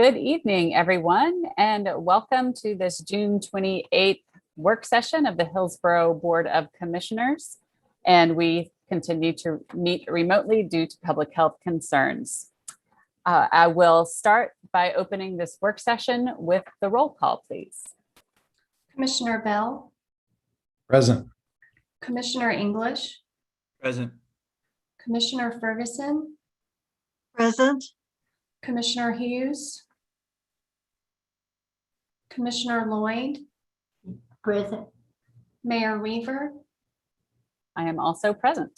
Good evening, everyone, and welcome to this June 28th work session of the Hillsborough Board of Commissioners. And we continue to meet remotely due to public health concerns. I will start by opening this work session with the roll call, please. Commissioner Bell. Present. Commissioner English. Present. Commissioner Ferguson. Present. Commissioner Hughes. Commissioner Lloyd. Present. Mayor Weaver. I am also present.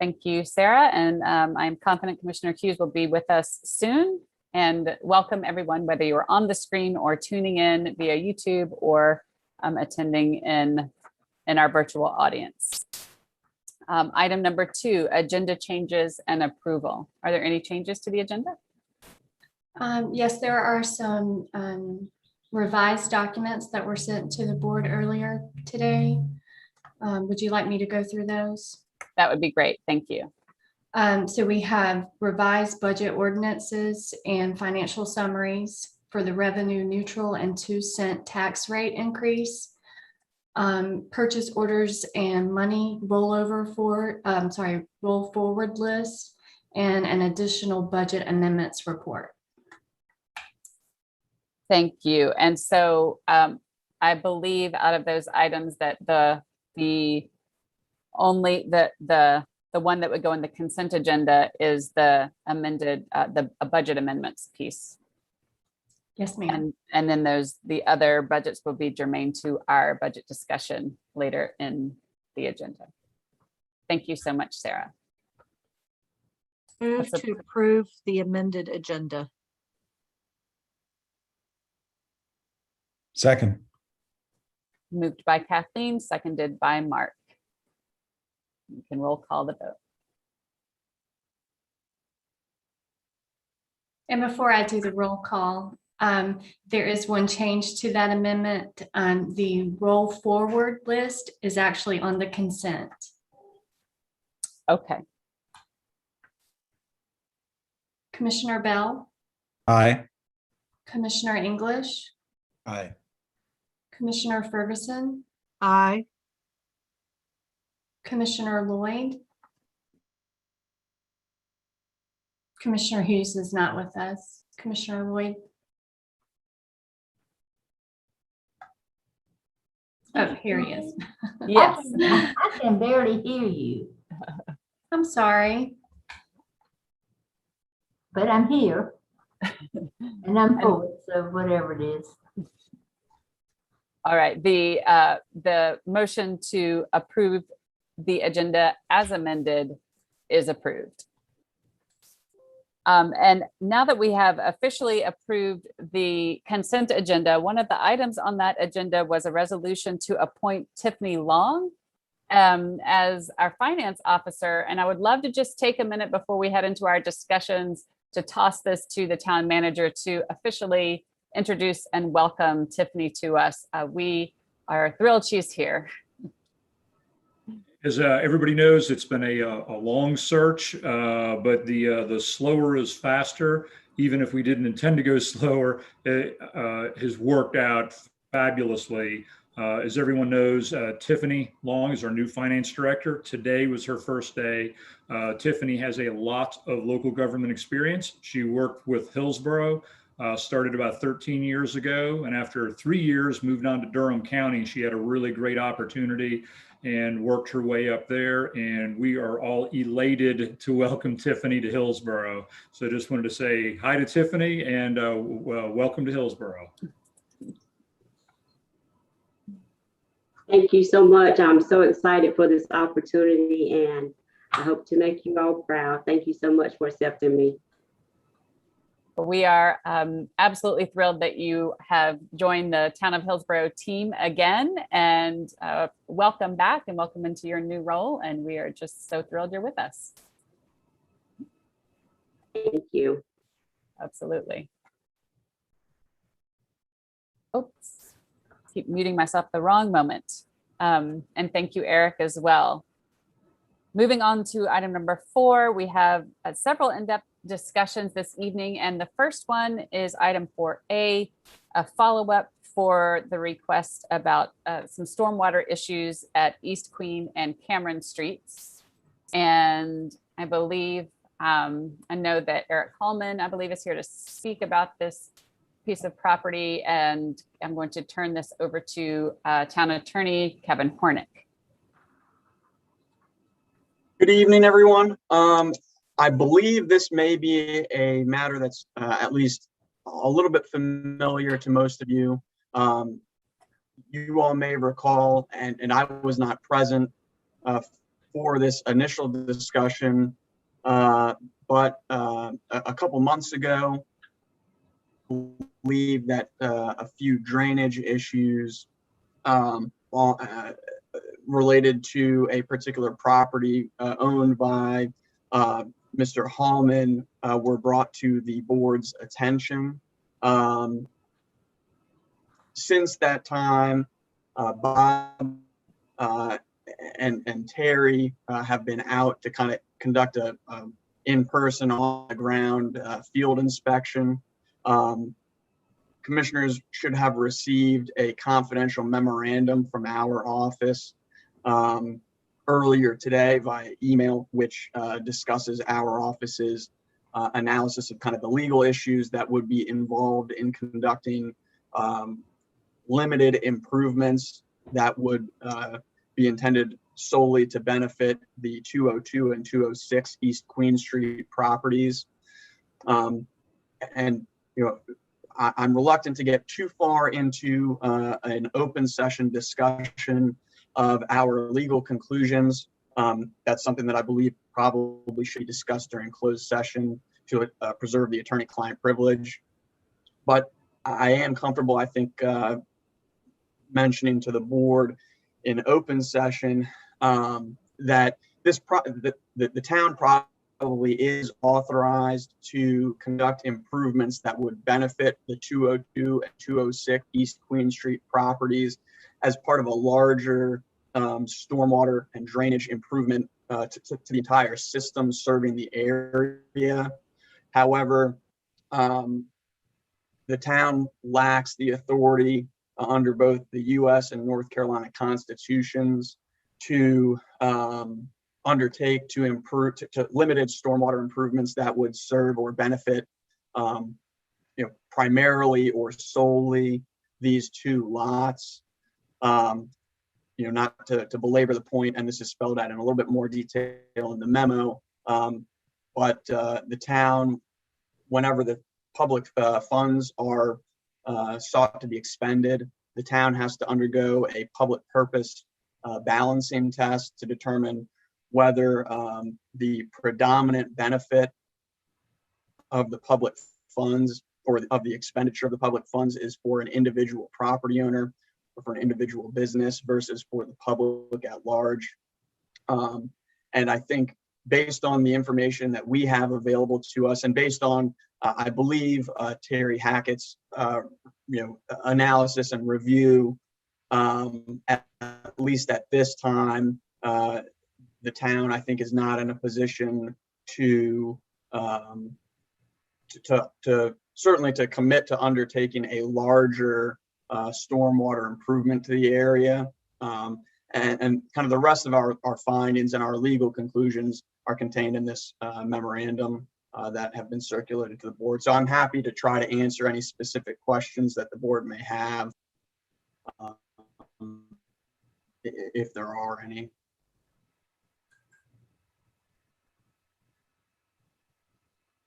Thank you, Sarah, and I'm confident Commissioner Hughes will be with us soon. And welcome everyone, whether you're on the screen or tuning in via YouTube or attending in our virtual audience. Item number 2, agenda changes and approval. Are there any changes to the agenda? Yes, there are some revised documents that were sent to the board earlier today. Would you like me to go through those? That would be great. Thank you. So we have revised budget ordinances and financial summaries for the revenue neutral and 2-cent tax rate increase. Purchase orders and money rollover for, roll forward list, and an additional budget amendments report. Thank you. And so I believe out of those items that the one that would go in the consent agenda is the amended the budget amendments piece. Yes, ma'am. And then the other budgets will be germane to our budget discussion later in the agenda. Thank you so much, Sarah. Move to approve the amended agenda. Second. Moved by Kathleen, seconded by Mark. You can roll call the vote. And before I do the roll call, there is one change to that amendment. The roll forward list is actually on the consent. Okay. Commissioner Bell, Aye. Commissioner English, Aye. Commissioner Ferguson, Aye. Commissioner Lloyd. Commissioner Hughes is not with us. Commissioner Lloyd. Oh, here he is. Yes. I can barely hear you, I'm sorry. but I'm here. And I'm for it, so whatever it is. All right. The motion to approve the agenda as amended is approved. And now that we have officially approved the consent agenda, one of the items on that agenda was a resolution to appoint Tiffany Long as our finance officer. And I would love to just take a minute before we head into our discussions to toss this to the town manager to officially introduce and welcome Tiffany to us. We are thrilled she's here. As everybody knows, it's been a long search, but the slower is faster. Even if we didn't intend to go slower, it has worked out fabulously. As everyone knows, Tiffany Long is our new finance director. Today was her first day. Tiffany has a lot of local government experience. She worked with Hillsborough, started about 13 years ago, and after 3 years moved on to Durham County. She had a really great opportunity and worked her way up there, and we are all elated to welcome Tiffany to Hillsborough. So I just wanted to say hi to Tiffany and welcome to Hillsborough. Thank you so much. I'm so excited for this opportunity, and I hope to make you all proud. Thank you so much for accepting me. We are absolutely thrilled that you have joined the Town of Hillsborough team again, and welcome back and welcome into your new role. And we are just so thrilled you're with us. Thank you. Absolutely. Oops, keep muting myself the wrong moment. And thank you, Eric, as well. Moving on to item number 4, we have several in-depth discussions this evening, and the first one is item 4A, a follow-up for the request about some stormwater issues at East Queen and Cameron Streets. And I believe, I know that Eric Hallman, I believe, is here to speak about this piece of property, and I'm going to turn this over to Town Attorney Kevin Hornick. Good evening, everyone. I believe this may be a matter that's at least a little bit familiar to most of you. You all may recall, and I was not present for this initial discussion, but a couple months ago, I believe that a few drainage issues related to a particular property owned by Mr. Hallman were brought to the board's attention. Since that time, Bob and Terry have been out to kind of conduct a in-person, on-the-ground field inspection. Commissioners should have received a confidential memorandum from our office earlier today via email, which discusses our office's analysis of kind of the legal issues that would be involved in conducting limited improvements that would be intended solely to benefit the 202 and 206 East Queen Street properties. And, you know, I'm reluctant to get too far into an open session discussion of our legal conclusions. That's something that I believe probably should be discussed during closed session to preserve the attorney-client privilege. But I am comfortable, I think, mentioning to the board in open session that the town probably is authorized to conduct improvements that would benefit the 202 and 206 East Queen Street properties as part of a larger stormwater and drainage improvement to the entire system serving the area. However, the town lacks the authority under both the U.S. and North Carolina constitutions to undertake to improve to limited stormwater improvements that would serve or benefit, primarily or solely these two lots. Not to belabor the point, and this is spelled out in a little bit more detail in the memo, but the town, whenever the public funds are sought to be expended, the town has to undergo a public purpose balancing test to determine whether the predominant benefit of the public funds or of the expenditure of the public funds is for an individual property owner or for an individual business versus for the public at large. And I think based on the information that we have available to us and based on, I believe, Terry Hackett's, analysis and review, at least at this time, the town, I think, is not in a position to certainly to commit to undertaking a larger stormwater improvement to the area. And kind of the rest of our findings and our legal conclusions are contained in this memorandum that have been circulated to the board. So I'm happy to try to answer any specific questions that the board may have, if there are any.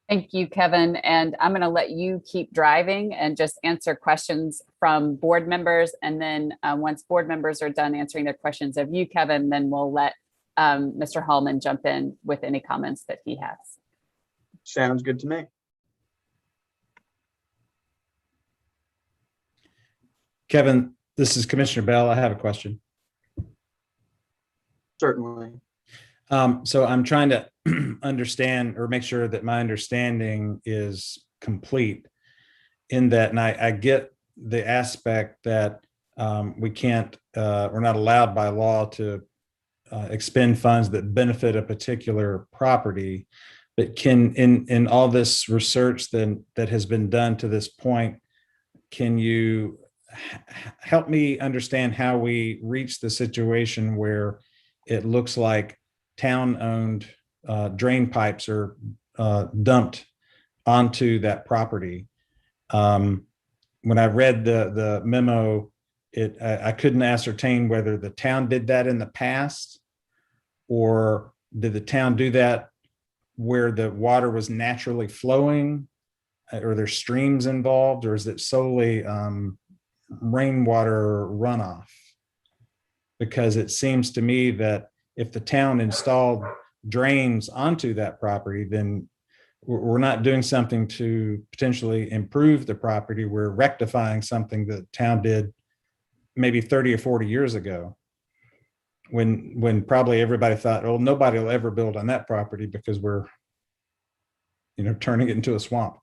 Thank you, Kevin. And I'm going to let you keep driving and just answer questions from board members. And then once board members are done answering their questions of you, Kevin, then we'll let Mr. Hallman jump in with any comments that he has. Sounds good to me. Kevin, this is Commissioner Bell. I have a question. Certainly. So I'm trying to understand or make sure that my understanding is complete in that, and I get the aspect that we can't, we're not allowed by law to expend funds that benefit a particular property. But can, in all this research that has been done to this point, can you help me understand how we reach the situation where it looks like town-owned drain pipes are dumped onto that property? When I read the memo, I couldn't ascertain whether the town did that in the past, or did the town do that where the water was naturally flowing, or there's streams involved, or is it solely rainwater runoff? Because it seems to me that if the town installed drains onto that property, then we're not doing something to potentially improve the property. We're rectifying something that the town did maybe 30 or 40 years ago, when probably everybody thought, oh, nobody will ever build on that property because we're, turning it into a swamp.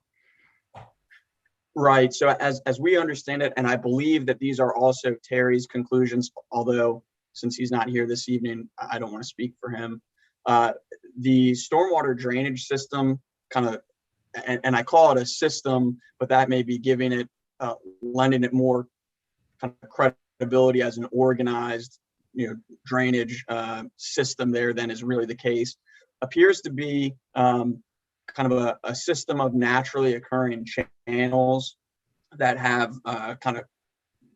Right. So as we understand it, and I believe that these are also Terry's conclusions, although since he's not here this evening, I don't want to speak for him. The stormwater drainage system kind of, and I call it a system, but that may be giving it, lending it more kind of credibility as an organized, drainage system there than is really the case, appears to be kind of a system of naturally occurring channels that have kind of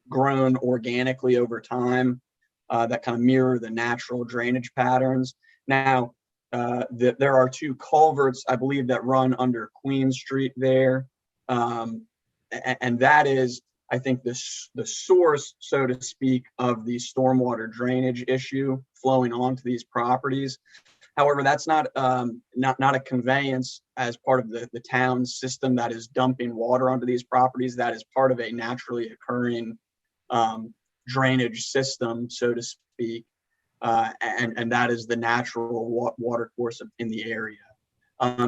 grown organically over time, that kind of mirror the natural drainage patterns. Now, there are two culverts, I believe, that run under Queen Street there. And that is, I think, the source, so to speak, of the stormwater drainage issue flowing onto these properties. However, that's not a conveyance as part of the town's system that is dumping water onto these properties. That is part of a naturally occurring drainage system, so to speak, and that is the natural water course in the area.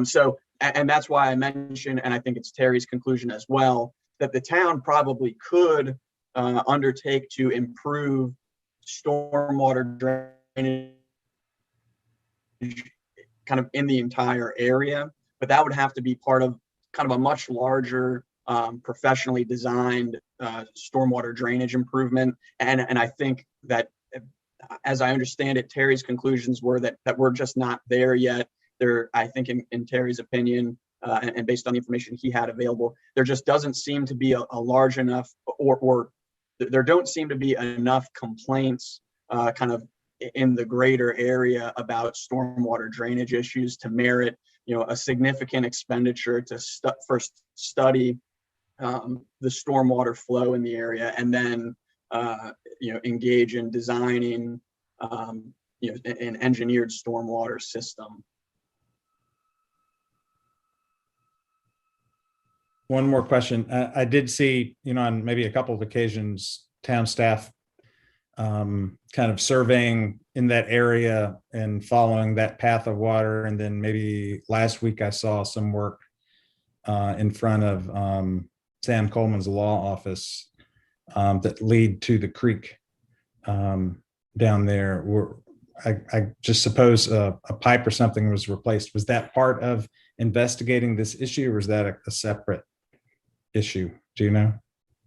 So that's why I mentioned, and I think it's Terry's conclusion as well, that the town probably could undertake to improve stormwater drainage kind of in the entire area, but that would have to be part of kind of a much larger professionally designed stormwater drainage improvement. And I think that, as I understand it, Terry's conclusions were that we're just not there yet. There, I think in Terry's opinion, and based on the information he had available, there just doesn't seem to be a large enough, or there don't seem to be enough complaints kind of in the greater area about stormwater drainage issues to merit, a significant expenditure to first study the stormwater flow in the area, and then engage in designing an engineered stormwater system. One more question. I did see, on maybe a couple of occasions, town staff kind of surveying in that area and following that path of water. And then maybe last week I saw some work in front of Sam Coleman's law office that lead to the creek down there. I just suppose a pipe or something was replaced. Was that part of investigating this issue, or is that a separate issue? Do you know?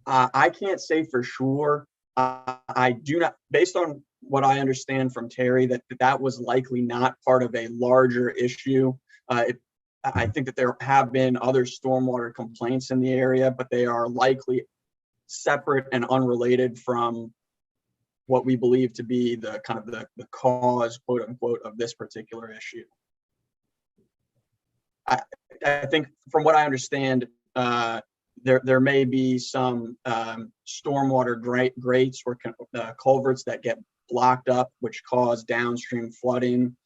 I can't say for sure. I do not, based on what I understand from Terry, that was likely not part of a larger issue. I think that there have been other stormwater complaints in the area, but they are likely separate and unrelated from what we believe to be the kind of the cause, quote unquote, of this particular issue. I think from what I understand, there may be some stormwater grates or culverts that get blocked up, which cause downstream flooding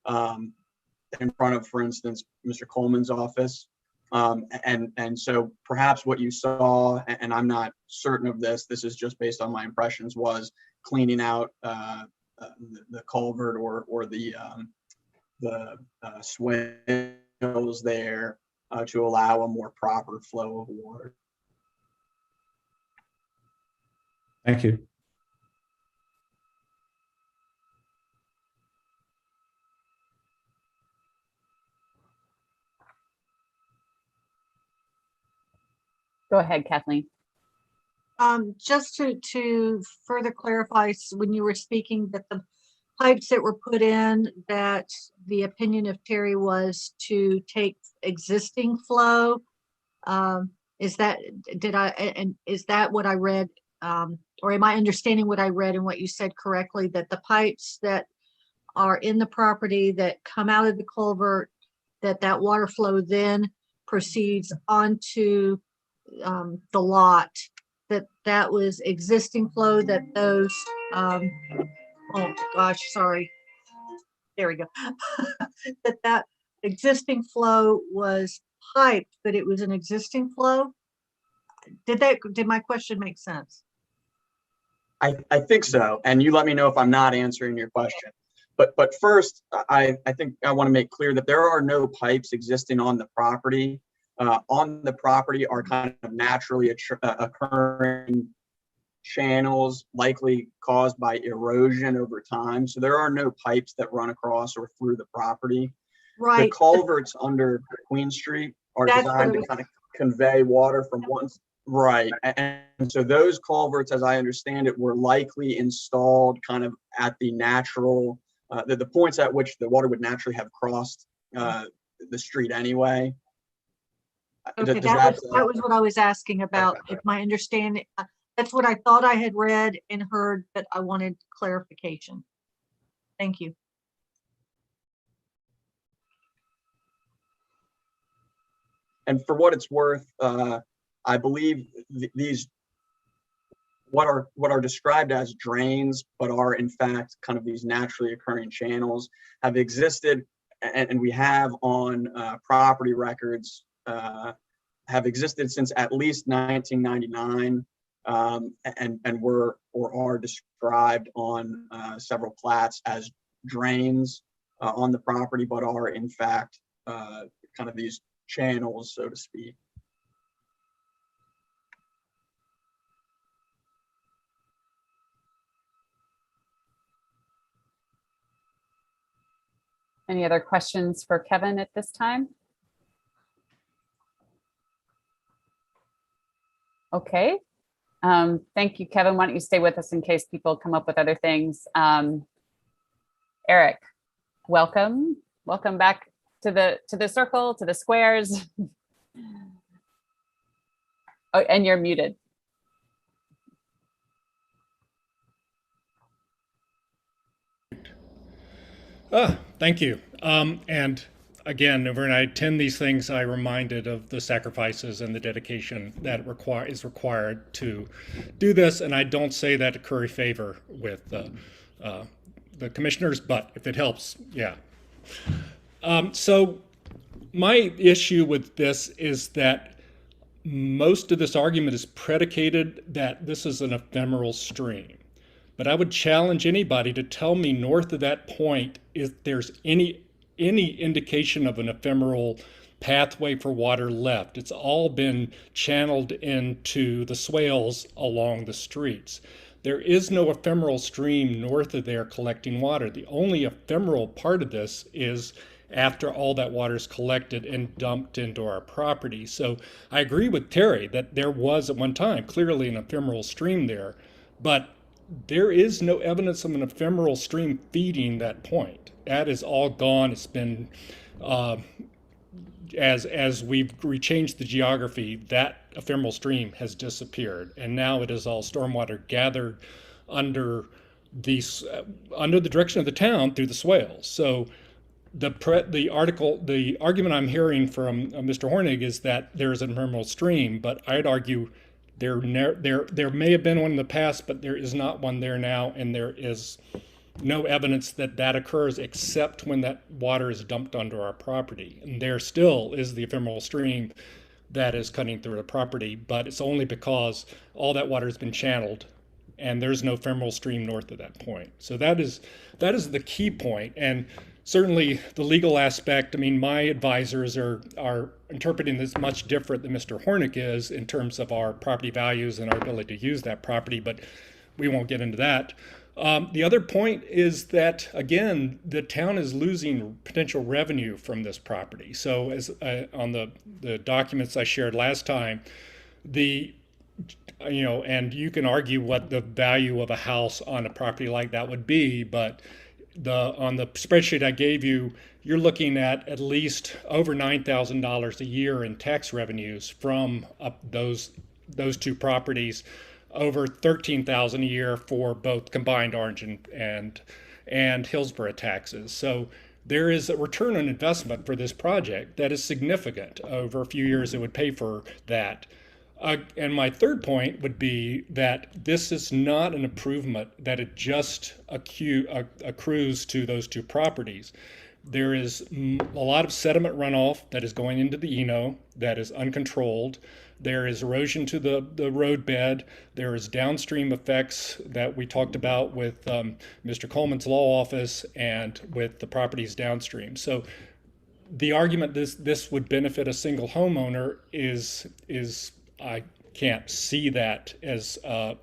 in front of, for instance, Mr. Coleman's office. And so perhaps what you saw, and I'm not certain of this is just based on my impressions, was cleaning out the culvert or the swales there to allow a more proper flow of water. Thank you. Go ahead, Kathleen. Just to further clarify, when you were speaking that the pipes that were put in, that the opinion of Terry was to take existing flow. Is that what I read? Or am I understanding what I read and what you said correctly, that the pipes that are in the property that come out of the culvert, that water flow then proceeds onto the lot, that was existing flow, that those, oh gosh, sorry. There we go. that existing flow was piped, but it was an existing flow. Did my question make sense? I think so. And you let me know if I'm not answering your question. But first, I think I want to make clear that there are no pipes existing on the property. On the property are kind of naturally occurring channels, likely caused by erosion over time. So there are no pipes that run across or through the property. Right. The culverts under Queen Street are designed to kind of convey water from one. Right. And so those culverts, as I understand it, were likely installed kind of at the natural, the points at which the water would naturally have crossed the street anyway. Okay, that was what I was asking about. Okay. If my understanding, that's what I thought I had read and heard, but I wanted clarification. Thank you. And for what it's worth, I believe these what are described as drains, but are in fact kind of these naturally occurring channels, have existed, and we have on property records, have existed since at least 1999, and were or are described on several plats as drains on the property, but are in fact kind of these channels, so to speak. Any other questions for Kevin at this time? Okay. Thank you, Kevin. Why don't you stay with us in case people come up with other things? Eric, welcome. Welcome back to the circle, to the squares. Oh, and you're muted. Thank you. And again, when I attend these things, I'm reminded of the sacrifices and the dedication that is required to do this. And I don't say that to curry favor with the commissioners, but if it helps, yeah. So my issue with this is that most of this argument is predicated that this is an ephemeral stream. But I would challenge anybody to tell me north of that point if there's any indication of an ephemeral pathway for water left. It's all been channeled into the swales along the streets. There is no ephemeral stream north of there collecting water. The only ephemeral part of this is after all that water is collected and dumped into our property. So I agree with Terry that there was at one time clearly an ephemeral stream there, but there is no evidence of an ephemeral stream feeding that point. That is all gone. It's been, as we've changed the geography, that ephemeral stream has disappeared. And now it is all stormwater gathered under the direction of the town through the swales. So the argument I'm hearing from Mr. Hornig is that there is an ephemeral stream, but I'd argue there may have been one in the past, but there is not one there now, and there is no evidence that that occurs except when that water is dumped onto our property. And there still is the ephemeral stream that is cutting through the property, but it's only because all that water has been channeled and there's no ephemeral stream north of that point. So that is the key point. And certainly the legal aspect, I mean, my advisors are interpreting this much different than Mr. Hornick is in terms of our property values and our ability to use that property, but we won't get into that. The other point is that, again, the town is losing potential revenue from this property. So as on the documents I shared last time, the, and you can argue what the value of a house on a property like that would be, but on the spreadsheet I gave you, you're looking at least over $9,000 a year in tax revenues from those two properties, over $13,000 a year for both combined Orange and Hillsborough taxes. So there is a return on investment for this project that is significant. Over a few years, it would pay for that. And my third point would be that this is not an improvement that it just accrues to those two properties. There is a lot of sediment runoff that is going into the Eno that is uncontrolled. There is erosion to the road bed. There is downstream effects that we talked about with Mr. Coleman's law office and with the properties downstream. So the argument this would benefit a single homeowner is I can't see that as a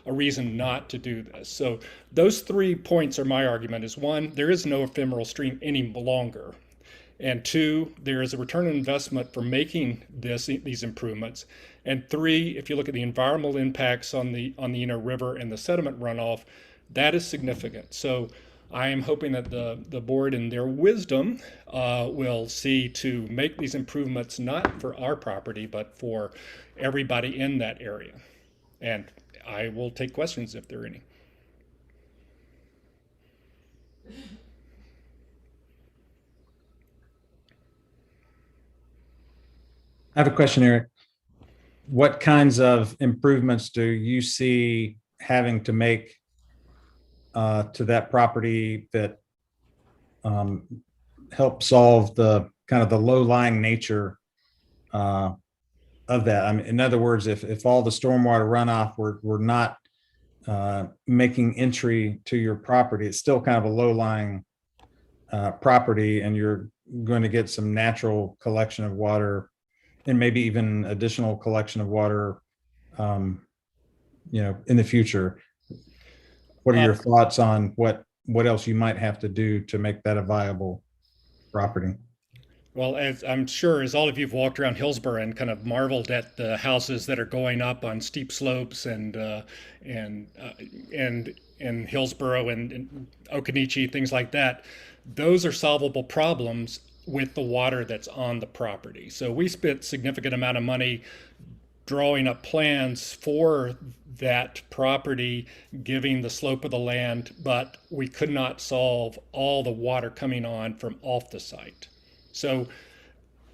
reason not to do this. So those 3 points are my argument. Is one, there is no ephemeral stream any longer. And two, there is a return on investment for making these improvements. And three, if you look at the environmental impacts on the Eno River and the sediment runoff, that is significant. So I am hoping that the board in their wisdom will see to make these improvements not for our property, but for everybody in that area. And I will take questions if there are any. I have a question, Eric. What kinds of improvements do you see having to make to that property that help solve the kind of the low-lying nature of that? I mean, in other words, if all the stormwater runoff were not making entry to your property, it's still kind of a low-lying property, and you're going to get some natural collection of water and maybe even additional collection of water, in the future. What are your thoughts on what else you might have to do to make that a viable property? Well, as I'm sure as all of you have walked around Hillsborough and kind of marveled at the houses that are going up on steep slopes and Hillsborough and Occoneechee, things like that, those are solvable problems with the water that's on the property. So we spent significant amount of money drawing up plans for that property, giving the slope of the land, but we could not solve all the water coming on from off the site. So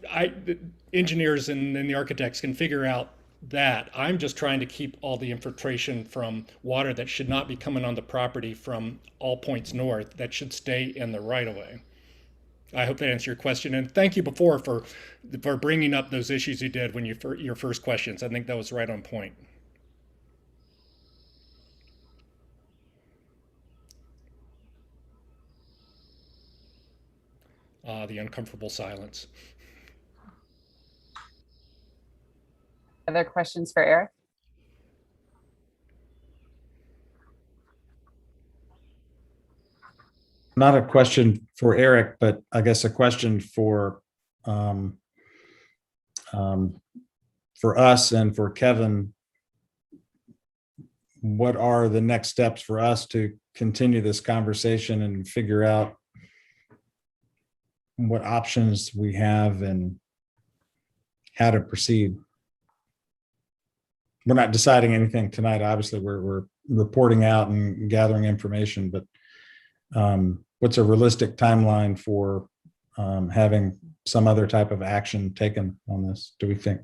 the engineers and the architects can figure out that. I'm just trying to keep all the infiltration from water that should not be coming on the property from all points north, that should stay in the right of way. I hope that answered your question, and thank you before for bringing up those issues you did when your first questions. I think that was right on point. The uncomfortable silence. Other questions for Eric? Not a question for Eric, but I guess a question for us and for Kevin. What are the next steps for us to continue this conversation and figure out what options we have and how to proceed? We're not deciding anything tonight. Obviously, we're reporting out and gathering information, but what's a realistic timeline for having some other type of action taken on this, do we think?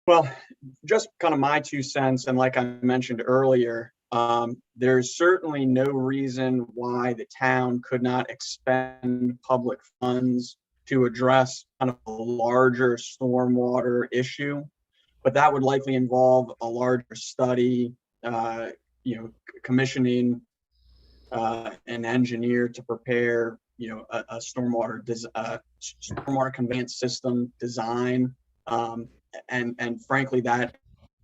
Well, just kind of my 2 cents, and like I mentioned earlier, there's certainly no reason why the town could not expend public funds to address kind of a larger stormwater issue, but that would likely involve a larger study, commissioning an engineer to prepare, a stormwater conveyance system design, and frankly, that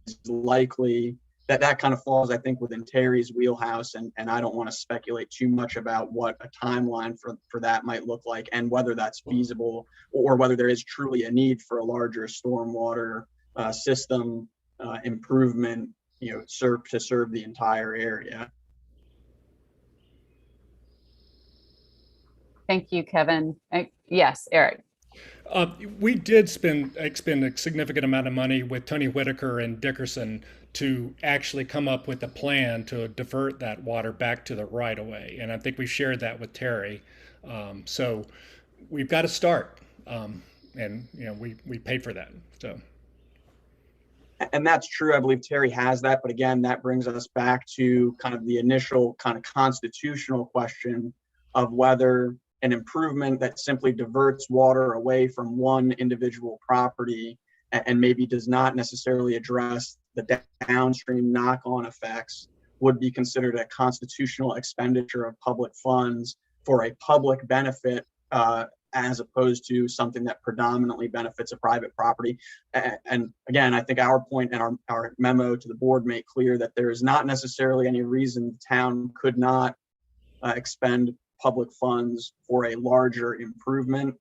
is likely that kind of falls, I think, within Terry's wheelhouse, and I don't want to speculate too much about what a timeline for that might look like, and whether that's feasible, or whether there is truly a need for a larger stormwater system improvement, to serve the entire area. Thank you, Kevin. Yes, Eric. We did expend a significant amount of money with Tony Whitaker and Dickerson to actually come up with a plan to divert that water back to the right of way. And I think we shared that with Terry. So we've got to start. And we paid for that. So. And that's true. I believe Terry has that. But again, that brings us back to kind of the initial kind of constitutional question of whether an improvement that simply diverts water away from one individual property and maybe does not necessarily address the downstream knock-on effects would be considered a constitutional expenditure of public funds for a public benefit, as opposed to something that predominantly benefits a private property. And again, I think our point and our memo to the board make clear that there is not necessarily any reason the town could not expend public funds for a larger improvement,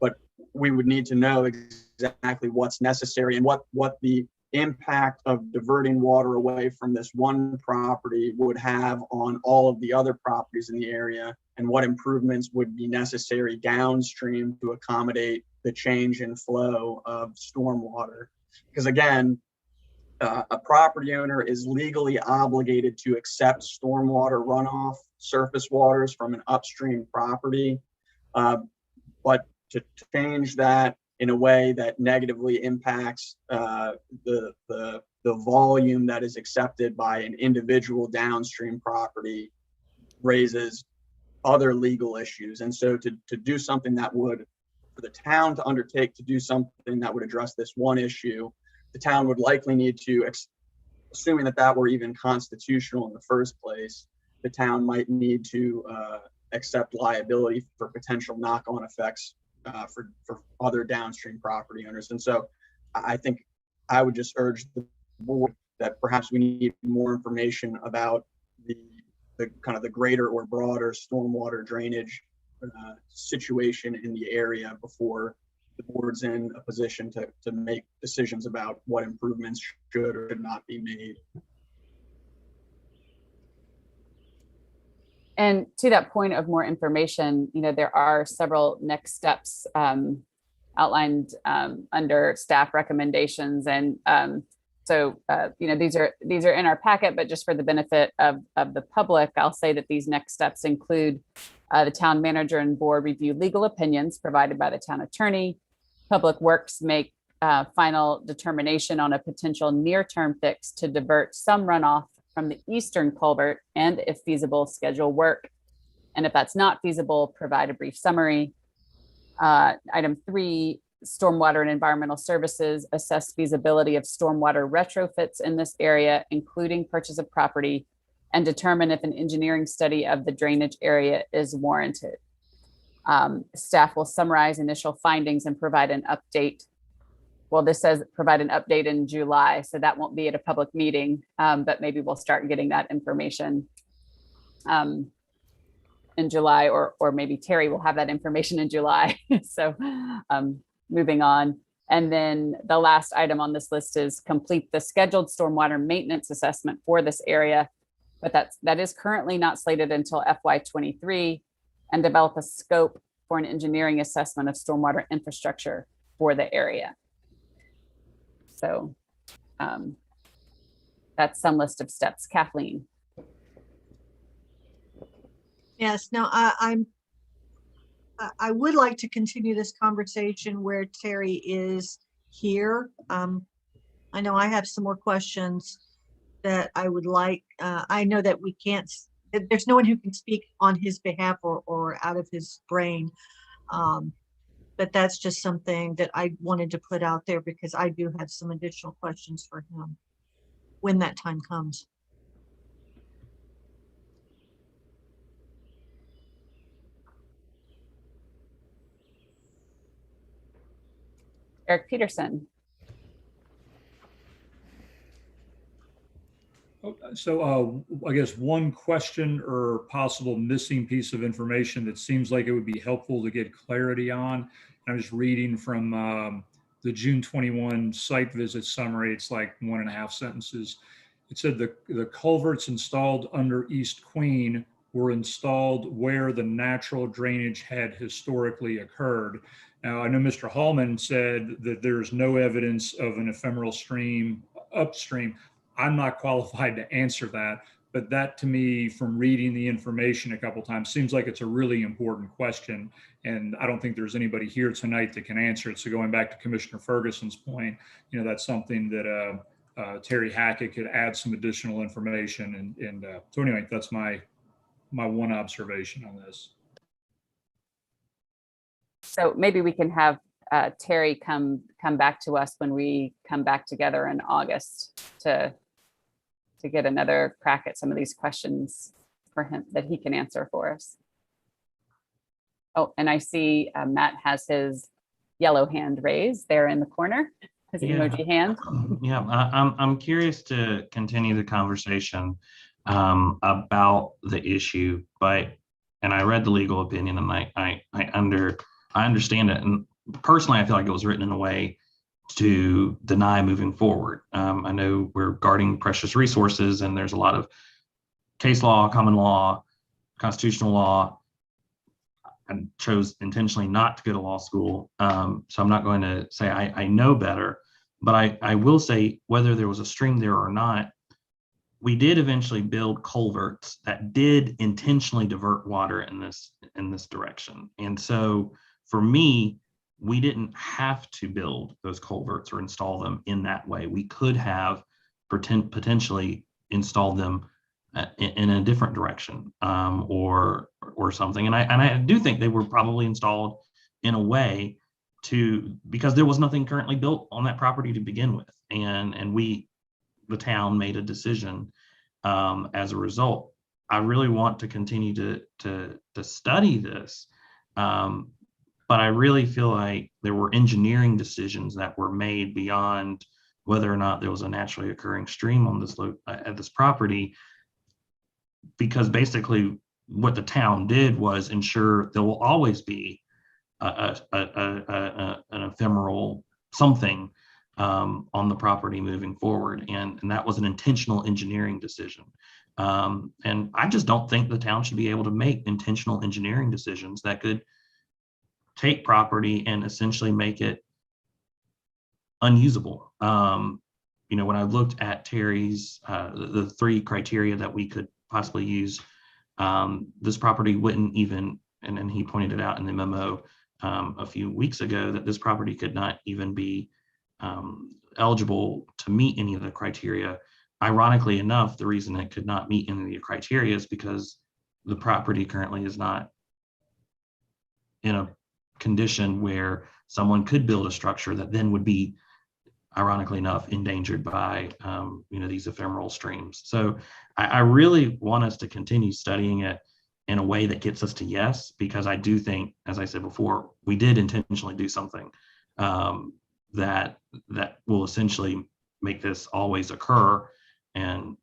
but we would need to know exactly what's necessary and what the impact of diverting water away from this one property would have on all of the other properties in the area, and what improvements would be necessary downstream to accommodate the change in flow of stormwater. Because again, a property owner is legally obligated to accept stormwater runoff, surface waters from an upstream property, but to change that in a way that negatively impacts the volume that is accepted by an individual downstream property raises other legal issues. And so to do something that would, for the town to undertake to do something that would address this one issue, the town would likely need to, assuming that were even constitutional in the first place, the town might need to accept liability for potential knock-on effects for other downstream property owners. And so I think I would just urge the board that perhaps we need more information about the kind of the greater or broader stormwater drainage situation in the area before the board's in a position to make decisions about what improvements should or should not be made. And to that point of more information, there are several next steps outlined under staff recommendations. And so these are in our packet, but just for the benefit of the public, I'll say that these next steps include the town manager and board review legal opinions provided by the town attorney. Public Works make final determination on a potential near-term fix to divert some runoff from the eastern culvert, and if feasible, schedule work. And if that's not feasible, provide a brief summary. Item 3, Stormwater and Environmental Services assess feasibility of stormwater retrofits in this area, including purchase of property, and determine if an engineering study of the drainage area is warranted. Staff will summarize initial findings and provide an update. Well, this says provide an update in July, so that won't be at a public meeting, but maybe we'll start getting that information in July, or maybe Terry will have that information in July. So moving on. And then the last item on this list is complete the scheduled stormwater maintenance assessment for this area, but that is currently not slated until FY23, and develop a scope for an engineering assessment of stormwater infrastructure for the area. So that's some list of steps. Kathleen. Yes, no, I would like to continue this conversation where Terry is here. I know I have some more questions that I would like. I know that we can't, there's no one who can speak on his behalf or out of his brain. But that's just something that I wanted to put out there because I do have some additional questions for him when that time comes. Eric Peterson. So I guess one question or possible missing piece of information that seems like it would be helpful to get clarity on. I'm just reading from the June 21 site visit summary. It's like 1.5 sentences. It said the culverts installed under East Queen were installed where the natural drainage had historically occurred. Now, I know Mr. Hallman said that there's no evidence of an ephemeral stream upstream. I'm not qualified to answer that, but that to me, from reading the information a couple times, seems like it's a really important question. And I don't think there's anybody here tonight that can answer it. So going back to Commissioner Ferguson's point, that's something that Terry Hackett could add some additional information. So anyway, that's my one observation on this. So maybe we can have Terry come back to us when we come back together in August to get another crack at some of these questions for him that he can answer for us. Oh, and I see Matt has his yellow hand raised there in the corner, his emoji hand. Yeah, I'm curious to continue the conversation about the issue, and I read the legal opinion, and I understand it, and personally I feel like it was written in a way to deny moving forward. I know we're guarding precious resources, and there's a lot of case law, common law, constitutional law. I chose intentionally not to go to law school, so I'm not going to say I know better, but I will say, whether there was a stream there or not, we did eventually build culverts that did intentionally divert water in this direction. And so for me, we didn't have to build those culverts or install them in that way. We could have potentially installed them in a different direction, or something. And I do think they were probably installed in a way because there was nothing currently built on that property to begin with. And the town made a decision as a result. I really want to continue to study this. But I really feel like there were engineering decisions that were made beyond whether or not there was a naturally occurring stream on at this property, because basically what the town did was ensure there will always be an ephemeral something on the property moving forward, and that was an intentional engineering decision. And I just don't think the town should be able to make intentional engineering decisions that could take property and essentially make it unusable. When I looked at Terry's, the 3 criteria that we could possibly use, this property wouldn't even, and then he pointed it out in the memo a few weeks ago, that this property could not even be eligible to meet any of the criteria. Ironically enough, the reason it could not meet any of the criteria is because the property currently is not in a condition where someone could build a structure that then would be, ironically enough, endangered by these ephemeral streams. So I really want us to continue studying it in a way that gets us to yes, because I do think, as I said before, we did intentionally do something that will essentially make this always occur, and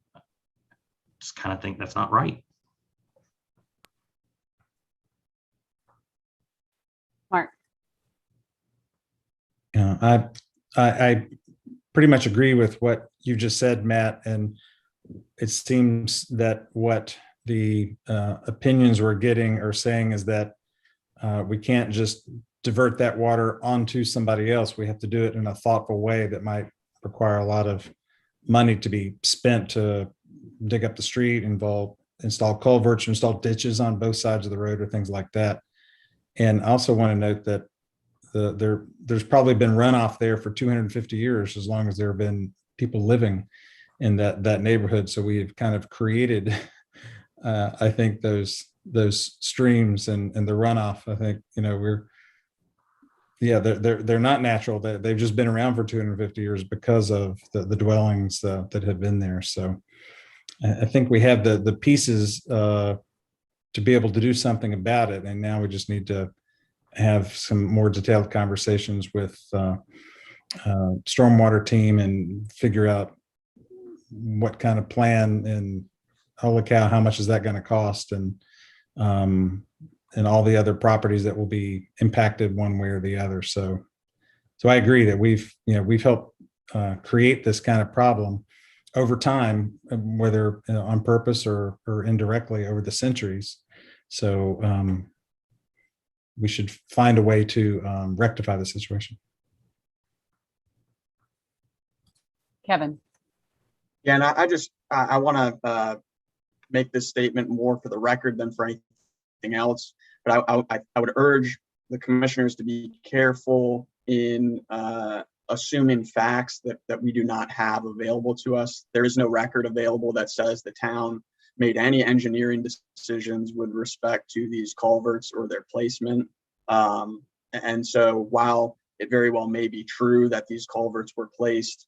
just kind of think that's not right. Mark. Yeah, I pretty much agree with what you just said, Matt, and it seems that what the opinions we're getting are saying is that we can't just divert that water onto somebody else. We have to do it in a thoughtful way that might require a lot of money to be spent to dig up the street, install culverts, install ditches on both sides of the road, or things like that. And I also want to note that there's probably been runoff there for 250 years, as long as there have been people living in that neighborhood. So we've kind of created, I think, those streams and the runoff. I think they're not natural. They've just been around for 250 years because of the dwellings that have been there. So I think we have the pieces to be able to do something about it, and now we just need to have some more detailed conversations with stormwater team and figure out what kind of plan, and holy cow, how much is that going to cost, and all the other properties that will be impacted one way or the other. So I agree that we've helped create this kind of problem over time, whether on purpose or indirectly over the centuries. So we should find a way to rectify the situation. Kevin. Yeah, and I want to make this statement more for the record than for anything else. But I would urge the commissioners to be careful in assuming facts that we do not have available to us. There is no record available that says the town made any engineering decisions with respect to these culverts or their placement. And so while it very well may be true that these culverts were placed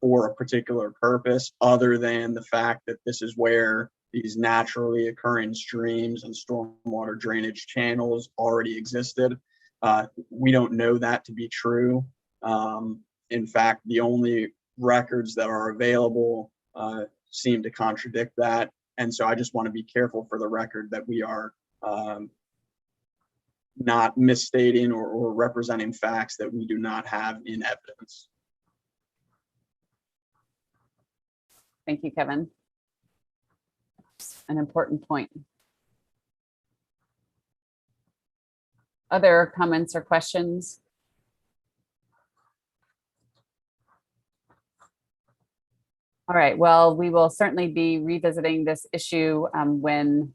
for a particular purpose, other than the fact that this is where these naturally occurring streams and stormwater drainage channels already existed, we don't know that to be true. In fact, the only records that are available seem to contradict that. And so I just want to be careful for the record that we are not misstating or representing facts that we do not have in evidence. Thank you, Kevin. An important point. Other comments or questions? All right, well, we will certainly be revisiting this issue when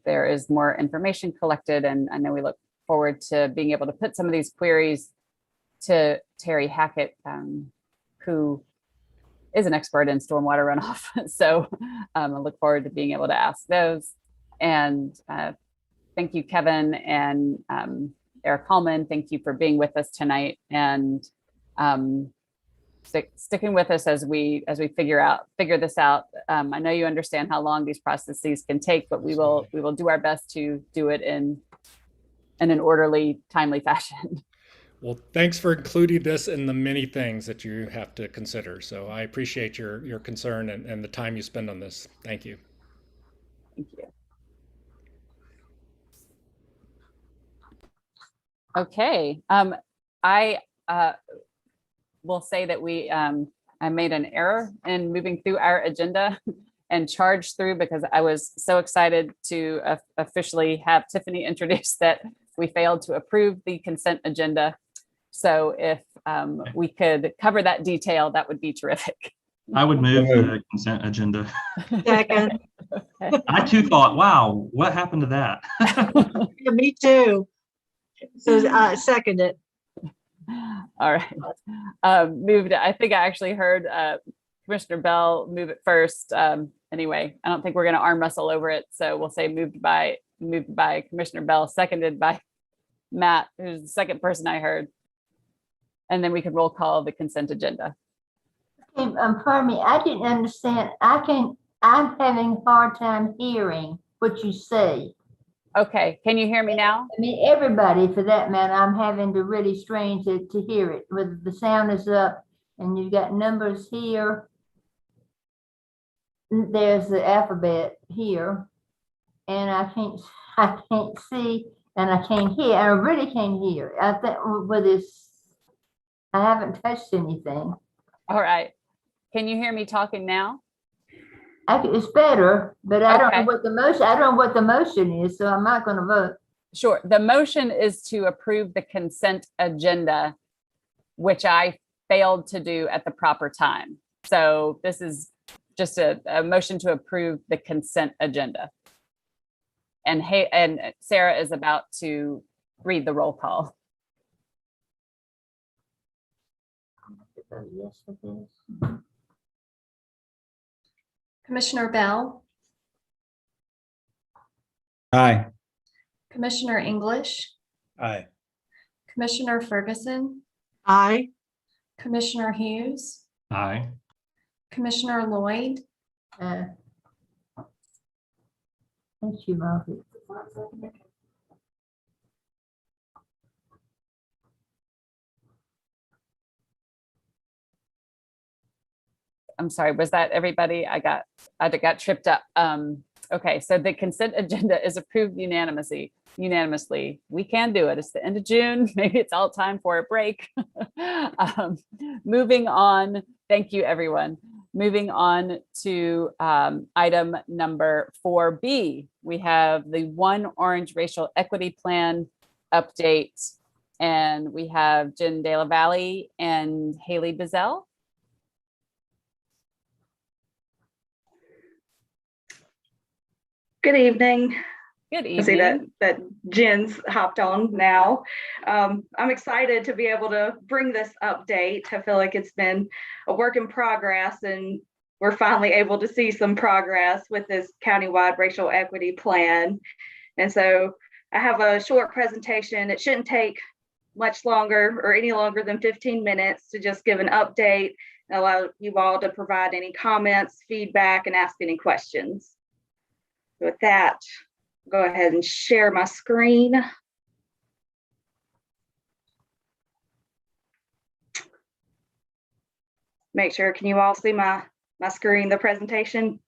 there is more information collected, and I know we look forward to being able to put some of these queries to Terry Hackett, who is an expert in stormwater runoff. So I look forward to being able to ask those. And thank you, Kevin, and Eric Hallman. Thank you for being with us tonight, and sticking with us as we figure this out. I know you understand how long these processes can take, but we will do our best to do it in an orderly, timely fashion. Well, thanks for including this in the many things that you have to consider. So I appreciate your concern and the time you spend on this. Thank you. Thank you. Okay, I will say that I made an error in moving through our agenda and charged through, because I was so excited to officially have Tiffany introduce that we failed to approve the consent agenda. So if we could cover that detail, that would be terrific. I would move the consent agenda. Second. Okay. I too thought, wow, what happened to that? Yeah, me too. So second it. All right. Moved. I think I actually heard Commissioner Bell move it first. Anyway, I don't think we're going to arm wrestle over it. So we'll say moved by Commissioner Bell, seconded by Matt, who's the second person I heard. And then we could roll call the consent agenda. Okay, pardon me, I didn't understand. I'm having a hard time hearing what you say. Okay, can you hear me now? I mean, everybody for that matter, I'm having to really strain to hear it, whether the sound is up and you've got numbers here. There's the alphabet here, and I can't see, and I can't hear. I really can't hear. I think with this, I haven't touched anything. All right. Can you hear me talking now? It's better, but I don't know Okay. what the motion. I don't know what the motion is, so I'm not going to vote. Sure. The motion is to approve the consent agenda, which I failed to do at the proper time. So this is just a motion to approve the consent agenda. And Sarah is about to read the roll call. Yes, it is. Commissioner Bell, Aye. Commissioner English, Aye. Commissioner Ferguson, Aye. Commissioner Hughes, Aye. Commissioner Lloyd, Thank you, Margaret. I'm sorry, was that everybody? I got tripped up. Okay, so the consent agenda is approved unanimously. We can do it. It's the end of June. Maybe it's all time for a break. Moving on. Thank you, everyone. Moving on to item number 4B. We have the One Orange Racial Equity Plan update. And we have Jen De La Valle and Haley Bizzell. Good evening. Good I see evening. that Jen's hopped on now. I'm excited to be able to bring this update. I feel like it's been a work in progress, and we're finally able to see some progress with this countywide racial equity plan. And so I have a short presentation. It shouldn't take much longer or any longer than 15 minutes to just give an update and allow you all to provide any comments, feedback, and ask any questions. With that, go ahead and share my screen. Make sure, can you all see my screen, the presentation?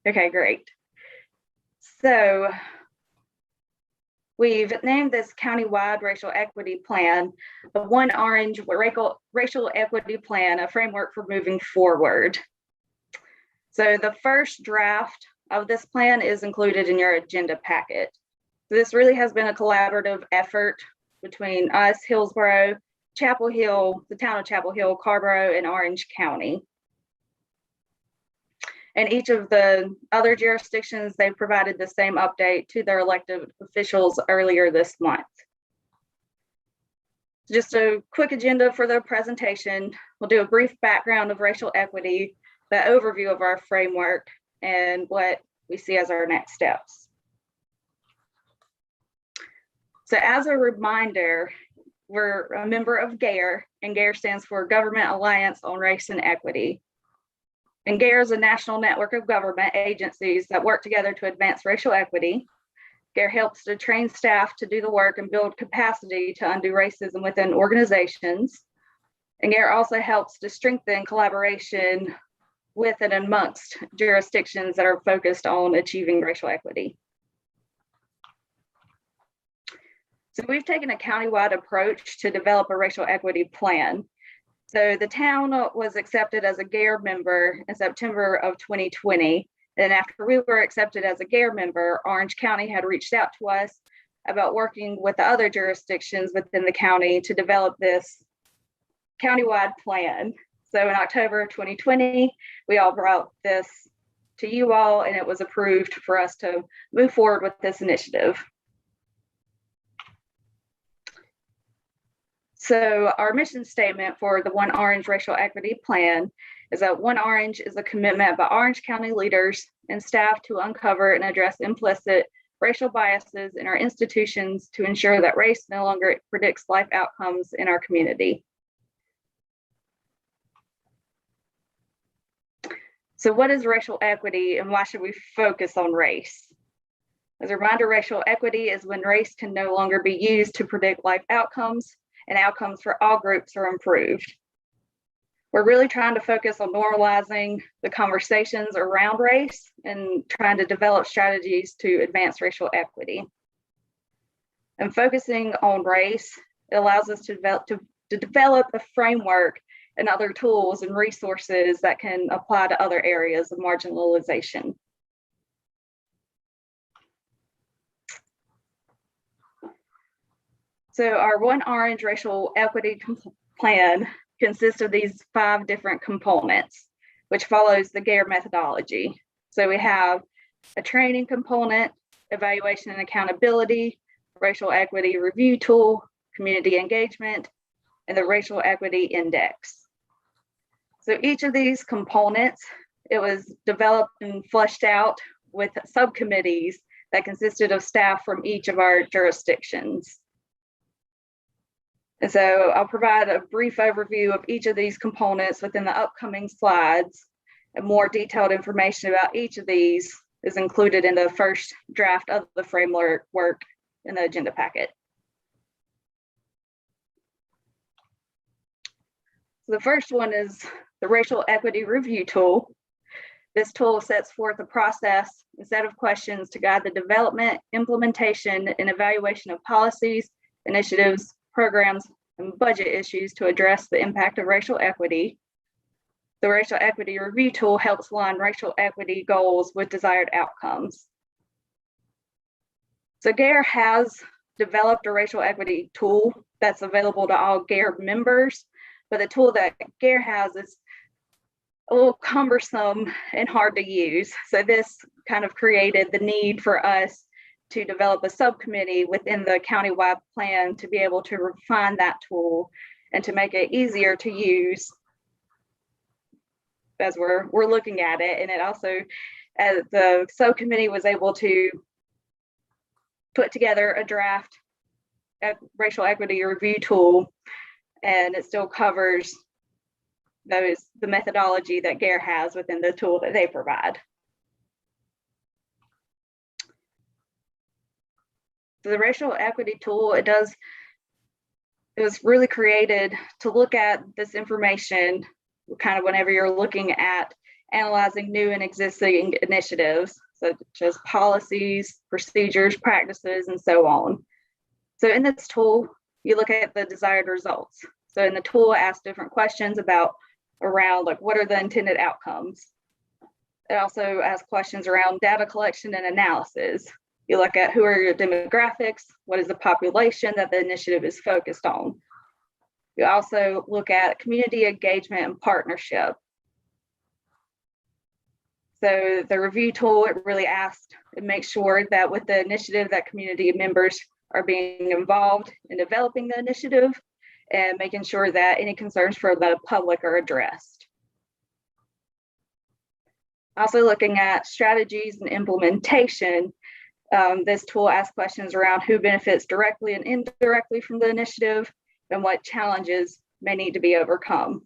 Okay, great. So we've named this countywide racial equity plan the One Orange Racial Equity Plan, a framework for moving forward. So the first draft of this plan is included in your agenda packet. So this really has been a collaborative effort between us, Hillsborough, Chapel Hill, the town of Chapel Hill, Carborough, and Orange County. And each of the other jurisdictions, they provided the same update to their elected officials earlier this month. Just a quick agenda for the presentation. We'll do a brief background of racial equity, the overview of our framework, and what we see as our next steps. So as a reminder, we're a member of GARE, and GARE stands for Government Alliance on Race and Equity. And GARE is a national network of government agencies that work together to advance racial equity. GARE helps to train staff to do the work and build capacity to undo racism within organizations. And GARE also helps to strengthen collaboration with and amongst jurisdictions that are focused on achieving racial equity. So we've taken a countywide approach to develop a racial equity plan. So the town was accepted as a GARE member in September of 2020. And after we were accepted as a GARE member, Orange County had reached out to us about working with the other jurisdictions within the county to develop this countywide plan. So in October of 2020, we all brought this to you all, and it was approved for us to move forward with this initiative. So our mission statement for the One Orange Racial Equity Plan is that One Orange is a commitment by Orange County leaders and staff to uncover and address implicit racial biases in our institutions to ensure that race no longer predicts life outcomes in our community. So what is racial equity, and why should we focus on race? As a reminder, racial equity is when race can no longer be used to predict life outcomes, and outcomes for all groups are improved. We're really trying to focus on normalizing the conversations around race and trying to develop strategies to advance racial equity. And focusing on race, it allows us to develop a framework and other tools and resources that can apply to other areas of marginalization. So our One Orange Racial Equity Plan consists of these 5 different components, which follows the GARE methodology. So we have a training component, evaluation and accountability, racial equity review tool, community engagement, and the racial equity index. So each of these components, it was developed and fleshed out with subcommittees that consisted of staff from each of our jurisdictions. And so I'll provide a brief overview of each of these components within the upcoming slides, and more detailed information about each of these is included in the first draft of the framework in the agenda packet. So the first one is the Racial Equity Review Tool. This tool sets forth a process, a set of questions to guide the development, implementation, and evaluation of policies, initiatives, programs, and budget issues to address the impact of racial equity. The Racial Equity Review Tool helps align racial equity goals with desired outcomes. So GARE has developed a racial equity tool that's available to all GARE members, but the tool that GARE has is a little cumbersome and hard to use. So this kind of created the need for us to develop a subcommittee within the countywide plan to be able to refine that tool and to make it easier to use as we're looking at it. And it also, as the subcommittee was able to put together a draft racial equity review tool, and it still covers the methodology that GARE has within the tool that they provide. So the racial equity tool, it was really created to look at this information kind of whenever you're looking at analyzing new and existing initiatives, such as policies, procedures, practices, and so on. So in this tool, you look at the desired results. So in the tool, it asks different questions around like, what are the intended outcomes? It also asks questions around data collection and analysis. You look at who are your demographics, what is the population that the initiative is focused on. You also look at community engagement and partnership. So the review tool, it really makes sure that with the initiative that community members are being involved in developing the initiative and making sure that any concerns for the public are addressed. Also looking at strategies and implementation, this tool asks questions around who benefits directly and indirectly from the initiative and what challenges may need to be overcome.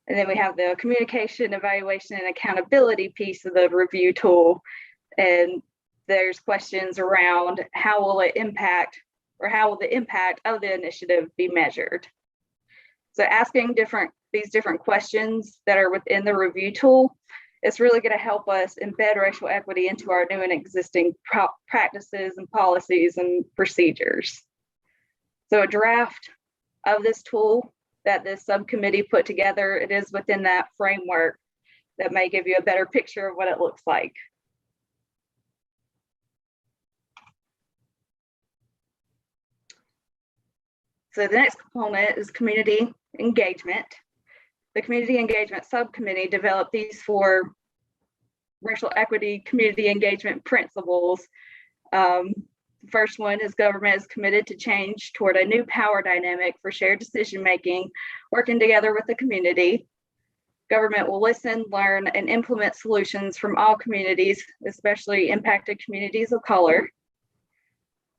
And then we have the communication, evaluation, and accountability piece of the review tool. And there's questions around how will it impact, or how will the impact of the initiative be measured? So asking these different questions that are within the review tool, it's really going to help us embed racial equity into our new and existing practices and policies and procedures. So a draft of this tool that this subcommittee put together, it is within that framework that may give you a better picture of what it looks like. So the next component is community engagement. The community engagement subcommittee developed these 4 racial equity community engagement principles. The first one is government is committed to change toward a new power dynamic for shared decision-making, working together with the community. Government will listen, learn, and implement solutions from all communities, especially impacted communities of color.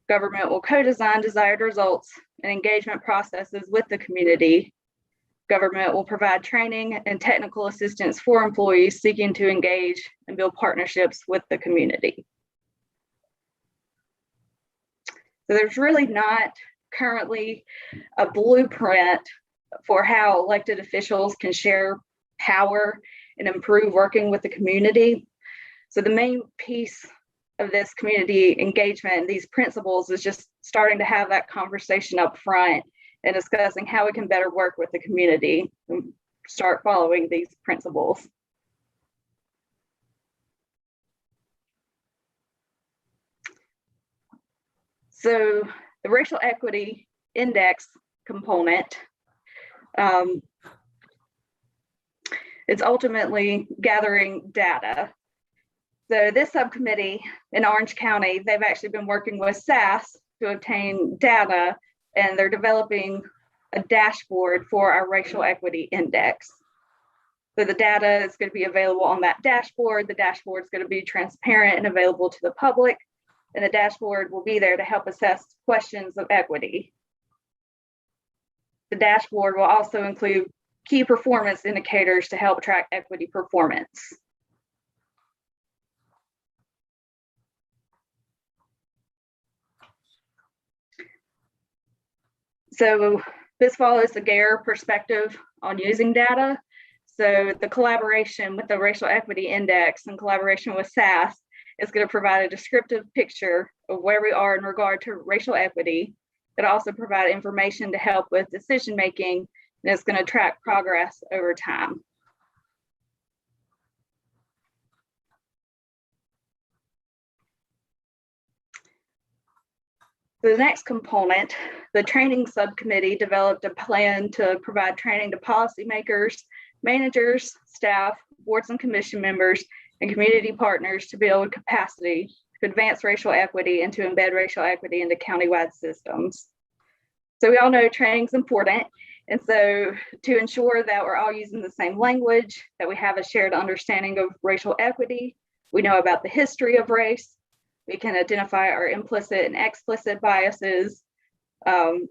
Government will co-design desired results and engagement processes with the community. Government will provide training and technical assistance for employees seeking to engage and build partnerships with the community. So there's really not currently a blueprint for how elected officials can share power and improve working with the community. So the main piece of this community engagement, these principles, is just starting to have that conversation up front and discussing how we can better work with the community and start following these principles. So the racial equity index component, it's ultimately gathering data. So this subcommittee in Orange County, they've actually been working with SAS to obtain data, and they're developing a dashboard for our racial equity index. So the data is going to be available on that dashboard. The dashboard is going to be transparent and available to the public, and the dashboard will be there to help assess questions of equity. The dashboard will also include key performance indicators to help track equity performance. So This follows the GARE perspective on using data. So the collaboration with the Racial Equity Index and collaboration with SAS is going to provide a descriptive picture of where we are in regard to racial equity. It'll also provide information to help with decision making, and it's going to track progress over time. The next component, the training subcommittee developed a plan to provide training to policymakers, managers, staff, boards and commission members, and community partners to build capacity to advance racial equity and to embed racial equity into countywide systems. So we all know training is important. And so to ensure that we're all using the same language, that we have a shared understanding of racial equity, we know about the history of race, we can identify our implicit and explicit biases,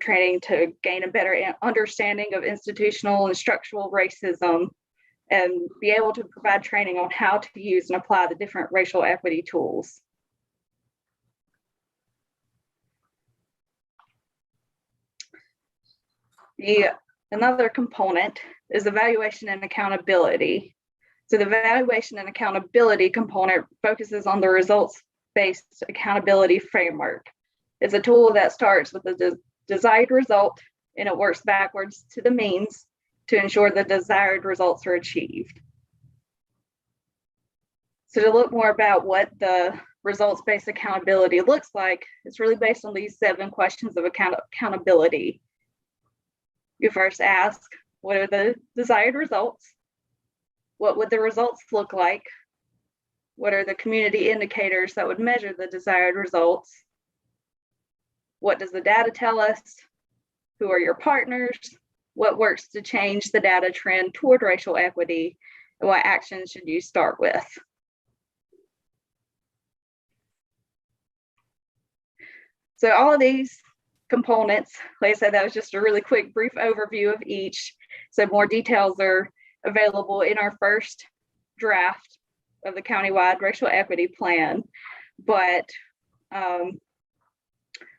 training to gain a better understanding of institutional and structural racism, and be able to provide training on how to use and apply the different racial equity tools. Another component is evaluation and accountability. So the evaluation and accountability component focuses on the results-based accountability framework. It's a tool that starts with the desired result and it works backwards to the means to ensure the desired results are achieved. So to look more about what the results-based accountability looks like, it's really based on these 7 questions of accountability. You first ask, what are the desired results? What would the results look like? What are the community indicators that would measure the desired results? What does the data tell us? Who are your partners? What works to change the data trend toward racial equity? And what actions should you start with? So all of these components, like I said, that was just a really quick, brief overview of each. So more details are available in our first draft of the countywide racial equity plan. But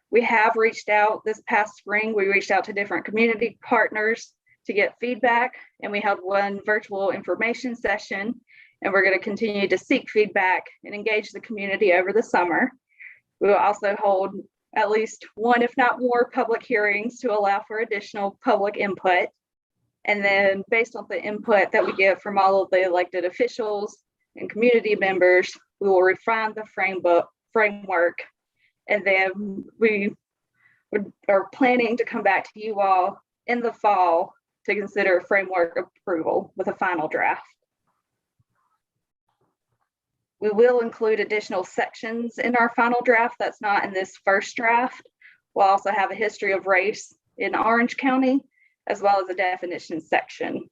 we have reached out this past spring. We reached out to different community partners to get feedback, and we held one virtual information session, and we're going to continue to seek feedback and engage the community over the summer. We will also hold at least one, if not more, public hearings to allow for additional public input. And then based on the input that we get from all of the elected officials and community members, we will refine the framework. And then we are planning to come back to you all in the fall to consider framework approval with a final draft. We will include additional sections in our final draft that's not in this first draft. We'll also have a history of race in Orange County, as well as a definition section.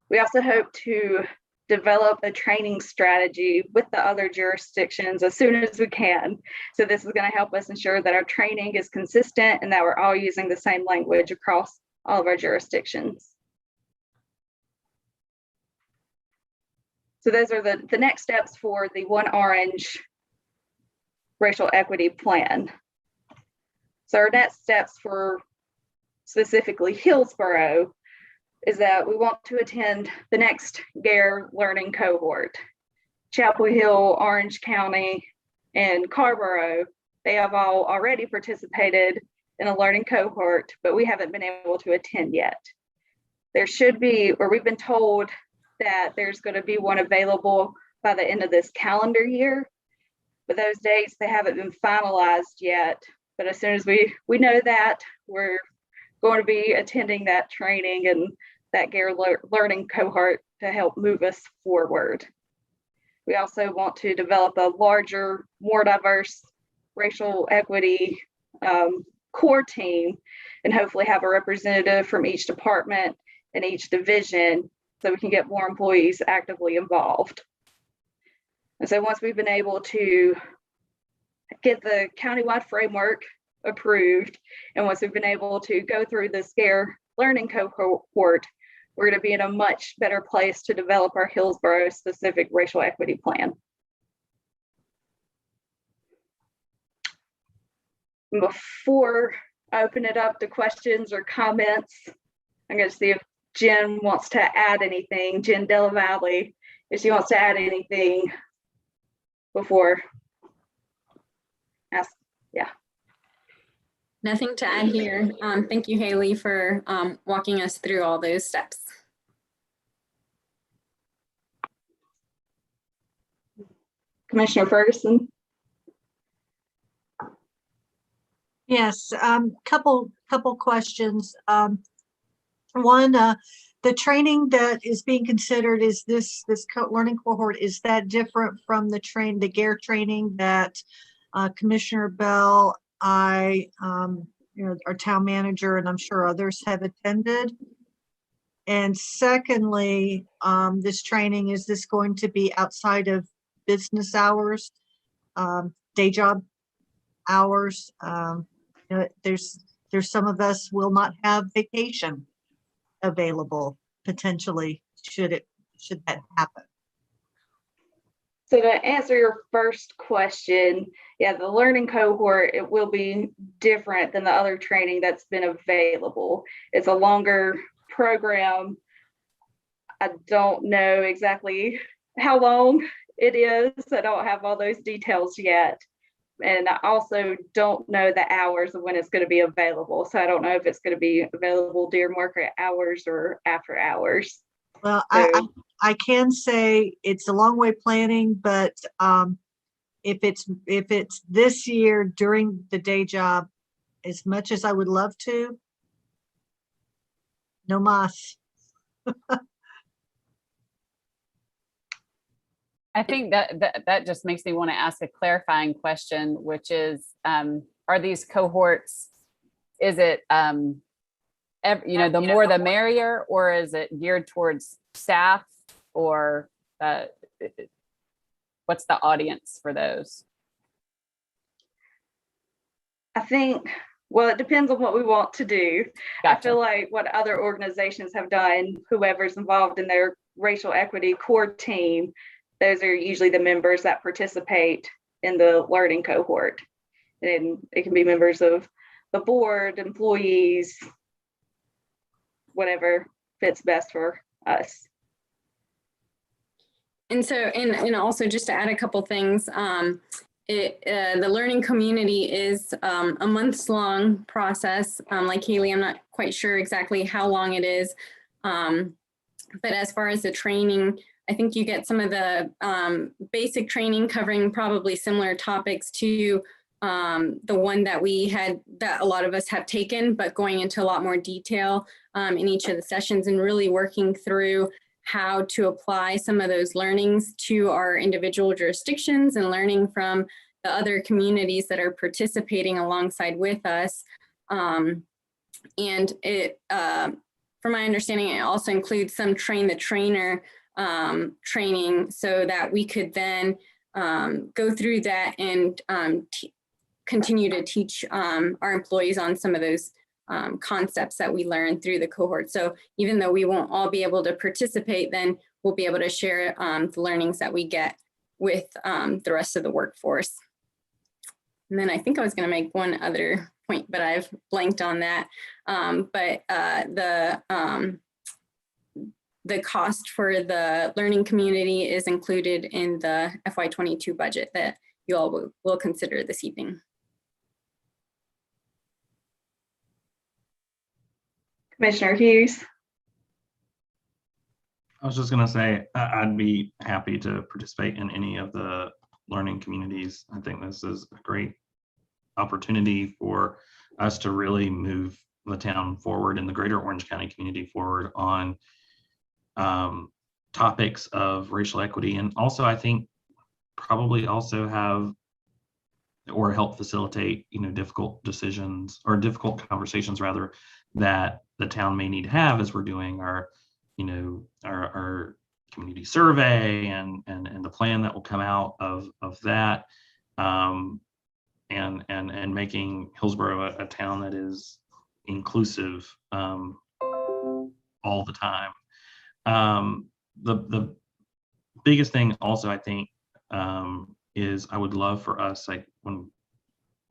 We also hope to develop a training strategy with the other jurisdictions as soon as we can. So this is going to help us ensure that our training is consistent and that we're all using the same language across all of our jurisdictions. So those are the next steps for the One Orange racial equity plan. So our next steps for specifically Hillsborough is that we want to attend the next GARE learning cohort. Chapel Hill, Orange County, and Carborough, they have all already participated in a learning cohort, but we haven't been able to attend yet. There should be, or we've been told that there's going to be one available by the end of this calendar year, but those dates, they haven't been finalized yet. But as soon as we know that, we're going to be attending that training and that GARE learning cohort to help move us forward. We also want to develop a larger, more diverse racial equity core team and hopefully have a representative from each department and each division so we can get more employees actively involved. And so once we've been able to get the countywide framework approved, and once we've been able to go through the GARE learning cohort, we're going to be in a much better place to develop our Hillsborough specific racial equity plan. Before I open it up to questions or comments, I'm going to see if Jen wants to add anything. Jen Della Valle, if she wants to add anything before. Ask, yeah. Nothing to add here. Thank you, Haley, for walking us through all those steps. Commissioner Ferguson. Yes, couple questions. One, the training that is being considered, is this learning cohort, is that different from the GARE training that Commissioner Bell, you know, our town manager, and I'm sure others have attended? And secondly, this training, is this going to be outside of business hours, day job hours? You know, there's some of us will not have vacation available potentially should that happen. So to answer your first question, yeah, the learning cohort, it will be different than the other training that's been available. It's a longer program. I don't know exactly how long it is. I don't have all those details yet. And I also don't know the hours of when it's going to be available. So I don't know if it's going to be available during work hours or after hours. Well, So, I can say it's a long way planning, but if it's this year during the day job, as much as I would love to, no mas. I think that just makes me want to ask a clarifying question, which is, are these cohorts, is it, you know, the more the merrier, or is it geared towards staff, or what's the audience for those? I think, well, it depends on what we want to do. Gotcha. I feel like what other organizations have done, whoever's involved in their racial equity core team, those are usually the members that participate in the learning cohort. And it can be members of the board, employees, whatever fits best for us. And so, and also just to add a couple things, the learning community is a months-long process. Like Haley, I'm not quite sure exactly how long it is. But as far as the training, I think you get some of the basic training covering probably similar topics to the one that we had, that a lot of us have taken, but going into a lot more detail in each of the sessions and really working through how to apply some of those learnings to our individual jurisdictions and learning from the other communities that are participating alongside with us. And it, from my understanding, it also includes some train the trainer training so that we could then go through that and continue to teach our employees on some of those concepts that we learned through the cohort. So even though we won't all be able to participate, then we'll be able to share the learnings that we get with the rest of the workforce. And then I think I was going to make one other point, but I've blanked on that. But the cost for the learning community is included in the FY22 budget that you all will consider this evening. Commissioner Hughes. I was just going to say, I'd be happy to participate in any of the learning communities. I think this is a great opportunity for us to really move the town forward and the greater Orange County community forward on topics of racial equity. And also, I think probably also have or help facilitate, you know, difficult decisions or difficult conversations rather that the town may need to have as we're doing our, you know, our community survey and the plan that will come out of that, and making Hillsborough a town that is inclusive all the time. The biggest thing also, I think, is I would love for us, like when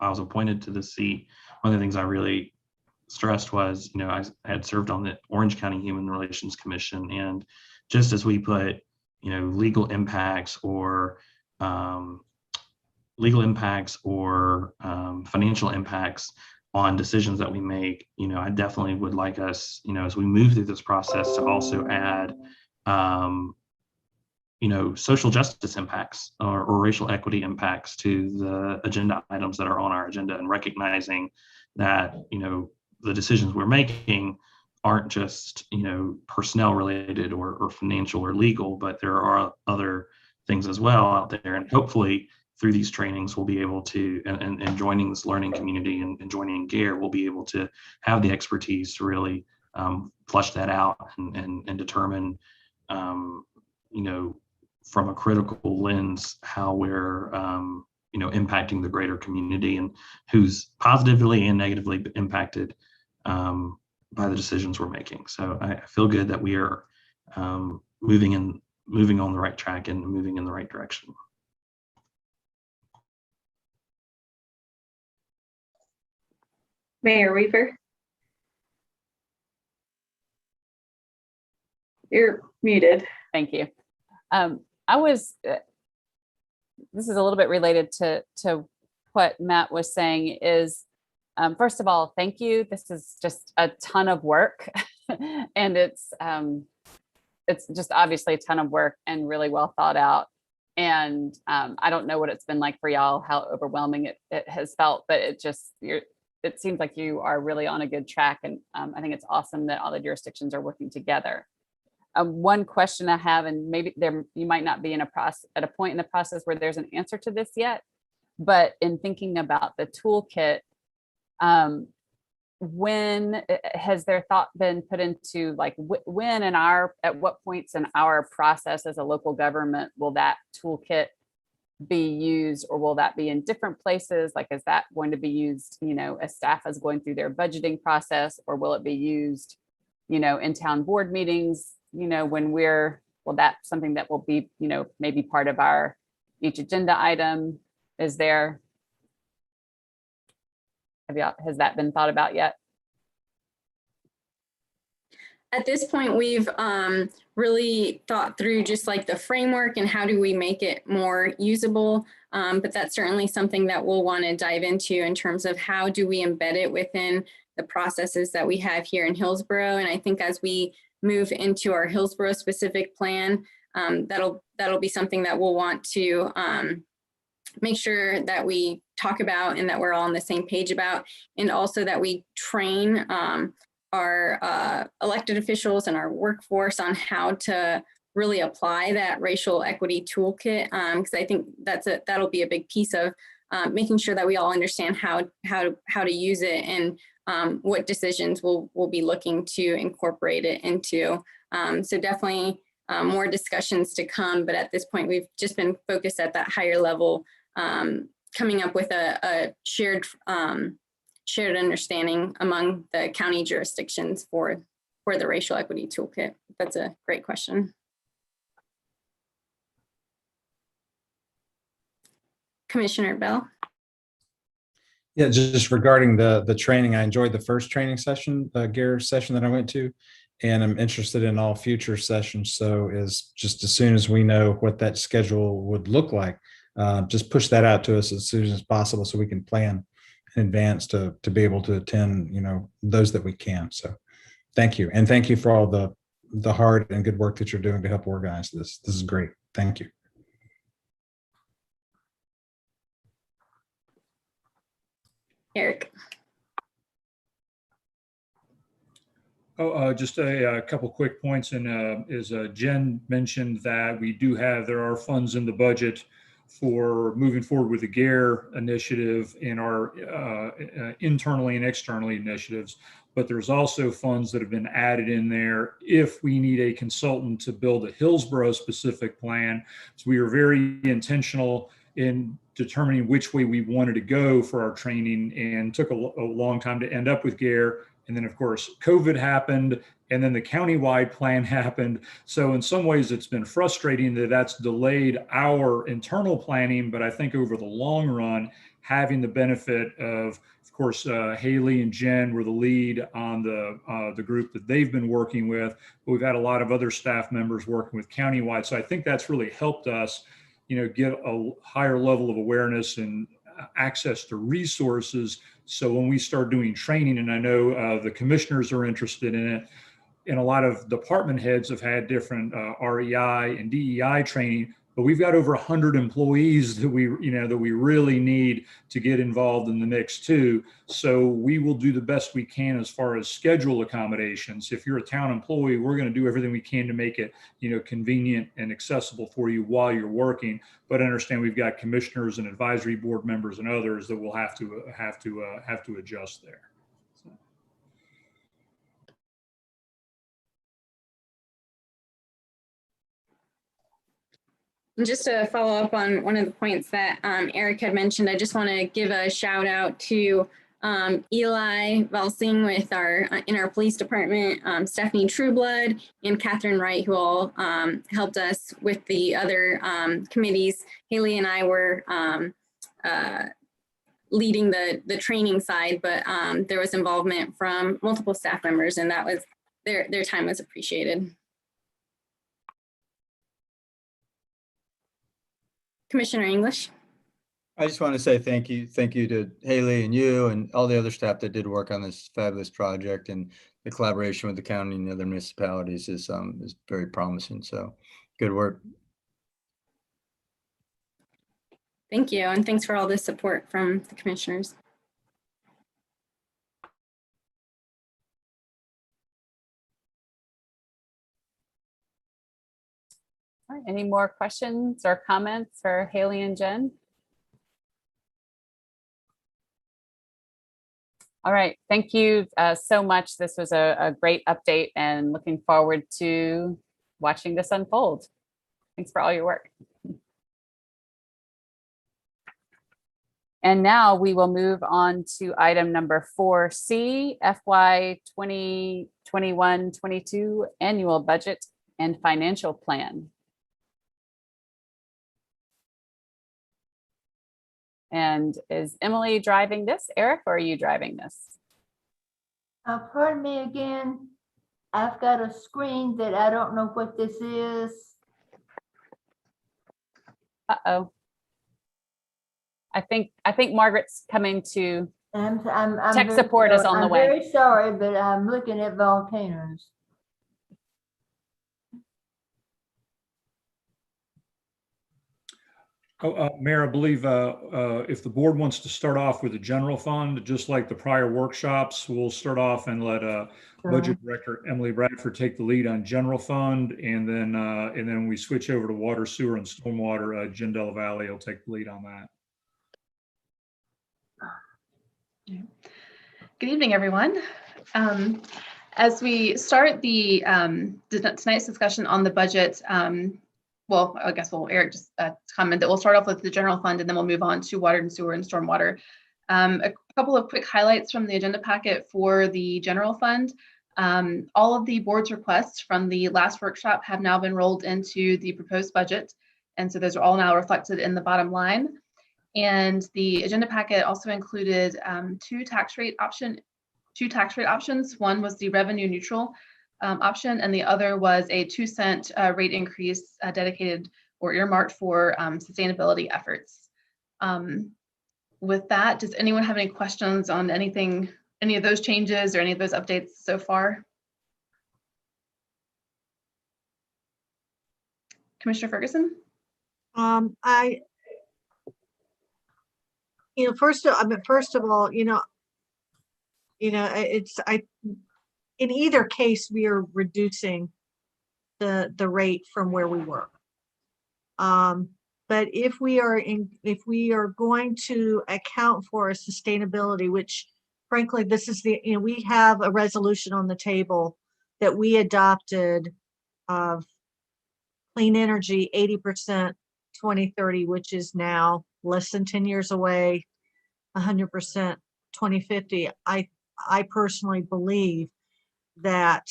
I was appointed to the seat, one of the things I really stressed was, I had served on the Orange County Human Relations Commission, and just as we put, legal impacts or financial impacts on decisions that we make, I definitely would like us, as we move through this process, to also add, social justice impacts or racial equity impacts to the agenda items that are on our agenda, and recognizing that, the decisions we're making aren't just, personnel related or financial or legal, but there are other things as well out there. And hopefully through these trainings, we'll be able to, and joining this learning community and joining GARE, we'll be able to have the expertise to really flush that out and determine, from a critical lens, how we're, impacting the greater community and who's positively and negatively impacted by the decisions we're making. So I feel good that we are moving on the right track and moving in the right direction. Mayor Weaver. You're muted. Thank you. This is a little bit related to what Matt was saying is, first of all, thank you. This is just a ton of work and it's just obviously a ton of work and really well thought out. And I don't know what it's been like for y'all, how overwhelming it has felt, but it seems like you are really on a good track. And I think it's awesome that all the jurisdictions are working together. One question I have, and maybe you might not be at a point in the process where there's an answer to this yet, but in thinking about the toolkit, when has their thought been put into, like, when and at what points in our process as a local government will that toolkit be used, or will that be in different places? Like, is that going to be used, as staff is going through their budgeting process, or will it be used, in town board meetings? That's something that will be, maybe part of each agenda item. Has that been thought about yet? At this point, we've really thought through just like the framework and how do we make it more usable. But that's certainly something that we'll want to dive into in terms of how do we embed it within the processes that we have here in Hillsborough. And I think as we move into our Hillsborough specific plan, that'll be something that we'll want to make sure that we talk about and that we're all on the same page about, and also that we train our elected officials and our workforce on how to really apply that racial equity toolkit, because I think that'll be a big piece of making sure that we all understand how to use it and what decisions we'll be looking to incorporate it into. So definitely more discussions to come, but at this point we've just been focused at that higher level, coming up with a shared understanding among the county jurisdictions for the racial equity toolkit. That's a great question. Commissioner Bell. Yeah, just regarding the training, I enjoyed the first training session, GARE session that I went to, and I'm interested in all future sessions. So is just as soon as we know what that schedule would look like, just push that out to us as soon as possible so we can plan in advance to be able to attend, those that we can. So thank you. And thank you for all the hard and good work that you're doing to help organize this. This is great. Thank you. Eric. Just a couple quick points. And as Jen mentioned, that there are funds in the budget for moving forward with the GARE initiative in our internally and externally initiatives. But there's also funds that have been added in there if we need a consultant to build a Hillsborough specific plan. So we were very intentional in determining which way we wanted to go for our training, and took a long time to end up with GARE. And then of course, COVID happened, and then the countywide plan happened. So in some ways it's been frustrating that that's delayed our internal planning, but I think over the long run, having the benefit of course, Haley and Jen were the lead on the group that they've been working with. But we've had a lot of other staff members working with countywide. So I think that's really helped us, get a higher level of awareness and access to resources. So when we start doing training, and I know the commissioners are interested in it, and a lot of department heads have had different REI and DEI training, but we've got over 100 employees that we really need to get involved in the mix too. So we will do the best we can as far as schedule accommodations. If you're a town employee, we're going to do everything we can to make it, convenient and accessible for you while you're working. But understand we've got commissioners and advisory board members and others that will have to adjust there. And just to follow up on one of the points that Eric had mentioned, I just want to give a shout out to Eli Valsing with in our police department, Stephanie Trueblood and Catherine Wright, who all helped us with the other committees. Haley and I were leading the training side, but there was involvement from multiple staff members, and that was their time was appreciated. Commissioner English. I just want to say thank you to Haley and you and all the other staff that did work on this fabulous project, and the collaboration with the county and the other municipalities is very promising. So good work. Thank you, and thanks for all the support from the commissioners. All right, any more questions or comments for Haley and Jen? All right, thank you so much. This was a great update, and looking forward to watching this unfold. Thanks for all your work. And now we will move on to item number 4C, FY 2021-22 Annual Budget and Financial Plan. And is Emily driving this? Eric, or are you driving this? Pardon me again. I've got a screen that I don't know what this is. Uh-oh. I think Margaret's coming to I'm tech very support is sorry. on the I'm way. very sorry, but I'm looking at volcanoes. Mayor, I believe if the board wants to start off with the general fund, just like the prior workshops, we'll start off and let Budget Director Emily Bradford take the lead on general fund, and then we switch over to water, sewer, and stormwater. Jen Della Valle will take the lead on that. Good evening, everyone. As we start tonight's discussion on the budget, well, I guess Eric just comment that we'll start off with the general fund, and then we'll move on to water and sewer and stormwater. A couple of quick highlights from the agenda packet for the general fund. All of the board's requests from the last workshop have now been rolled into the proposed budget, and so those are all now reflected in the bottom line. And the agenda packet also included two tax rate options. One was the revenue neutral option, and the other was a 2-cent rate increase dedicated or earmarked for sustainability efforts. With that, does anyone have any questions on any of those changes or any of those updates so far? Commissioner Ferguson? First of all, in either case, we are reducing the rate from where we were. But if we are going to account for a sustainability, which frankly, this is we have a resolution on the table that we adopted of clean energy 80% 2030, which is now less than 10 years away, 100% 2050. I personally believe that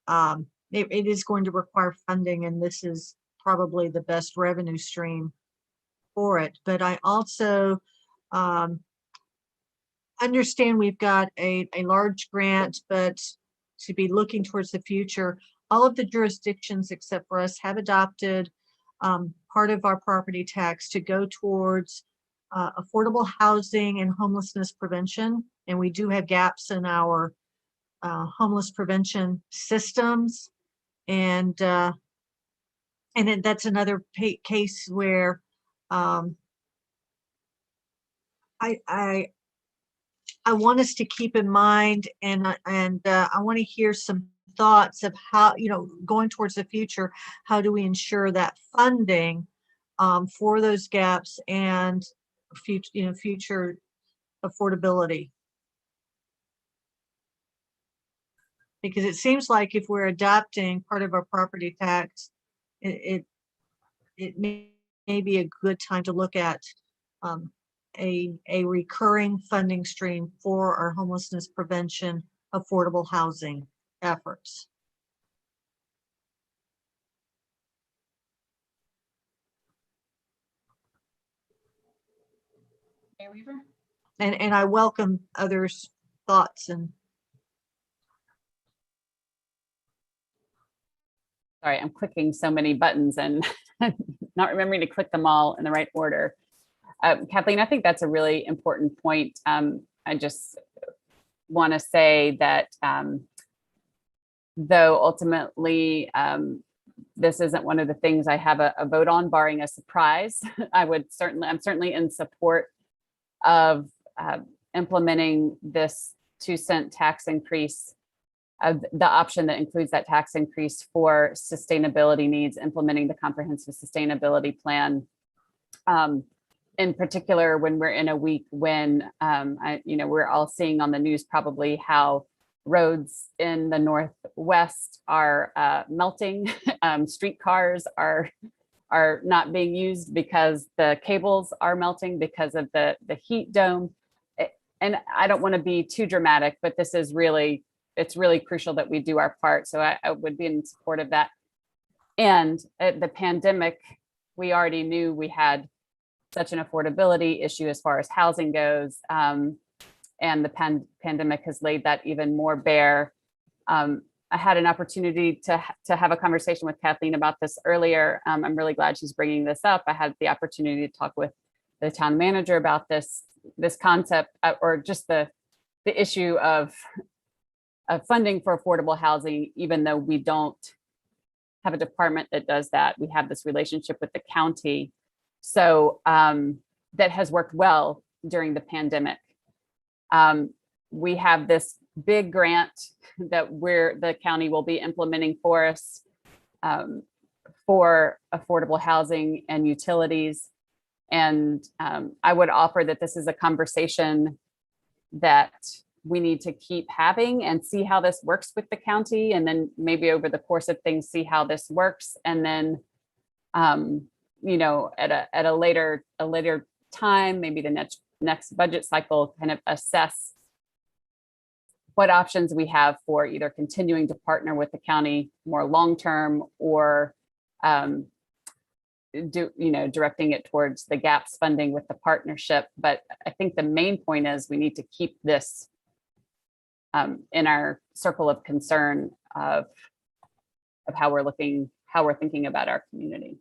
it is going to require funding, and this is probably the best revenue stream for it. But I also understand we've got a large grant, but to be looking towards the future, all of the jurisdictions except for us have adopted part of our property tax to go towards affordable housing and homelessness prevention. And we do have gaps in our homeless prevention systems. And then that's another case where I want us to keep in mind, and I want to hear some thoughts of how, going towards the future, how do we ensure that funding for those gaps and future affordability? Because it seems like if we're adopting part of our property tax, it may be a good time to look at a recurring funding stream for our homelessness prevention, affordable housing efforts. Mayor Weaver? And I welcome others' thoughts and. Sorry, I'm clicking so many buttons and not remembering to click them all in the right order. Kathleen, I think that's a really important point. I just want to say that though ultimately this isn't one of the things I have a vote on, barring a surprise, I'm certainly in support of implementing this 2-cent tax increase, the option that includes that tax increase for sustainability needs, implementing the comprehensive sustainability plan. In particular, when we're in a week when we're all seeing on the news probably how roads in the Northwest are melting, streetcars are not being used because the cables are melting because of the heat dome. And I don't want to be too dramatic, but this is it's really crucial that we do our part. So I would be in support of that. And the pandemic, we already knew we had such an affordability issue as far as housing goes. And the pandemic has laid that even more bare. I had an opportunity to have a conversation with Kathleen about this earlier. I'm really glad she's bringing this up. I had the opportunity to talk with the town manager about this concept, or just the issue of funding for affordable housing, even though we don't have a department that does that. We have this relationship with the county. So that has worked well during the pandemic. We have this big grant that the county will be implementing for us for affordable housing and utilities. And I would offer that this is a conversation that we need to keep having and see how this works with the county. And then maybe over the course of things, see how this works. And then, at a later time, maybe the next budget cycle, kind of assess what options we have for either continuing to partner with the county more long-term, or directing it towards the gaps funding with the partnership. But I think the main point is we need to keep this in our circle of concern of how we're thinking about our community.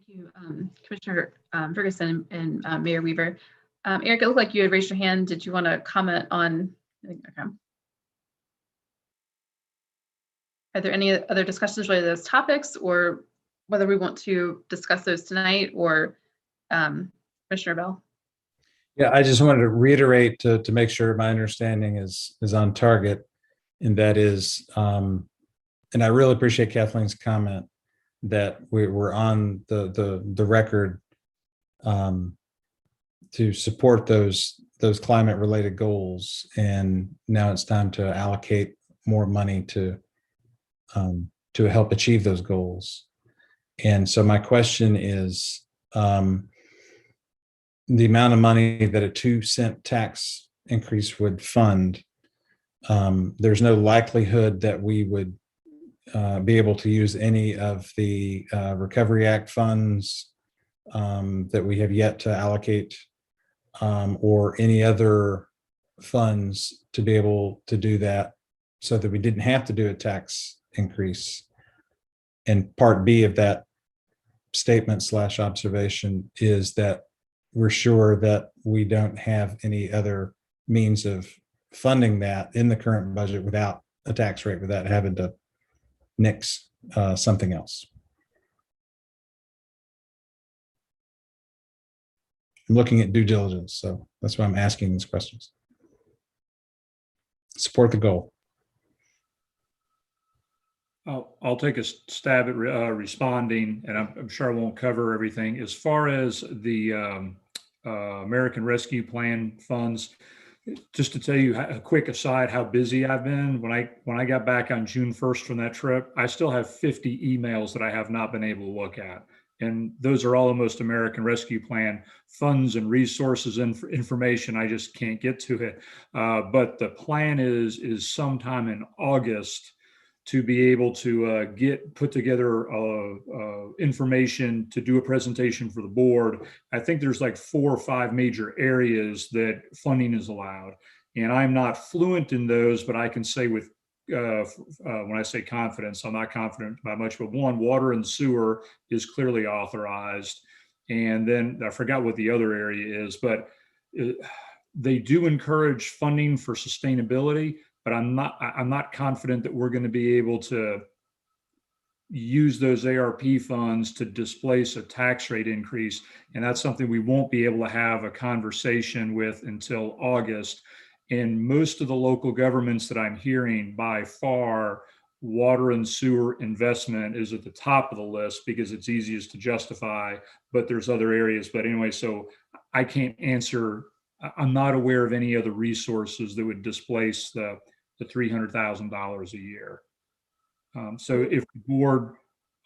Thank you, Commissioner Ferguson and Mayor Weaver. Eric, it looked like you had raised your hand. Did you want to comment on? Okay. Are there any other discussions related to those topics, or whether we want to discuss those tonight, or Commissioner Bell? Yeah, I just wanted to reiterate to make sure my understanding is on target, and that is, and I really appreciate Kathleen's comment that we're on the record to support those climate related goals, and now it's time to allocate more money to help achieve those goals. And so my question is, the amount of money that a 2-cent tax increase would fund. There's no likelihood that we would be able to use any of the Recovery Act funds that we have yet to allocate, or any other funds to be able to do that, so that we didn't have to do a tax increase. And part B of that statement / observation is that we're sure that we don't have any other means of funding that in the current budget without a tax rate, without having to nix something else. I'm looking at due diligence, so that's why I'm asking these questions. Support the goal. I'll take a stab at responding, and I'm sure I won't cover everything. As far as the American Rescue Plan funds, just to tell you a quick aside, how busy I've been. When I got back on June 1st from that trip, I still have 50 emails that I have not been able to look at. And those are all almost American Rescue Plan funds and resources and information. I just can't get to it. But the plan is sometime in August to be able to put together information to do a presentation for the board. I think there's like 4 or 5 major areas that funding is allowed. And I'm not fluent in those, but I can say with, when I say confidence, I'm not confident by much, but one, water and sewer is clearly authorized. And then I forgot what the other area is, but they do encourage funding for sustainability, but I'm not confident that we're going to be able to use those ARP funds to displace a tax rate increase. And that's something we won't be able to have a conversation with until August. And most of the local governments that I'm hearing, by far, water and sewer investment is at the top of the list because it's easiest to justify, but there's other areas. But anyway, so I can't answer. I'm not aware of any other resources that would displace the $300,000 a year. So if the board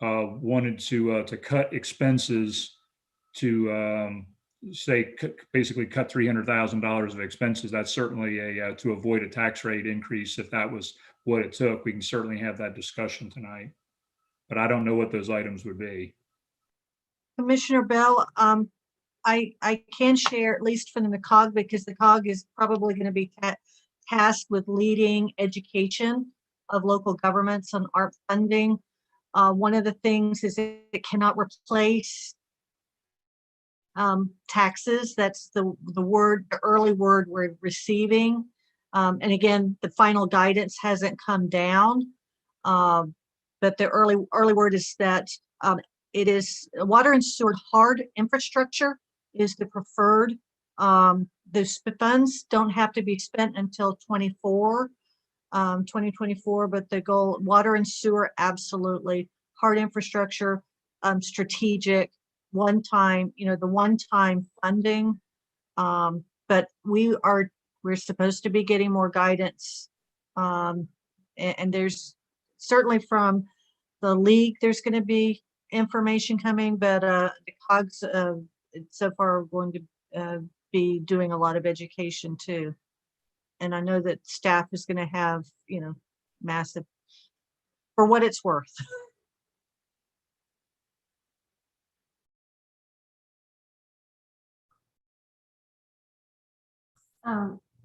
wanted to cut expenses to basically cut $300,000 of expenses, that's certainly to avoid a tax rate increase. If that was what it took, we can certainly have that discussion tonight. But I don't know what those items would be. Commissioner Bell, I can share, at least from the COG, because the COG is probably going to be tasked with leading education of local governments on ARP funding. One of the things is it cannot replace taxes. That's the early word we're receiving. And again, the final guidance hasn't come down. But the early word is that it is water and sewer hard infrastructure is the preferred. Those funds don't have to be spent until 2024, but the goal, water and sewer, absolutely. Hard infrastructure, strategic, one-time, the one-time funding. But we're supposed to be getting more guidance. And there's certainly from the league, there's going to be information coming, but the COGS so far are going to be doing a lot of education too. And I know that staff is going to have, massive, for what it's worth.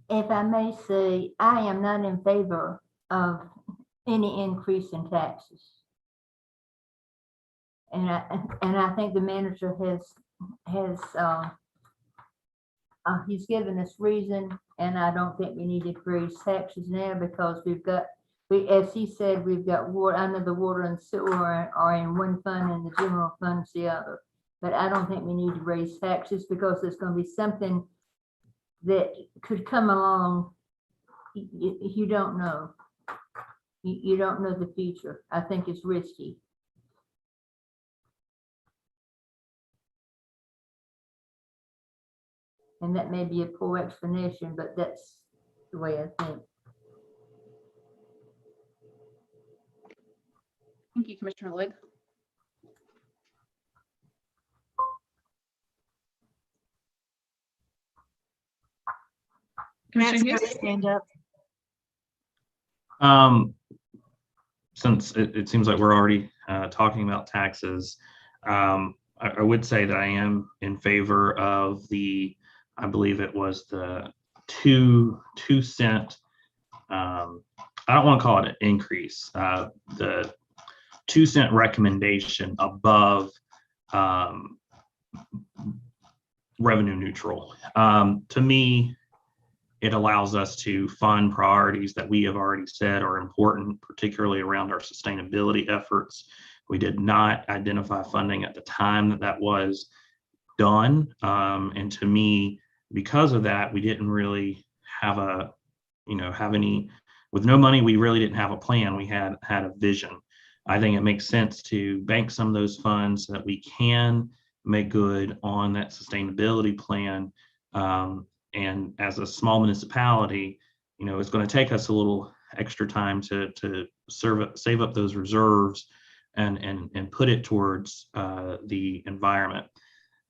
If I may say, I am not in favor of any increase in taxes. And I think the manager he's given us reason, and I don't think we need to raise taxes now because as he said, we've got water under the water and sewer are in one fund and the general fund's the other. But I don't think we need to raise taxes because there's going to be something that could come along. You don't know. You don't know the future. I think it's risky. And that may be a poor explanation, but that's the way I think. Thank you, Commissioner Lloyd. Commissioner Matt's got Hughes? his hand up. Since it seems like we're already talking about taxes, I would say that I am in favor of the, I believe it was the 2 cent. I don't want to call it an increase. The 2 cent recommendation above revenue neutral. To me, it allows us to fund priorities that we have already said are important, particularly around our sustainability efforts. We did not identify funding at the time that that was done. And to me, because of that, we didn't really have have any, with no money, we really didn't have a plan. We had a vision. I think it makes sense to bank some of those funds so that we can make good on that sustainability plan. And as a small municipality, it's going to take us a little extra time to save up those reserves and put it towards the environment.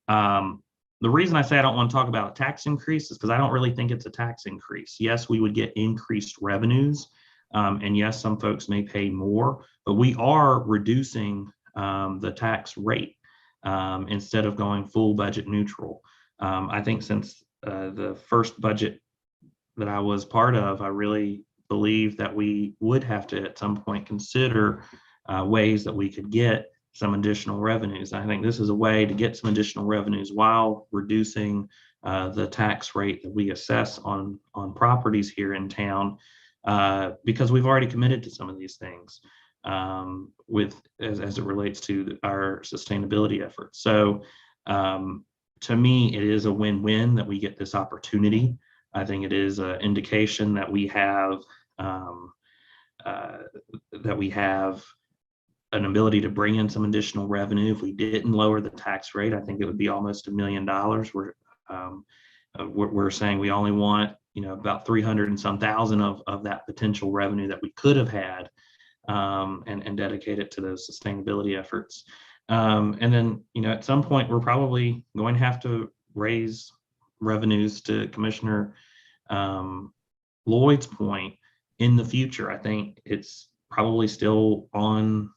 The reason I say I don't want to talk about a tax increase is because I don't really think it's a tax increase. Yes, we would get increased revenues, and yes, some folks may pay more, but we are reducing the tax rate instead of going full budget neutral. I think since the first budget that I was part of, I really believe that we would have to at some point consider ways that we could get some additional revenues. I think this is a way to get some additional revenues while reducing the tax rate that we assess on properties here in town, because we've already committed to some of these things as it relates to our sustainability efforts. So to me, it is a win-win that we get this opportunity. I think it is an indication that we have an ability to bring in some additional revenue. If we didn't lower the tax rate, I think it would be almost $1 million. We're saying we only want about 300 and some thousand of that potential revenue that we could have had, and dedicate it to those sustainability efforts. And then at some point we're probably going to have to raise revenues, to Commissioner Lloyd's point, in the future. I think it's probably still on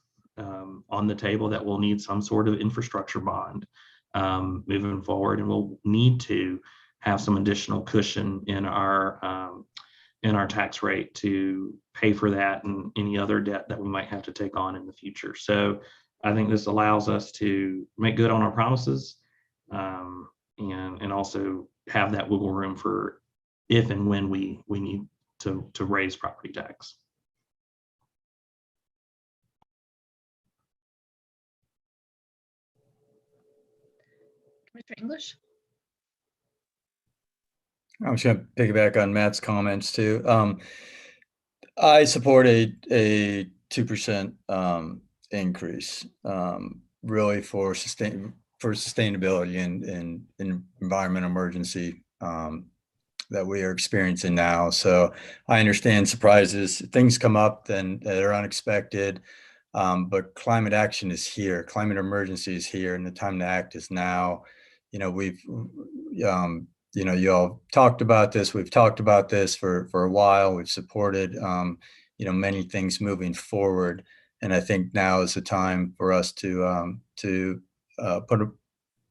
the table that we'll need some sort of infrastructure bond moving forward, and we'll need to have some additional cushion in our tax rate to pay for that and any other debt that we might have to take on in the future. So I think this allows us to make good on our promises, and also have that wiggle room for if and when we need to raise property tax. Commissioner English? I'm just going to piggyback on Matt's comments too. I support a 2% increase, really for sustainability and environmental emergency that we are experiencing now. So I understand surprises, things come up then that are unexpected, but climate action is here. Climate emergency is here, and the time to act is now. We've you all talked about this. We've talked about this for a while. We've supported, many things moving forward. And I think now is the time for us to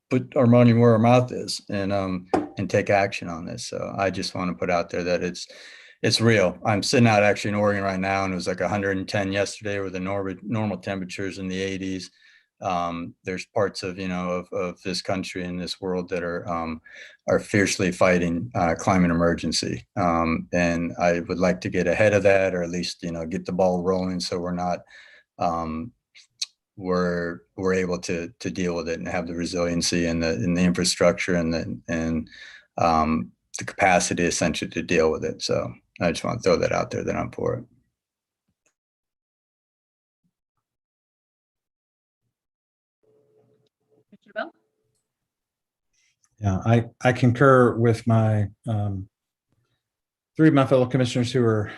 put our money where our mouth is and take action on this. So I just want to put out there that it's real. I'm sitting out actually in Oregon right now, and it was like 110 yesterday with the normal temperatures in the 80s. There's parts of this country and this world that are fiercely fighting climate emergency, and I would like to get ahead of that, or at least get the ball rolling, so we're not we're able to deal with it and have the resiliency and the infrastructure and the capacity essentially to deal with it. So I just want to throw that out there that I'm for it. Yeah, I concur with my three of my fellow commissioners who are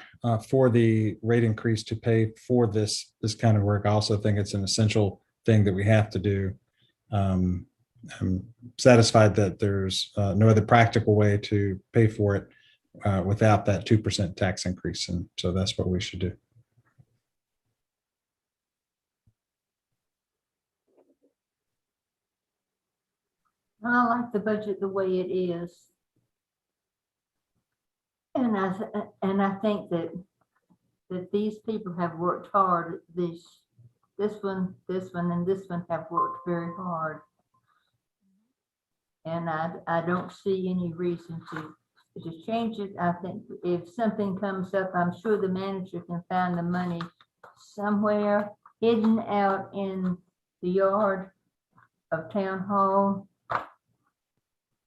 for the rate increase to pay for this kind of work. I also think it's an essential thing that we have to do. I'm satisfied that there's no other practical way to pay for it, without that 2% tax increase. And so that's what we should do. I like the budget the way it is. And I think that these people have worked hard. This one, and this one have worked very hard. And I don't see any reason to change it. I think if something comes up, I'm sure the manager can find the money somewhere hidden out in the yard of town hall.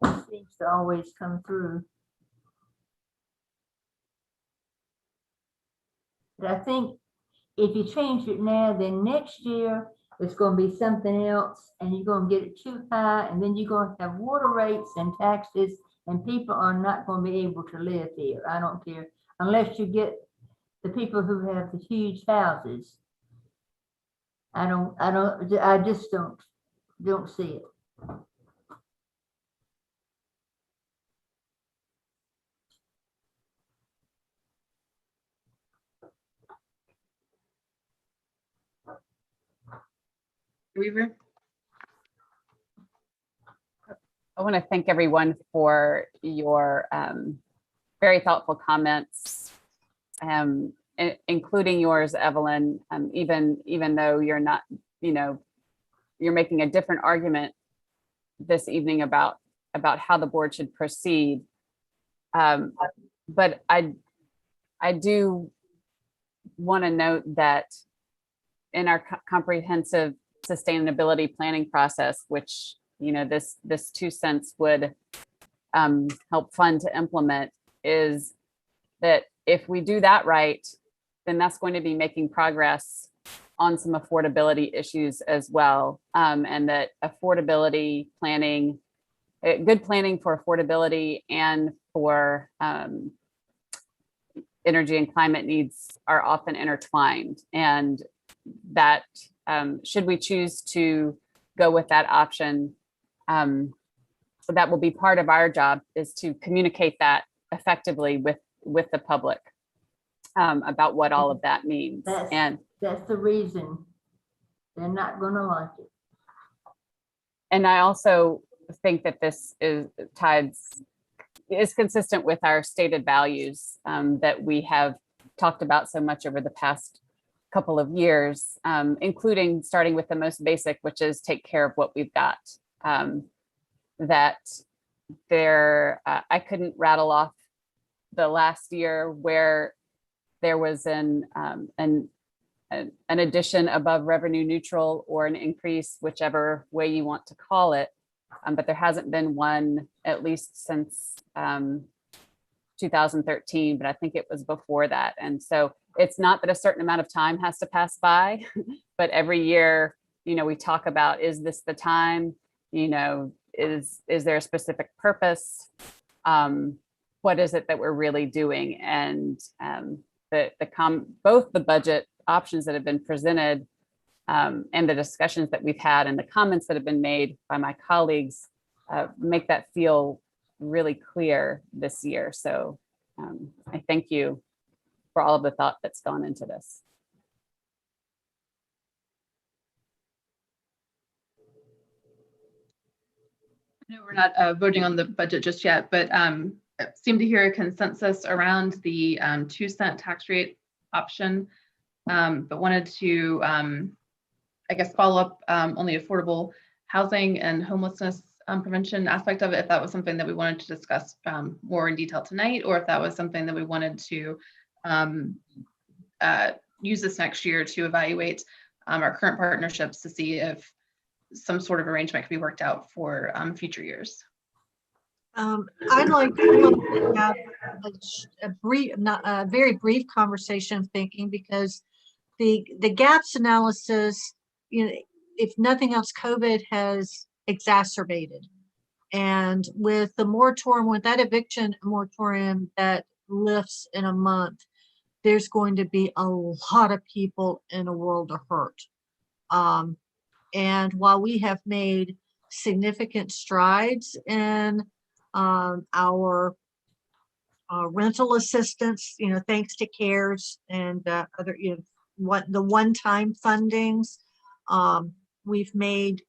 It seems to always come through. But I think if you change it now, then next year it's going to be something else, and you're going to get it too high, and then you're going to have water rates and taxes, and people are not going to be able to live here. I don't care, unless you get the people who have the huge houses. I just don't see it. Weaver? I want to thank everyone for your very thoughtful comments, including yours, Evelyn, even though you're not, you're making a different argument this evening about how the board should proceed. But I do want to note that in our comprehensive sustainability planning process, which this 2 cents would help fund to implement, is that if we do that right, then that's going to be making progress on some affordability issues as well, and that affordability planning, good planning for affordability and for energy and climate needs are often intertwined, and that should we choose to go with that option, so that will be part of our job, is to communicate that effectively with the public about what all of that means. That's the reason they're not going to like it. And I also think that this is consistent with our stated values that we have talked about so much over the past couple of years, including starting with the most basic, which is take care of what we've got. That I couldn't rattle off the last year where there was an addition above revenue neutral or an increase, whichever way you want to call it. But there hasn't been one, at least since 2013, but I think it was before that. And so it's not that a certain amount of time has to pass by, but every year, we talk about, is this the time? Is there a specific purpose? What is it that we're really doing? And both the budget options that have been presented and the discussions that we've had and the comments that have been made by my colleagues make that feel really clear this year. So I thank you for all of the thought that's gone into this. I know we're not voting on the budget just yet, but seem to hear a consensus around the 2 cent tax rate option, but wanted to, I guess, follow up on the affordable housing and homelessness prevention aspect of it, if that was something that we wanted to discuss more in detail tonight, or if that was something that we wanted to use this next year to evaluate our current partnerships to see if some sort of arrangement could be worked out for future years. I'd like to have a very brief conversation of thinking, because the gaps analysis, if nothing else, COVID has exacerbated. And with the moratorium, with that eviction moratorium that lifts in a month, there's going to be a lot of people in a world of hurt. And while we have made significant strides in our rental assistance, thanks to CARES and other, the one-time fundings. We've made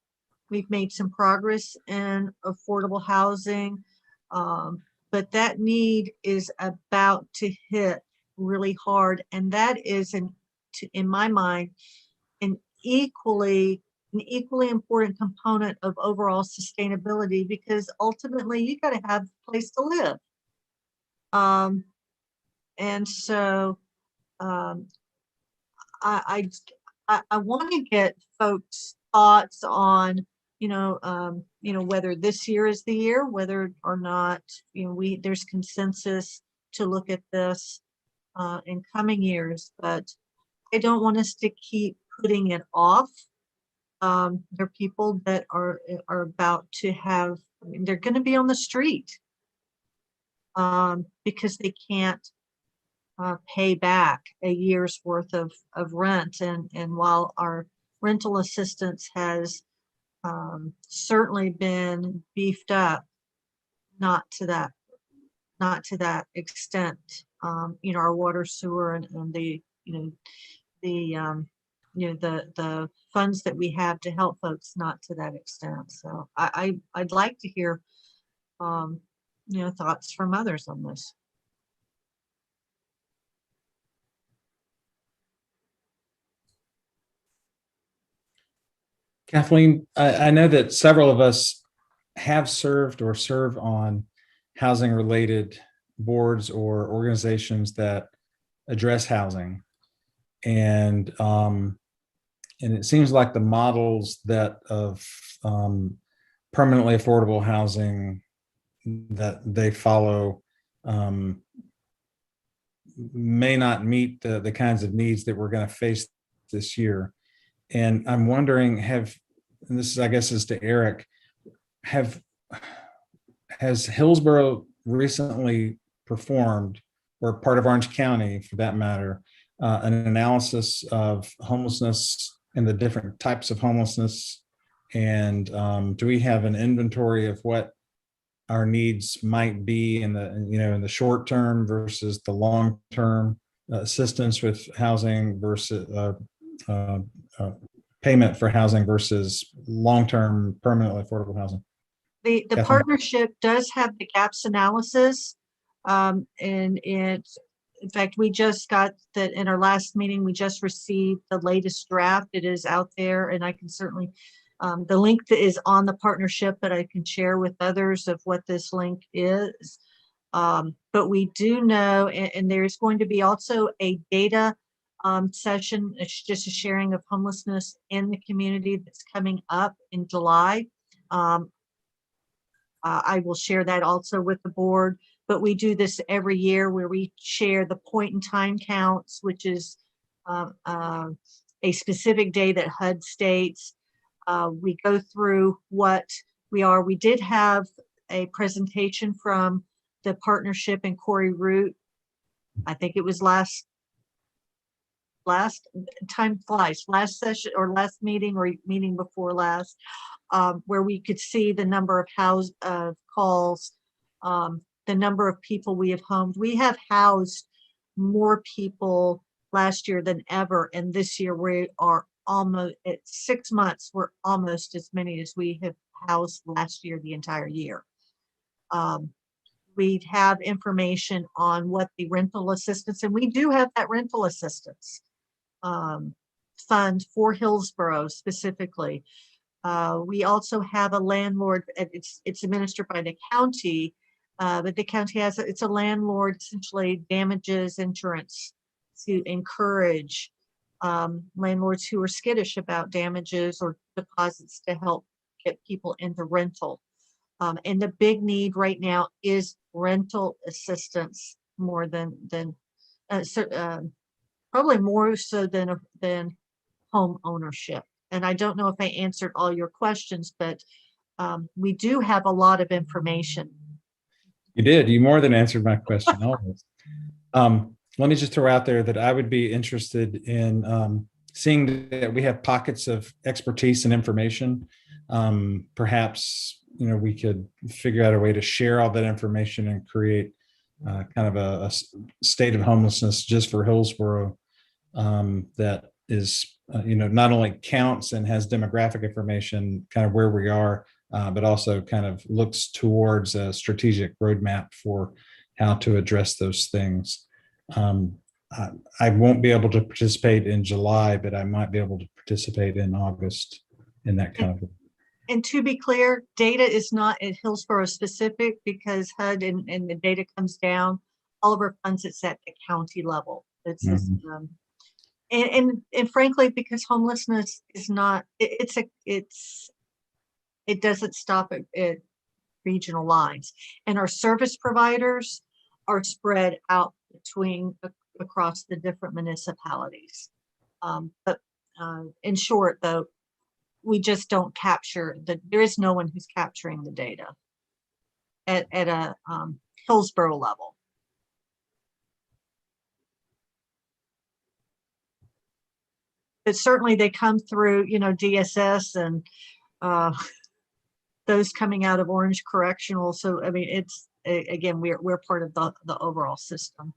some progress in affordable housing, but that need is about to hit really hard, and that is, in my mind, an equally important component of overall sustainability, because ultimately you got to have a place to live. And so I want to get folks' thoughts on, whether this year is the year, whether or not, there's consensus to look at this in coming years, but I don't want us to keep putting it off. There are people that are about to have, they're going to be on the street because they can't pay back a year's worth of rent. And while our rental assistance has certainly been beefed up, not to that extent. Our water, sewer, and the funds that we have to help folks, not to that extent. So I'd like to hear thoughts from others on this. Kathleen, I know that several of us have served or serve on housing related boards or organizations that address housing. And it seems like the models that of permanently affordable housing that they follow may not meet the kinds of needs that we're going to face this year. And I'm wondering, and this is, I guess, is to Eric, has Hillsborough recently performed, or part of Orange County for that matter, an analysis of homelessness and the different types of homelessness? And do we have an inventory of what our needs might be in the short term versus the long term assistance with housing versus payment for housing versus long term permanently affordable housing? The partnership does have the gaps analysis, and in fact, we just got that in our last meeting. We just received the latest draft. It is out there, and I can certainly, the link that is on the partnership, but I can share with others of what this link is. But we do know, and there's going to be also a data session. It's just a sharing of homelessness in the community that's coming up in July. I will share that also with the board, but we do this every year where we share the point in time counts, which is a specific day that HUD states. We go through what we are. We did have a presentation from the partnership and Corey Root. I think it was last time flies, last session or last meeting or meeting before last, where we could see the number of calls, the number of people we have homed. We have housed more people last year than ever, and this year we are almost at 6 months. We're almost as many as we have housed last year, the entire year. We have information on what the rental assistance, and we do have that rental assistance fund for Hillsborough specifically. We also have a landlord. It's administered by the county, but the county has it's a landlord essentially damages insurance to encourage landlords who are skittish about damages or deposits to help get people into rental. And the big need right now is rental assistance more than probably more so than home ownership. And I don't know if I answered all your questions, but we do have a lot of information. You did. You more than answered my question. Almost. Let me just throw out there that I would be interested in seeing that we have pockets of expertise and information. Perhaps we could figure out a way to share all that information and create kind of state of homelessness just for Hillsborough that is, not only counts and has demographic information, kind of where we are, but also kind of looks towards a strategic roadmap for how to address those things. I won't be able to participate in July, but I might be able to participate in August in that kind of. And to be clear, data is not at Hillsborough specific because HUD and the data comes down. All of our funds, it's at the county level. It's just, and frankly, because homelessness is not, it doesn't stop at regional lines. And our service providers are spread out across the different municipalities. But in short, though, we just don't capture there is no one who's capturing the data at a Hillsborough level. But certainly they come through, DSS and those coming out of Orange Correctional. So, I mean, it's, again, we're part of the overall system.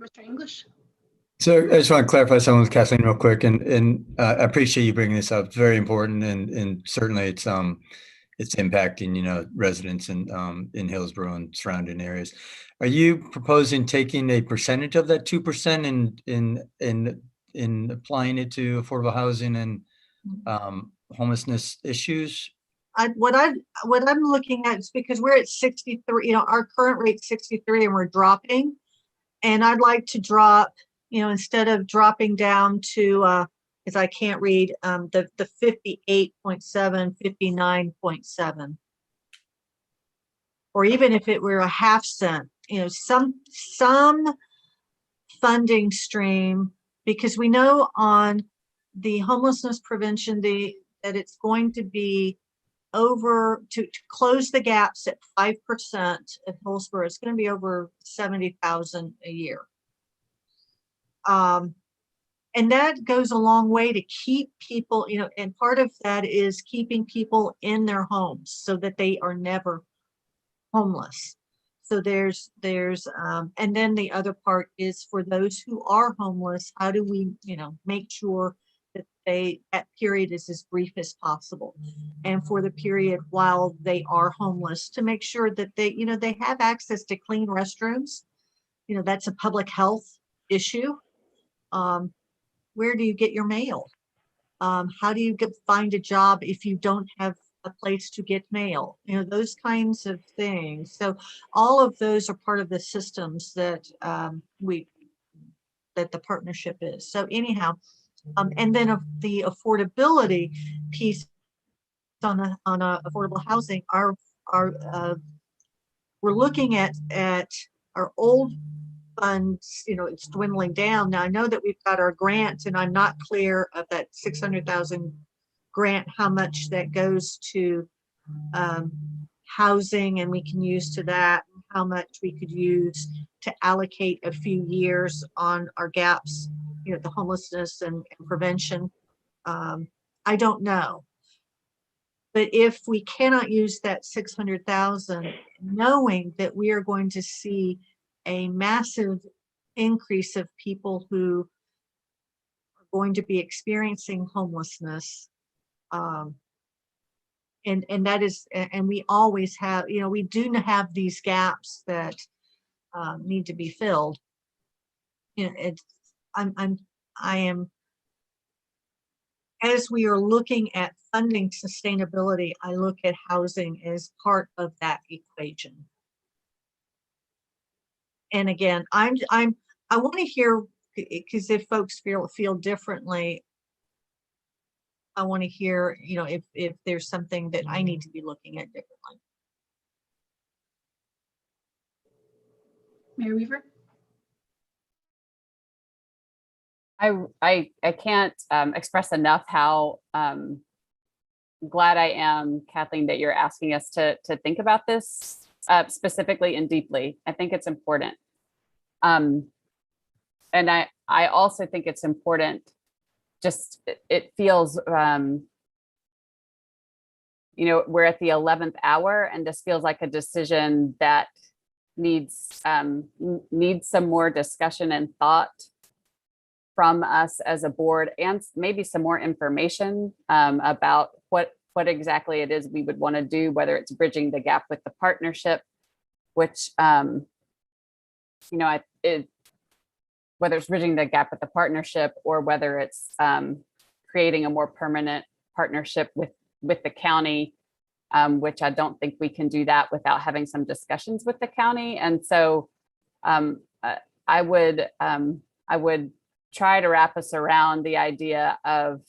Mr. English? So I just want to clarify something with Kathleen real quick, and I appreciate you bringing this up. It's very important, and certainly it's impacting residents in Hillsborough and surrounding areas. Are you proposing taking a percentage of that 2% in applying it to affordable housing and homelessness issues? What I'm looking at is because we're at 63. Our current rate's 63, and we're dropping. And I'd like to drop, instead of dropping down to, because I can't read, the 58.7, 59.7. Or even if it were a half cent, some funding stream, because we know on the homelessness prevention, that it's going to be over to close the gaps at 5% at Hillsborough. It's going to be over 70,000 a year. And that goes a long way to keep people, and part of that is keeping people in their homes so that they are never homeless. So there's and then the other part is for those who are homeless, how do we, make sure that that period is as brief as possible, and for the period while they are homeless, to make sure that they have access to clean restrooms. That's a public health issue. Where do you get your mail? How do you find a job if you don't have a place to get mail? Those kinds of things. So all of those are part of the systems that that the partnership is. So anyhow, and then of the affordability piece on affordable housing, we're looking at our old funds. It's dwindling down. Now I know that we've got our grant, and I'm not clear of that 600,000 grant, how much that goes to housing, and we can use to that, how much we could use to allocate a few years on our gaps, the homelessness and prevention. I don't know. But if we cannot use that 600,000, knowing that we are going to see a massive increase of people who are going to be experiencing homelessness, and that is, and we always have, we do have these gaps that need to be filled. I am, as we are looking at funding sustainability, I look at housing as part of that equation. And again, I want to hear, because if folks feel differently, I want to hear, if there's something that I need to be looking at differently. Mayor Weaver? I can't express enough how glad I am, Kathleen, that you're asking us to think about this specifically and deeply. I think it's important. And I also think it's important, just it feels, we're at the 11th hour, and this feels like a decision that needs some more discussion and thought from us as a board, and maybe some more information about what exactly it is we would want to do, whether it's bridging the gap with the partnership, which whether it's bridging the gap with the partnership, or whether it's creating a more permanent partnership with the county, which I don't think we can do that without having some discussions with the county. And so I would try to wrap us around the idea of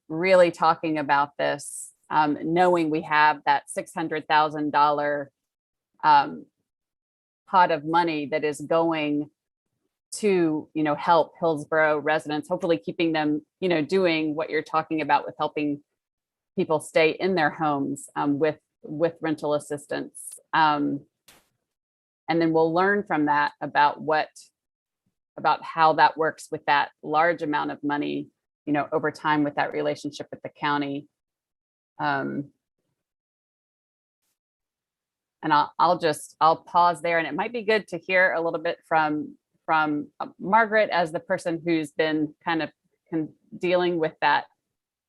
really talking about this, knowing we have that $600,000 pot of money that is going to, help Hillsborough residents, hopefully keeping them, doing what you're talking about with helping people stay in their homes with rental assistance. And then we'll learn from that about how that works with that large amount of money, over time with that relationship with the county. And I'll pause there, and it might be good to hear a little bit from Margaret as the person who's been kind of dealing with that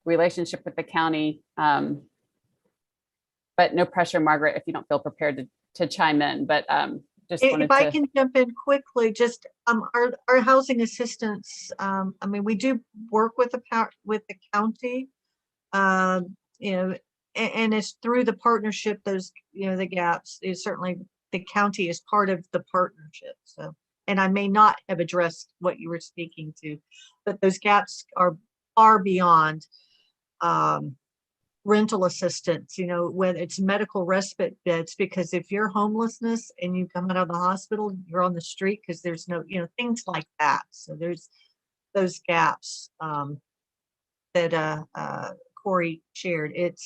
relationship with the county. But no pressure, Margaret, if you don't feel prepared to chime in, but just wanted If I to. can jump in quickly, just our housing assistance, we do work with the county, and it's through the partnership, those, the gaps is certainly the county is part of the partnership. So, and I may not have addressed what you were speaking to, but those gaps are far beyond rental assistance, whether it's medical respite beds, because if you're homelessness and you come out of the hospital, you're on the street because there's no, things like that. So there's those gaps that Corey shared. It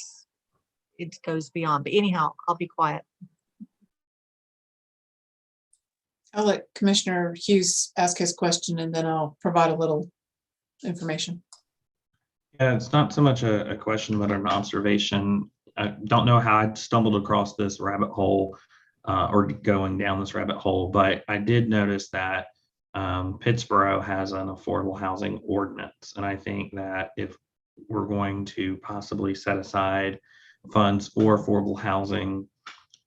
goes beyond, but anyhow, I'll be quiet. I'll let Commissioner Hughes ask his question, and then I'll provide a little information. Yeah, it's not so much a question, but an observation. I don't know how I stumbled across this rabbit hole or going down this rabbit hole, but I did notice that Pittsboro has an affordable housing ordinance. And I think that if we're going to possibly set aside funds for affordable housing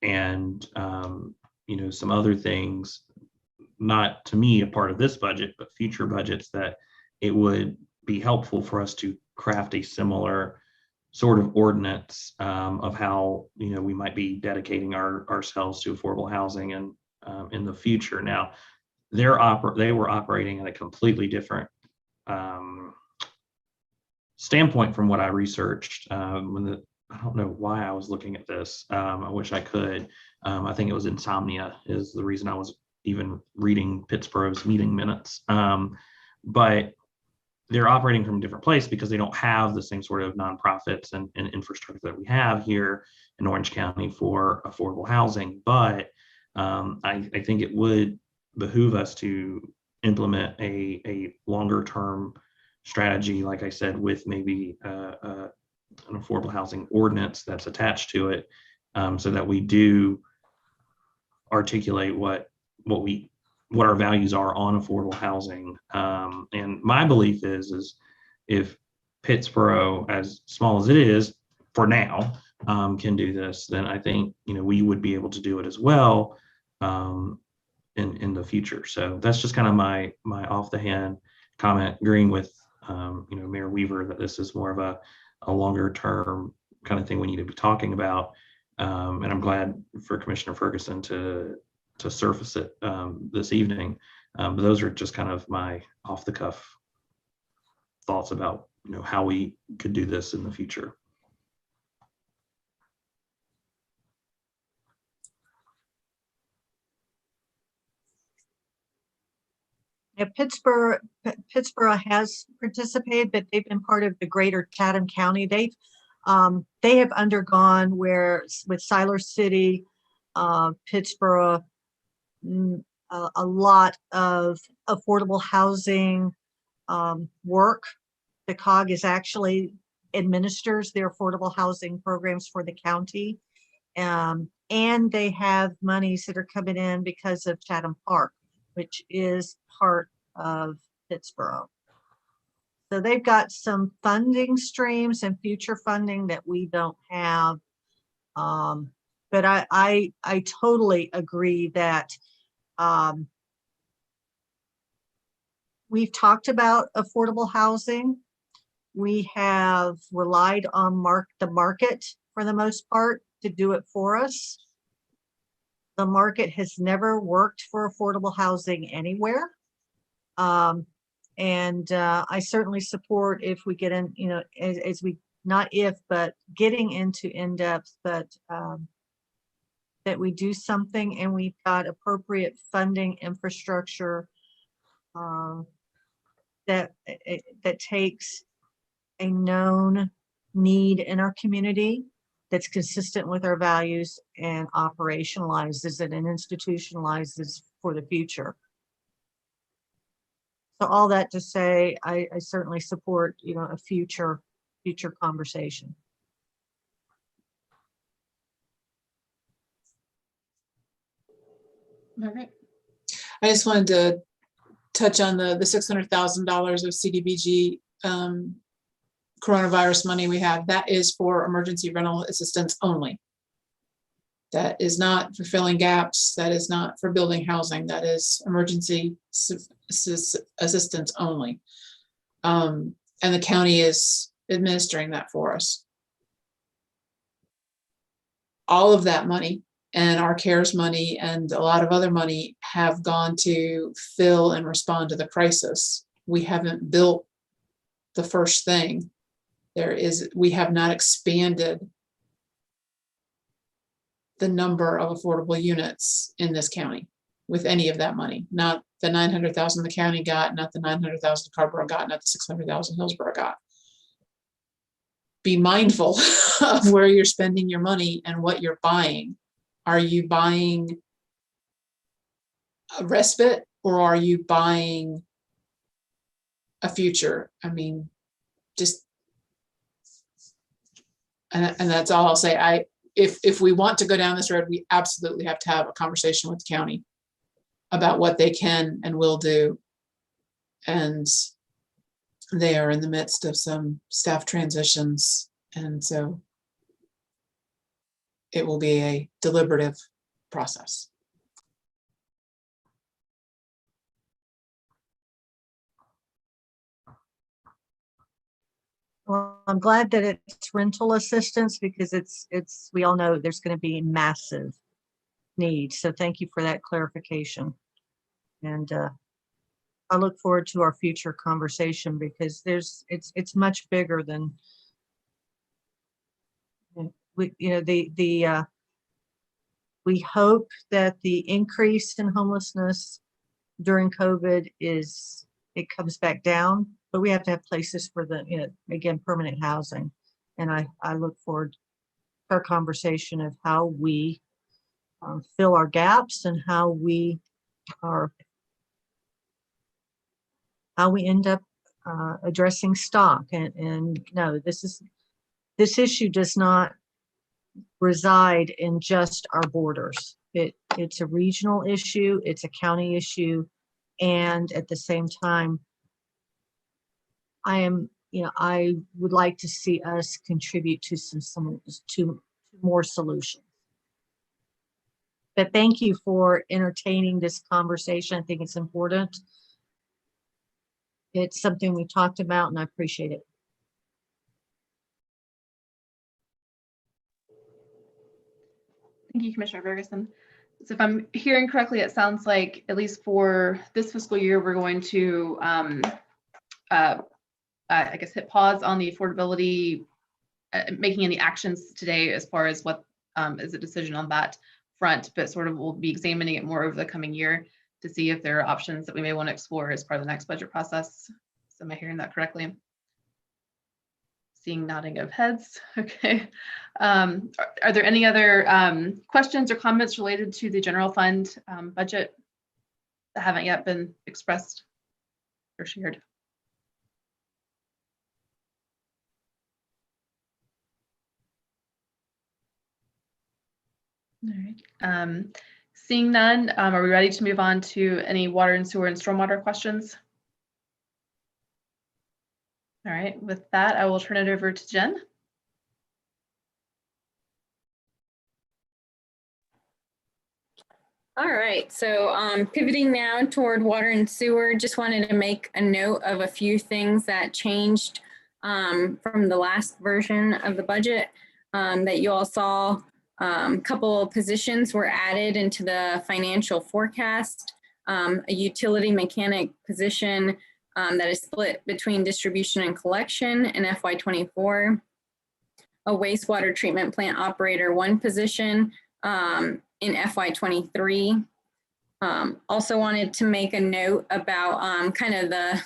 and, some other things, not to me a part of this budget, but future budgets, that it would be helpful for us to craft a similar sort of ordinance of how we might be dedicating ourselves to affordable housing and in the future. Now, they were operating at a completely different standpoint from what I researched. I don't know why I was looking at this. I wish I could. I think it was insomnia is the reason I was even reading Pittsboro's meeting minutes. But they're operating from a different place because they don't have the same sort of nonprofits and infrastructure that we have here in Orange County for affordable housing. But I think it would behoove us to implement a longer term strategy, like I said, with maybe an affordable housing ordinance that's attached to it, so that we do articulate what our values are on affordable housing. And my belief is if Pittsboro, as small as it is for now, can do this, then I think, we would be able to do it as well in the future. So that's just kind of my off the hand comment, agreeing with, Mayor Weaver, that this is more of a longer term kind of thing we need to be talking about. And I'm glad for Commissioner Ferguson to surface it this evening. But those are just kind of my off the cuff thoughts about, how we could do this in the future. Yeah, Pittsboro has participated, but they've been part of the greater Chatham County. They have undergone where with Siler City, Pittsboro, a lot of affordable housing work. The COG is actually administers the affordable housing programs for the county. And they have monies that are coming in because of Chatham Park, which is part of Pittsburgh. So they've got some funding streams and future funding that we don't have. But I totally agree that we've talked about affordable housing. We have relied on the market for the most part to do it for us. The market has never worked for affordable housing anywhere. And I certainly support if we get in, you know, as we, not if, but getting into in-depth, but that we do something and we've got appropriate funding infrastructure that takes a known need in our community that's consistent with our values and operationalizes it and institutionalizes for the future. So all that to say, I certainly support, you know, a future conversation. All right. I just wanted to touch on the $600,000 of CDBG coronavirus money we have. That is for emergency rental assistance only. That is not for filling gaps. That is not for building housing. That is emergency assistance only. And the county is administering that for us. All of that money and our CARES money and a lot of other money have gone to fill and respond to the crisis. We haven't built the first thing. We have not expanded the number of affordable units in this county with any of that money. Not the 900,000 the county got, not the 900,000 Carborough got, not the 600,000 Hillsborough got. Be mindful of where you're spending your money and what you're buying. Are you buying a respite or are you buying a future? I mean, just, and that's all I'll say. If we want to go down this road, we absolutely have to have a conversation with the county about what they can and will do. And they are in the midst of some staff transitions. And so it will be a deliberative process. Well, I'm glad that it's rental assistance because we all know there's going to be massive need. So thank you for that clarification. And I look forward to our future conversation because it's much bigger than we hope that the increase in homelessness during COVID it comes back down, but we have to have places for again, permanent housing. And I look forward to our conversation of how we fill our gaps and how we end up addressing stock. And no, this issue does not reside in just our borders. It's a regional issue, it's a county issue, and at the same time, I would like to see us contribute to to more solutions. But thank you for entertaining this conversation. I think it's important. It's something we talked about and I appreciate it. Thank you, Commissioner Ferguson. So if I'm hearing correctly, it sounds like at least for this fiscal year, we're going to, I guess, hit pause on the affordability, making any actions today as far as what is a decision on that front, but sort of we'll be examining it more over the coming year to see if there are options that we may want to explore as part of the next budget process. So am I hearing that correctly? Seeing nodding of heads. Okay. Are there any other questions or comments related to the general fund budget that haven't yet been expressed or shared? All right. Seeing none, are we ready to move on to any water and sewer and stormwater questions? All right, with that, I will turn it over to Jen. All right, so pivoting now toward water and sewer, just wanted to make a note of a few things that changed from the last version of the budget that you all saw. A couple of positions were added into the financial forecast. A utility mechanic position that is split between distribution and collection in FY24. A wastewater treatment plant operator 1 position in FY23. Also wanted to make a note about kind of the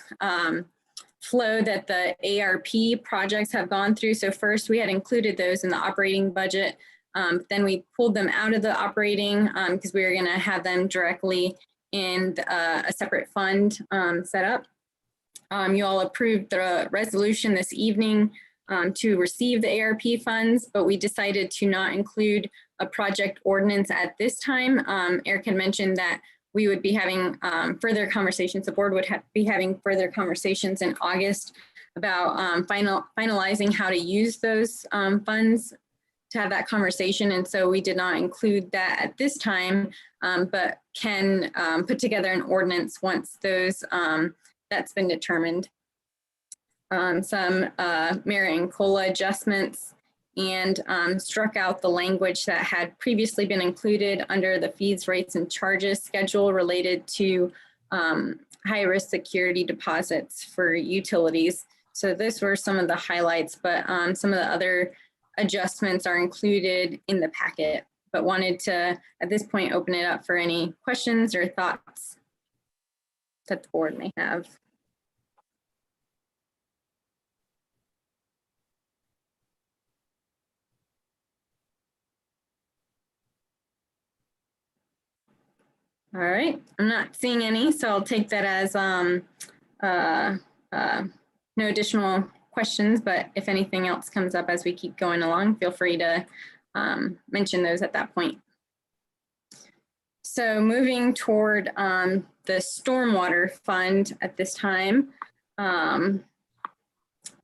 flow that the ARP projects have gone through. So first we had included those in the operating budget. Then we pulled them out of the operating because we were going to have them directly in a separate fund set up. You all approved the resolution this evening to receive the ARP funds, but we decided to not include a project ordinance at this time. Eric had mentioned that we would be having further conversations, the board would be having further conversations in August about finalizing how to use those funds to have that conversation. And so we did not include that at this time, but can put together an ordinance once those that's been determined. Some merit and COLA adjustments, and struck out the language that had previously been included under the fees, rates, and charges schedule related to high-risk security deposits for utilities. So those were some of the highlights, but some of the other adjustments are included in the packet, but wanted to, at this point, open it up for any questions or thoughts that the board may have. All right, I'm not seeing any, so I'll take that as no additional questions, but if anything else comes up as we keep going along, feel free to mention those at that point. So moving toward the Stormwater Fund at this time,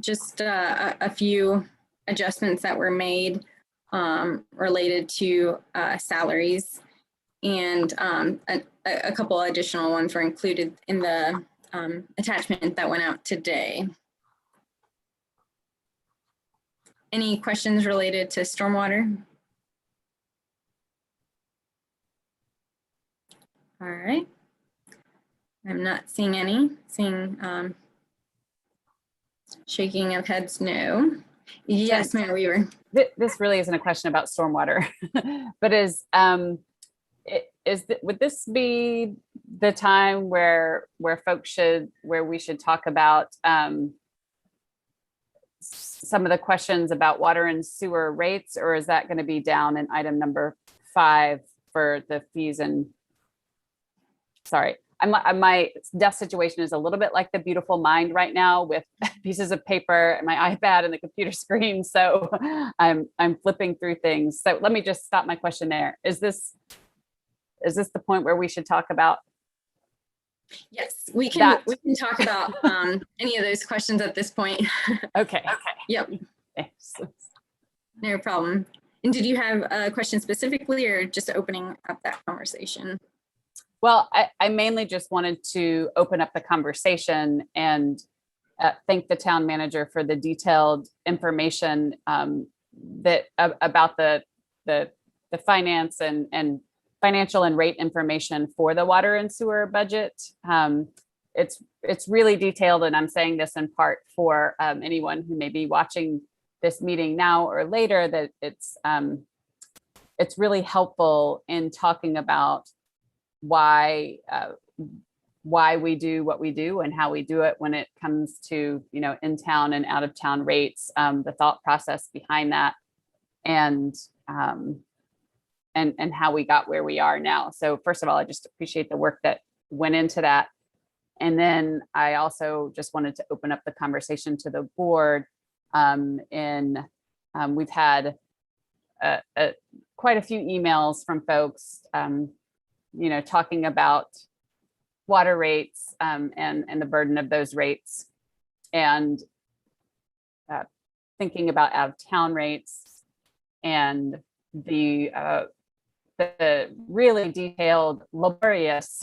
just a few adjustments that were made related to salaries. And a couple additional ones were included in the attachment that went out today. Any questions related to stormwater? All right. I'm not seeing any. Seeing shaking of heads, no. Yes, Mayor Weaver. This really isn't a question about stormwater, but would this be the time where we should talk about some of the questions about water and sewer rates, or is that going to be down in item number 5 for the fees? And sorry, my desk situation is a little bit like the beautiful mind right now, with pieces of paper and my iPad and the computer screen. So I'm flipping through things. So let me just stop my question there. Is this the point where we should talk about? Yes, we can talk about any of those questions at this point. Okay. Yep. Thanks. No problem. And did you have a question specifically, or just opening up that conversation? Well, I mainly just wanted to open up the conversation and thank the town manager for the detailed information that about the finance and financial and rate information for the water and sewer budget. It's really detailed, and I'm saying this in part for anyone who may be watching this meeting now or later, that it's really helpful in talking about why we do what we do and how we do it when it comes to, in town and out of town rates, the thought process behind that, and how we got where we are now. So first of all, I just appreciate the work that went into that. And then I also just wanted to open up the conversation to the board. We've had quite a few emails from folks, talking about water rates and the burden of those rates, and thinking about out-of-town rates, and the really detailed, laborious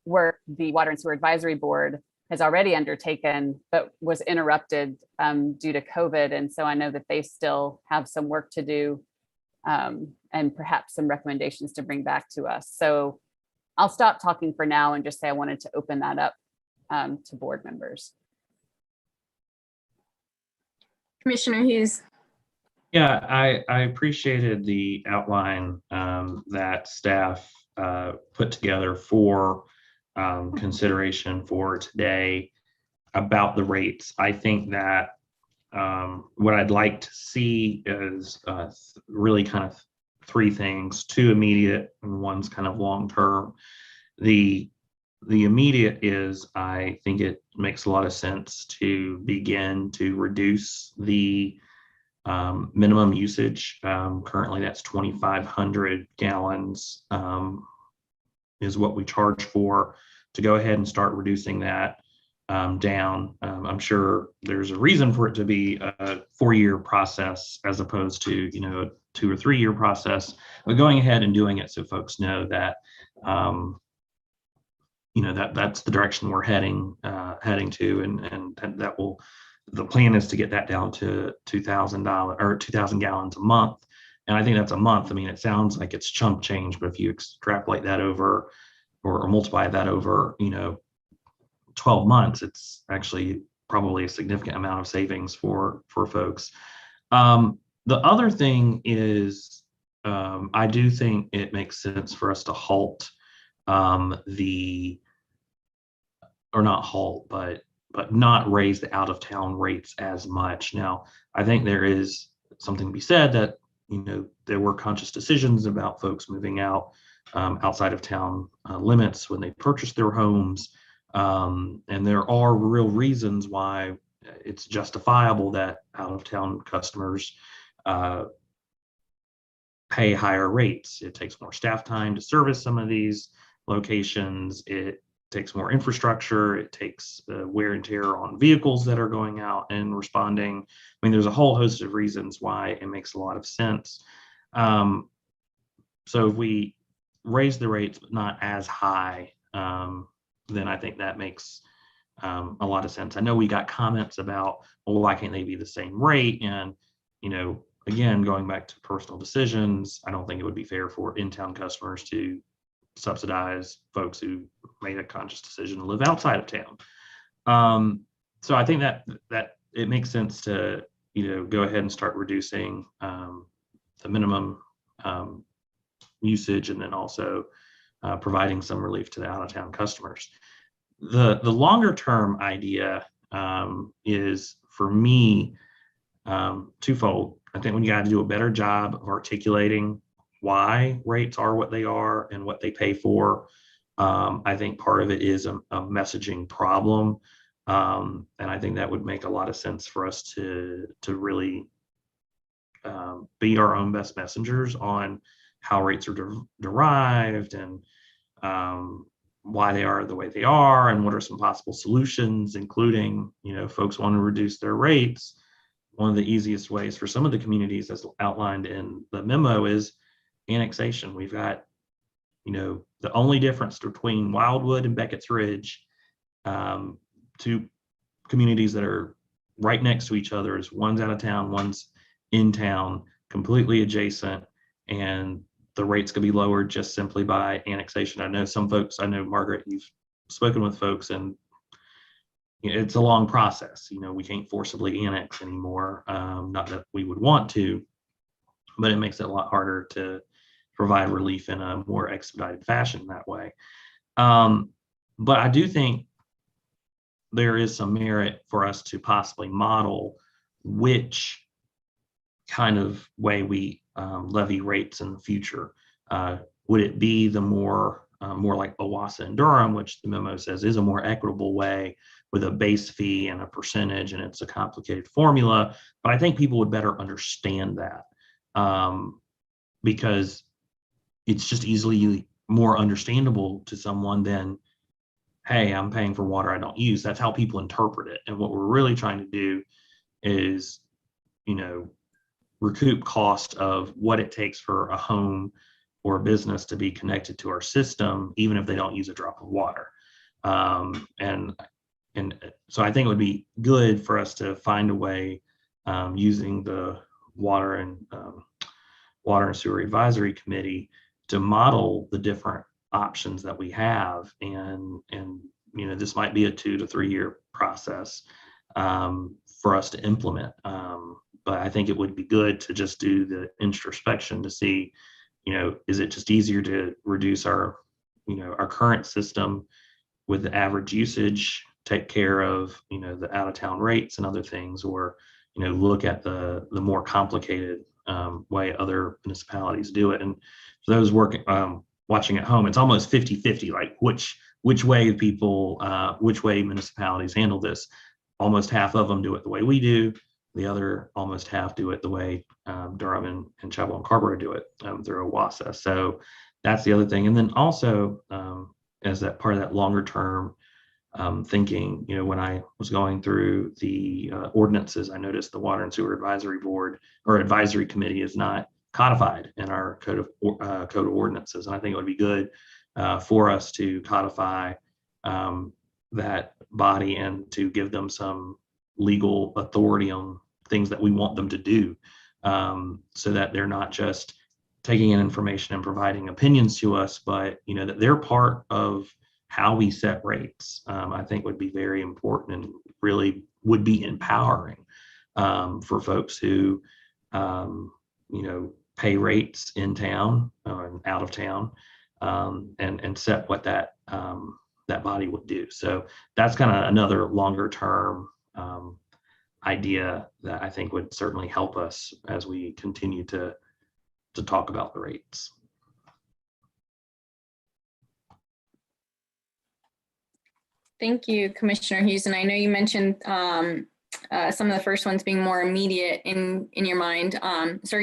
work the Water and Sewer Advisory Board has already undertaken, but was interrupted due to COVID. And so I know that they still have some work to do, and perhaps some recommendations to bring back to us. So I'll stop talking for now and just say I wanted to open that up to board members. Commissioner Hughes. Yeah, I appreciated the outline that staff put together for consideration for today about the rates. I think that what I'd like to see is really kind of three things: two immediate and one's kind of long term. The immediate is, I think it makes a lot of sense to begin to reduce the minimum usage. Currently, that's 2,500 gallons is what we charge for, to go ahead and start reducing that down. I'm sure there's a reason for it to be a 4-year process as opposed to, a 2 or 3 year process, but going ahead and doing it so folks know that, that's the direction we're heading to, and that will, the plan is to get that down to $2,000 or 2,000 gallons a month. And I think that's a month. I mean, it sounds like it's chump change, but if you extrapolate that over or multiply that over, 12 months, it's actually probably a significant amount of savings for folks. The other thing is, I do think it makes sense for us to halt but not raise the out-of-town rates as much. Now, I think there is something to be said that, there were conscious decisions about folks moving out outside of town limits when they purchased their homes. And there are real reasons why it's justifiable that out-of-town customers pay higher rates. It takes more staff time to service some of these locations. It takes more infrastructure. It takes wear and tear on vehicles that are going out and responding. I mean, there's a whole host of reasons why it makes a lot of sense. So if we raise the rates, but not as high, then I think that makes a lot of sense. I know we got comments about, well, why can't they be the same rate? And, again, going back to personal decisions, I don't think it would be fair for in-town customers to subsidize folks who made a conscious decision to live outside of town. So I think that it makes sense to, go ahead and start reducing the minimum usage, and then also providing some relief to the out-of-town customers. The longer term idea is, for me, twofold. I think when you got to do a better job of articulating why rates are what they are and what they pay for. I think part of it is a messaging problem. And I think that would make a lot of sense for us to really be our own best messengers on how rates are derived, and why they are the way they are, and what are some possible solutions, including, folks want to reduce their rates. One of the easiest ways for some of the communities, as outlined in the memo, is annexation. We've got, the only difference between Wildwood and Beckett's Ridge, two communities that are right next to each other, is one's out of town, one's in town, completely adjacent, and the rates could be lowered just simply by annexation. I know Margaret, you've spoken with folks, and it's a long process. We can't forcibly annex anymore. Not that we would want to, but it makes it a lot harder to provide relief in a more expedited fashion that way. But I do think there is some merit for us to possibly model which kind of way we levy rates in the future. Would it be the more like Owasso and Durham, which the memo says is a more equitable way, with a base fee and a percentage, and it's a complicated formula, but I think people would better understand that. because it's just easily more understandable to someone than, hey, I'm paying for water I don't use. That's how people interpret it. And what we're really trying to do is, recoup cost of what it takes for a home or a business to be connected to our system, even if they don't use a drop of water. And so I think it would be good for us to find a way, using the Water and Sewer Advisory Committee, to model the different options that we have. And this might be a 2 to 3 year process for us to implement. But I think it would be good to just do the introspection to see, is it just easier to reduce our current system with the average usage, take care of, the out of town rates and other things, or, look at the more complicated way other municipalities do it. And for those working, watching at home, it's almost 50-50, like which way which way municipalities handle this. Almost half of them do it the way we do. The other almost half do it the way Durham and Chapel and Carrboro do it through OWASA. So that's the other thing. And then also, as that part of that longer term thinking, when I was going through the ordinances, I noticed the Water and Sewer Advisory Board or Advisory Committee is not codified in our code of ordinances. And I think it would be good for us to codify that body and to give them some legal authority on things that we want them to do, so that they're not just taking in information and providing opinions to us, but that they're part of how we set rates. I think would be very important and really would be empowering for folks who pay rates in town and out of town, and set what that body would do. So that's kind of another longer term idea that I think would certainly help us as we continue to talk about the rates. Thank you, Commissioner Hughes. And I know you mentioned some of the first ones being more immediate in your mind. So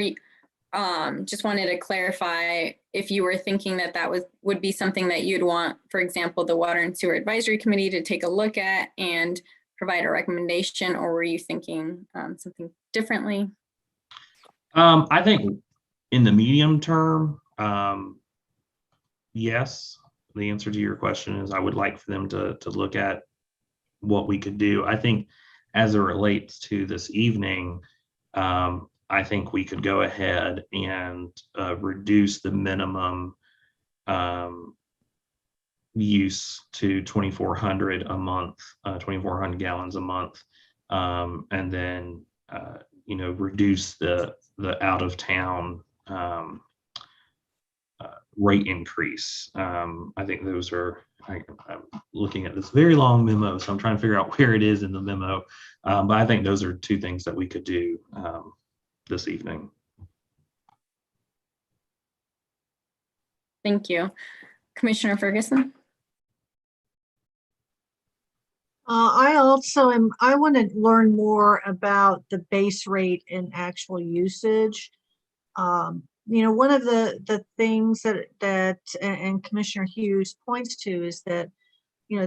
just wanted to clarify if you were thinking that would be something that you'd want, for example, the Water and Sewer Advisory Committee to take a look at and provide a recommendation, or were you thinking something differently? I think in the medium term, yes. The answer to your question is I would like for them to look at what we could do. I think as it relates to this evening, I think we could go ahead and reduce the minimum use to 2,400 a month, 2,400 gallons a month, and then reduce the out of town rate increase. I think those are. I'm looking at this very long memo, so I'm trying to figure out where it is in the memo. But I think those are two things that we could do this evening. Thank you. Commissioner Ferguson? I want to learn more about the base rate and actual usage. One of the things that and Commissioner Hughes points to is that,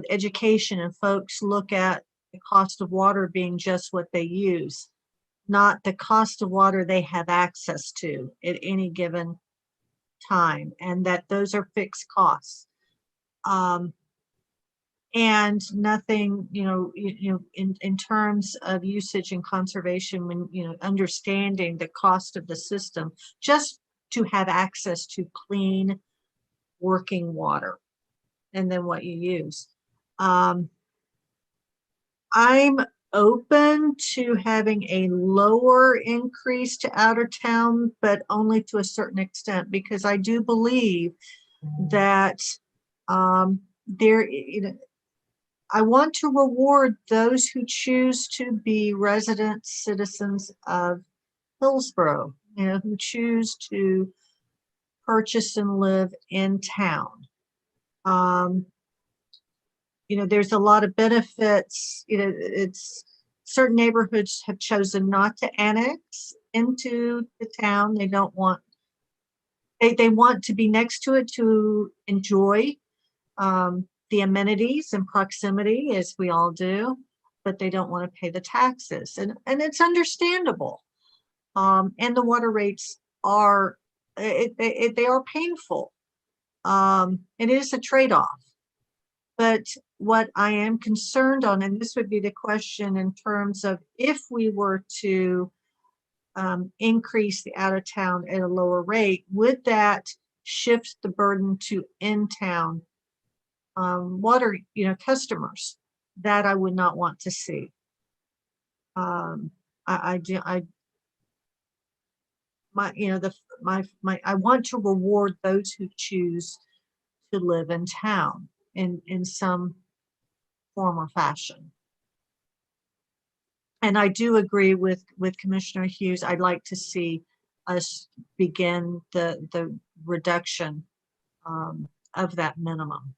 education, and folks look at the cost of water being just what they use, not the cost of water they have access to at any given time, and that those are fixed costs. And nothing, in terms of usage and conservation, when, understanding the cost of the system, just to have access to clean working water, and then what you use. I'm open to having a lower increase to outer town, but only to a certain extent, because I do believe that I want to reward those who choose to be resident citizens of Hillsborough, who choose to purchase and live in town. There's a lot of benefits. It's certain neighborhoods have chosen not to annex into the town. They don't want they want to be next to it to enjoy the amenities and proximity, as we all do, but they don't want to pay the taxes, and it's understandable. And the water rates are they are painful. It is a trade-off. But what I am concerned on, and this would be the question in terms of if we were to increase the out of town at a lower rate, would that shift the burden to in-town water, customers? That I would not want to see. I want to reward those who choose to live in town in some form or fashion. And I do agree with Commissioner Hughes. I'd like to see us begin the reduction of that minimum.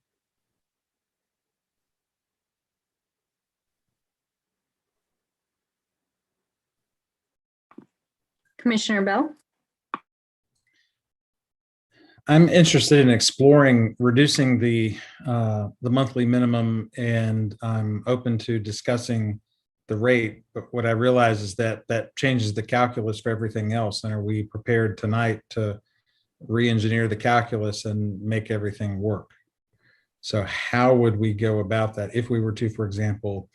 Commissioner Bell? I'm interested in exploring reducing the monthly minimum, and I'm open to discussing the rate. But what I realize is that that changes the calculus for everything else. And are we prepared tonight to re-engineer the calculus and make everything work? So how would we go about that if we were to, for example,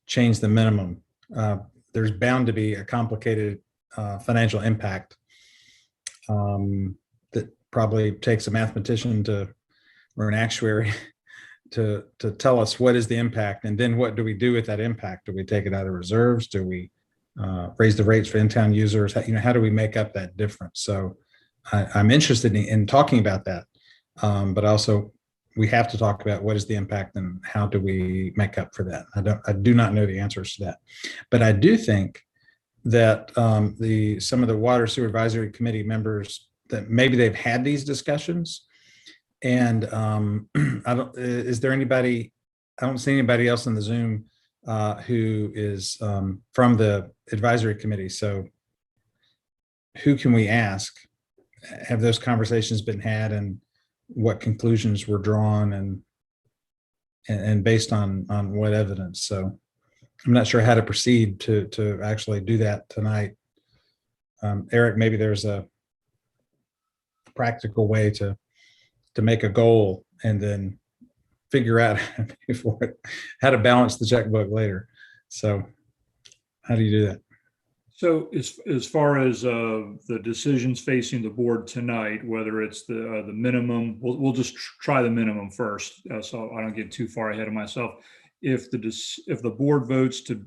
change the minimum? There's bound to be a complicated financial impact that probably takes a mathematician or an actuary to tell us what is the impact, and then what do we do with that impact? Do we take it out of reserves? Do we raise the rates for in-town users? How do we make up that difference? So I'm interested in talking about that, but also we have to talk about what is the impact and how do we make up for that. I do not know the answers to that, but I do think that some of the Water Sewer Advisory Committee members, that maybe they've had these discussions, and is there anybody? I don't see anybody else in the Zoom who is from the advisory committee. So who can we ask? Have those conversations been had, and what conclusions were drawn, and based on what evidence? So I'm not sure how to proceed to actually do that tonight. Eric, maybe there's a practical way to make a goal and then figure out how to balance the checkbook later. So how do you do that? So as far as the decisions facing the board tonight, whether it's the minimum, we'll just try the minimum first, so I don't get too far ahead of myself. If the board votes to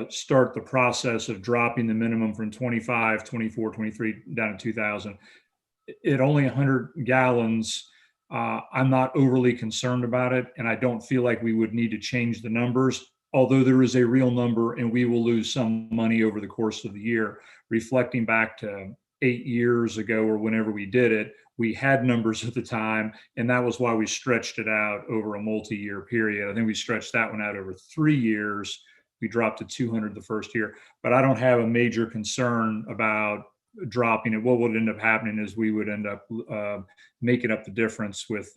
start the process of dropping the minimum from 25, 24, 23 down to 2,000, at only 100 gallons, I'm not overly concerned about it, and I don't feel like we would need to change the numbers, although there is a real number and we will lose some money over the course of the year. Reflecting back to 8 years ago or whenever we did it, we had numbers at the time, and that was why we stretched it out over a multi-year period. I think we stretched that one out over 3 years. We dropped to 200 the first year, but I don't have a major concern about dropping it. What would end up happening is we would end up making up the difference with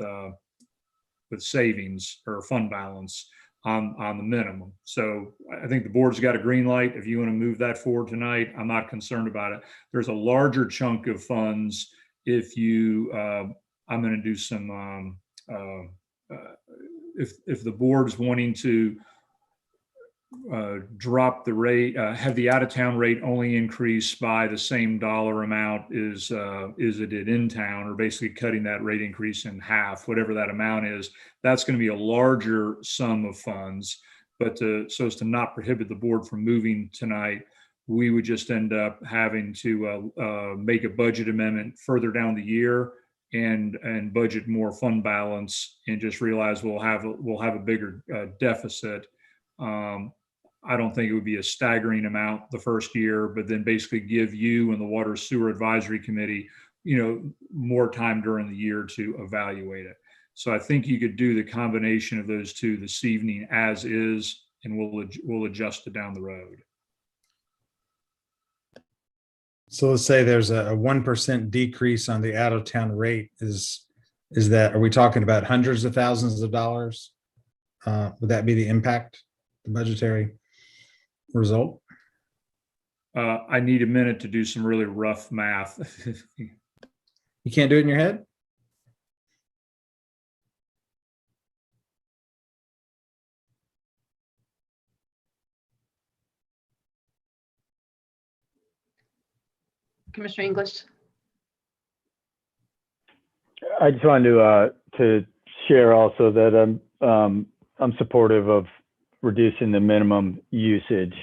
savings or fund balance on the minimum. So I think the board's got a green light. If you want to move that forward tonight, I'm not concerned about it. There's a larger chunk of funds. If you, I'm going to do some, if the board's wanting to drop the rate, have the out-of-town rate only increase by the same dollar amount as it did in town, or basically cutting that rate increase in half, whatever that amount is, that's going to be a larger sum of funds. But so as to not prohibit the board from moving tonight, we would just end up having to make a budget amendment further down the year and budget more fund balance, and just realize we'll have a bigger deficit. I don't think it would be a staggering amount the first year, but then basically give you and the Water Sewer Advisory Committee, more time during the year to evaluate it. So I think you could do the combination of those two this evening as is, and we'll adjust it down the road. So let's say there's a 1% decrease on the out of town rate. Is that, are we talking about hundreds of thousands of dollars? Would that be the impact, the budgetary result? I need a minute to do some really rough math. You can't do it in your head? Commissioner English. I just wanted to share also that I'm supportive of reducing the minimum usage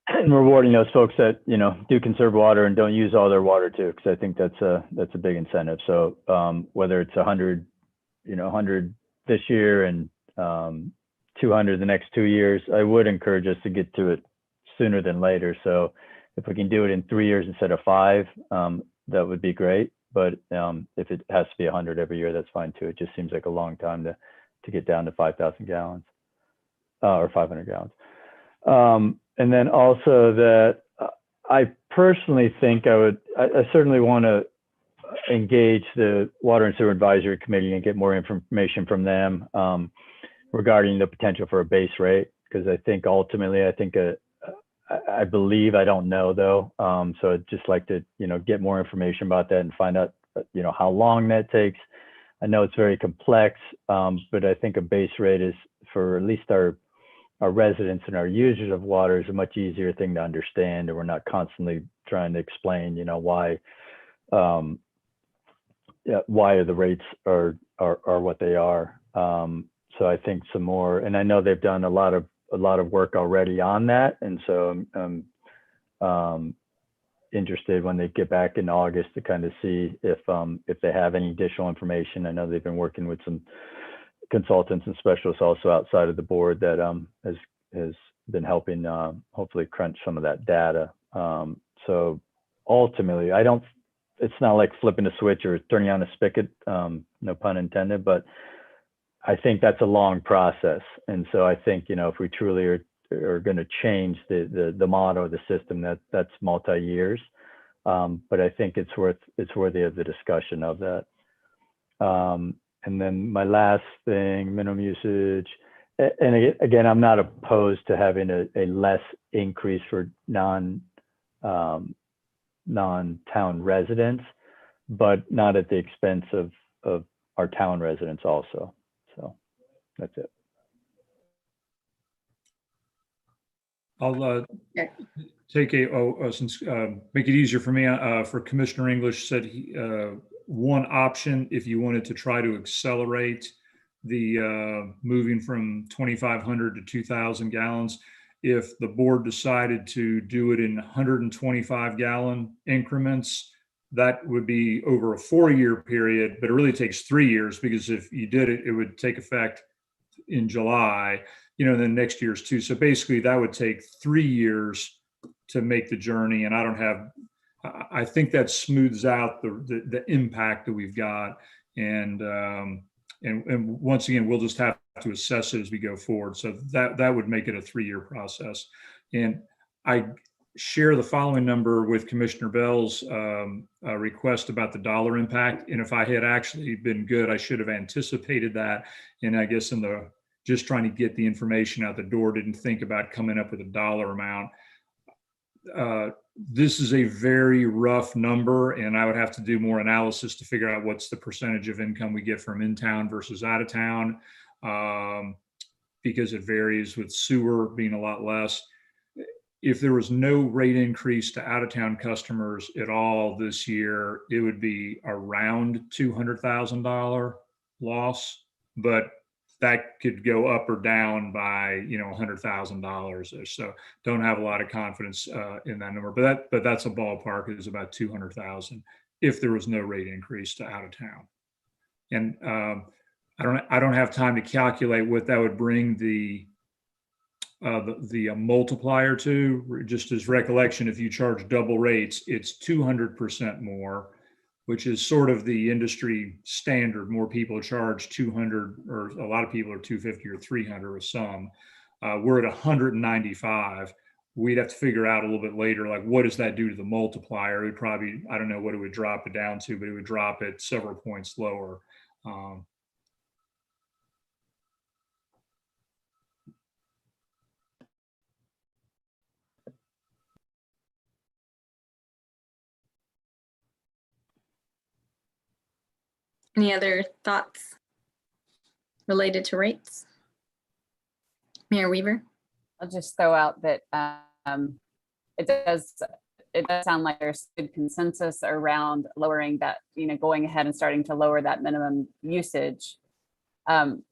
and rewarding those folks that do conserve water and don't use all their water too, because I think that's a big incentive. So whether it's 100 this year and 200 the next 2 years, I would encourage us to get to it sooner than later. So if we can do it in 3 years instead of 5, that would be great. But if it has to be 100 every year, that's fine too. It just seems like a long time to get down to 5,000 gallons or 500 gallons. And then also that I personally think I certainly want to engage the Water and Sewer Advisory Committee and get more information from them regarding the potential for a base rate, because I think ultimately, I believe, I don't know though. So I'd just like to, get more information about that and find out, how long that takes. I know it's very complex, but I think a base rate is, for at least our residents and our users of water, is a much easier thing to understand, and we're not constantly trying to explain, why the rates are what they are. So I think some more, and I know they've done a lot of work already on that, and so I'm interested when they get back in August to kind of see if they have any additional information. I know they've been working with some consultants and specialists also outside of the board that has been helping hopefully crunch some of that data. So ultimately, it's not like flipping a switch or turning on a spigot, no pun intended, but I think that's a long process. And so I think, if we truly are going to change the model of the system, that's multi-years. But I think it's worthy of the discussion of that. And then my last thing, minimum usage. And again, I'm not opposed to having a less increase for non-town residents, but not at the expense of our town residents also. So that's it. I'll take since make it easier for me. For Commissioner English said one option, if you wanted to try to accelerate the moving from 2,500 to 2,000 gallons, if the board decided to do it in 125 gallon increments, that would be over a 4-year period, but it really takes 3 years, because if you did it, it would take effect in July, then next year's 2. So basically that would take 3 years to make the journey. And I think that smooths out the impact that we've got. And once again, we'll just have to assess it as we go forward. So that would make it a 3-year process. And I share the following number with Commissioner Bell's request about the dollar impact. And if I had actually been good, I should have anticipated that. And I guess just trying to get the information out the door, didn't think about coming up with a dollar amount. This is a very rough number, and I would have to do more analysis to figure out what's the percentage of income we get from in town versus out of town, because it varies, with sewer being a lot less. If there was no rate increase to out of town customers at all this year, it would be around $200,000 loss, but that could go up or down by $100,000. So don't have a lot of confidence in that number, but that's a ballpark. It is about 200,000 if there was no rate increase to out of town. And I don't have time to calculate what that would bring the multiplier to. Just as recollection, if you charge double rates, it's 200% more, which is sort of the industry standard. More people charge 200, or a lot of people are 250 or 300 with some. We're at 195. we'd have to figure out a little bit later, like what does that do to the multiplier? It would probably, I don't know what it would drop it down to, but it would drop it several points lower. Any other thoughts related to rates? Mayor Weaver? I'll just throw out that it does sound like there's good consensus around lowering that, going ahead and starting to lower that minimum usage. And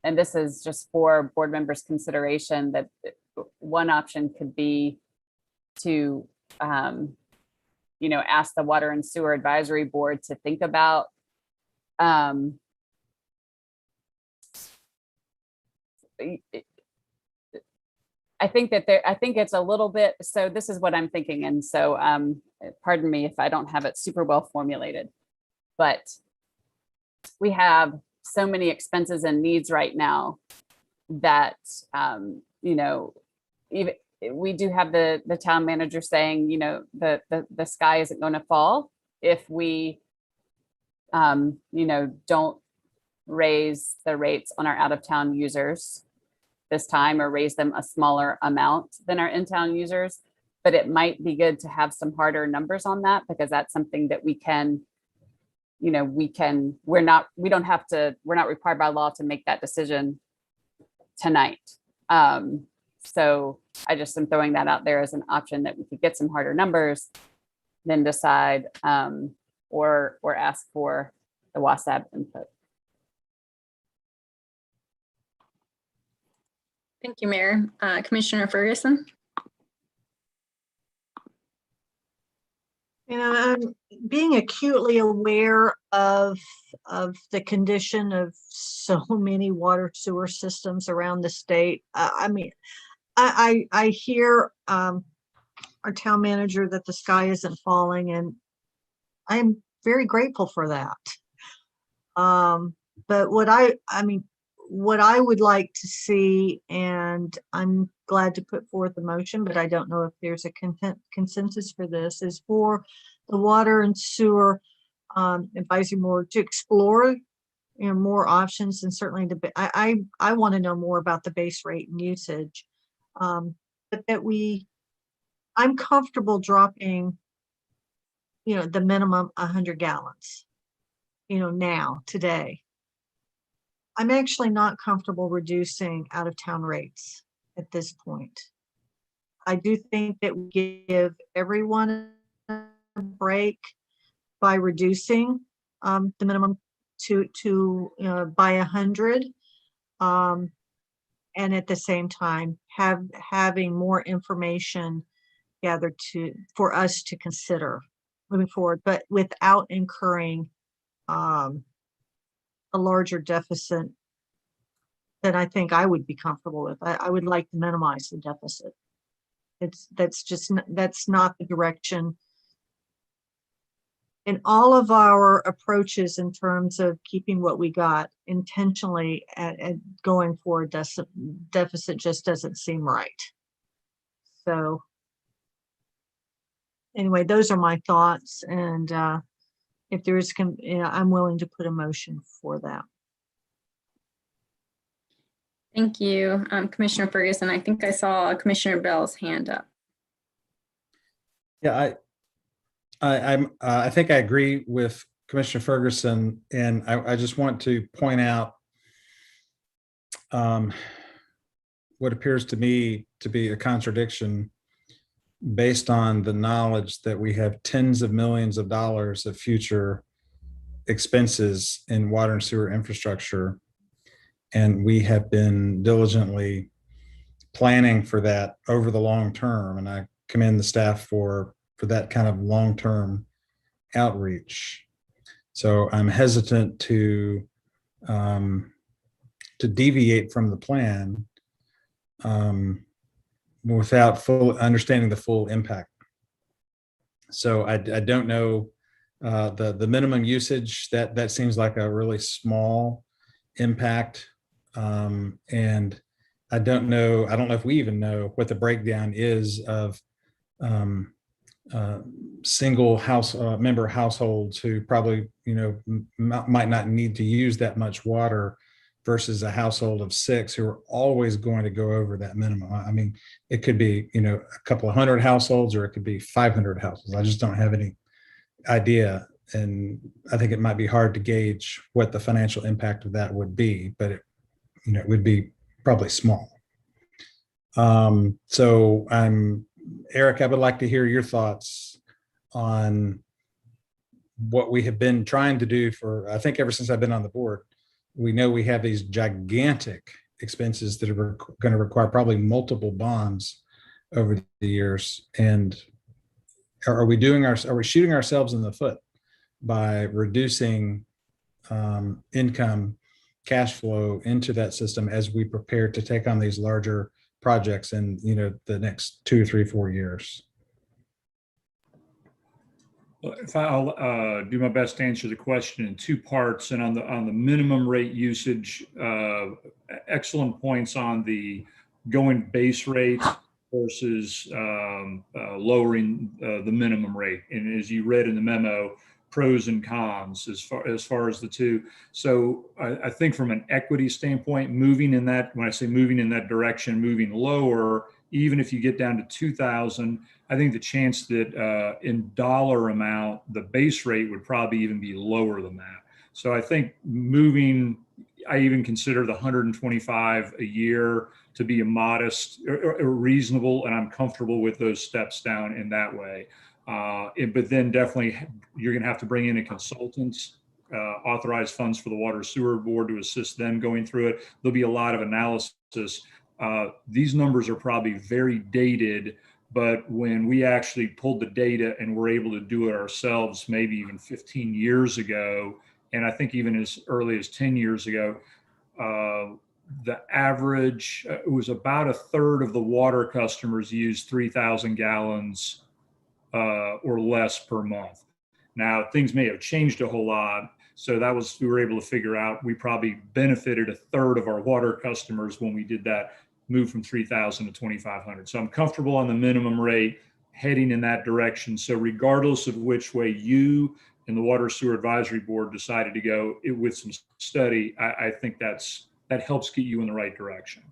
this is just for board members' consideration, that one option could be to, ask the Water and Sewer Advisory Board to think about I think it's a little bit, so this is what I'm thinking. And so, pardon me if I don't have it super well formulated, but we have so many expenses and needs right now that, even we do have the town manager saying, the sky isn't going to fall if we, don't raise the rates on our out of town users this time, or raise them a smaller amount than our in-town users. But it might be good to have some harder numbers on that, because that's something that we can, we're not required by law to make that decision tonight. So I just am throwing that out there as an option, that we could get some harder numbers, then decide, or ask for the WASAB input. Thank you, Mayor. Commissioner Ferguson? I'm being acutely aware of the condition of so many water sewer systems around the state. I hear our town manager that the sky isn't falling, and I'm very grateful for that. But what I would like to see, and I'm glad to put forth a motion, but I don't know if there's a consensus for this, is for the Water and Sewer Advisory Board to explore, more options, and certainly I want to know more about the base rate and usage. But that I'm comfortable dropping, the minimum 100 gallons, now, today. I'm actually not comfortable reducing out of town rates at this point. I do think that we give everyone a break by reducing the minimum to by 100, and at the same time having more information gathered for us to consider moving forward, but without incurring a larger deficit than I think I would be comfortable with. I would like to minimize the deficit. That's not the direction. In all of our approaches in terms of keeping what we got intentionally and going for a deficit just doesn't seem right. So anyway, those are my thoughts, and if there is, I'm willing to put a motion for that. Thank you, Commissioner Ferguson. I think I saw Commissioner Bell's hand up. Yeah, I think I agree with Commissioner Ferguson, and I just want to point out what appears to me to be a contradiction based on the knowledge that we have tens of millions of dollars of future expenses in water and sewer infrastructure. And we have been diligently planning for that over the long term. And I commend the staff for that kind of long-term outreach. So I'm hesitant to deviate from the plan without full understanding the full impact. So I don't know the minimum usage, that seems like a really small impact. And I don't know if we even know what the breakdown is of single house member households who probably, might not need to use that much water versus a household of 6 who are always going to go over that minimum. I mean, it could be, a couple of hundred households, or it could be 500 households. I just don't have any idea. And I think it might be hard to gauge what the financial impact of that would be, but it would be probably small. So Eric, I would like to hear your thoughts on what we have been trying to do for, I think, ever since I've been on the board. We know we have these gigantic expenses that are going to require probably multiple bonds over the years. And are we shooting ourselves in the foot by reducing income, cash flow into that system as we prepare to take on these larger projects in the next 2, 3, 4 years? Well, if I'll do my best to answer the question in 2 parts, and on the minimum rate usage, excellent points on the going base rate versus lowering the minimum rate. And as you read in the memo, pros and cons as far as the two. So I think from an equity standpoint, moving in that, when I say moving in that direction, moving lower, even if you get down to 2,000, I think the chance that in dollar amount, the base rate would probably even be lower than that. So I think moving, I even consider the 125 a year to be a modest or reasonable, and I'm comfortable with those steps down in that way. But then definitely you're going to have to bring in a consultant, authorize funds for the Water Sewer Board to assist them going through it. There'll be a lot of analysis. These numbers are probably very dated, but when we actually pulled the data and were able to do it ourselves, maybe even 15 years ago, and I think even as early as 10 years ago, the average, it was about 1/3 of the water customers used 3,000 gallons or less per month. Now, things may have changed a whole lot. So we were able to figure out we probably benefited 1/3 of our water customers when we did that move from 3,000 to 2,500. So I'm comfortable on the minimum rate heading in that direction. So regardless of which way you and the Water Sewer Advisory Board decided to go with some study, I think that helps get you in the right direction.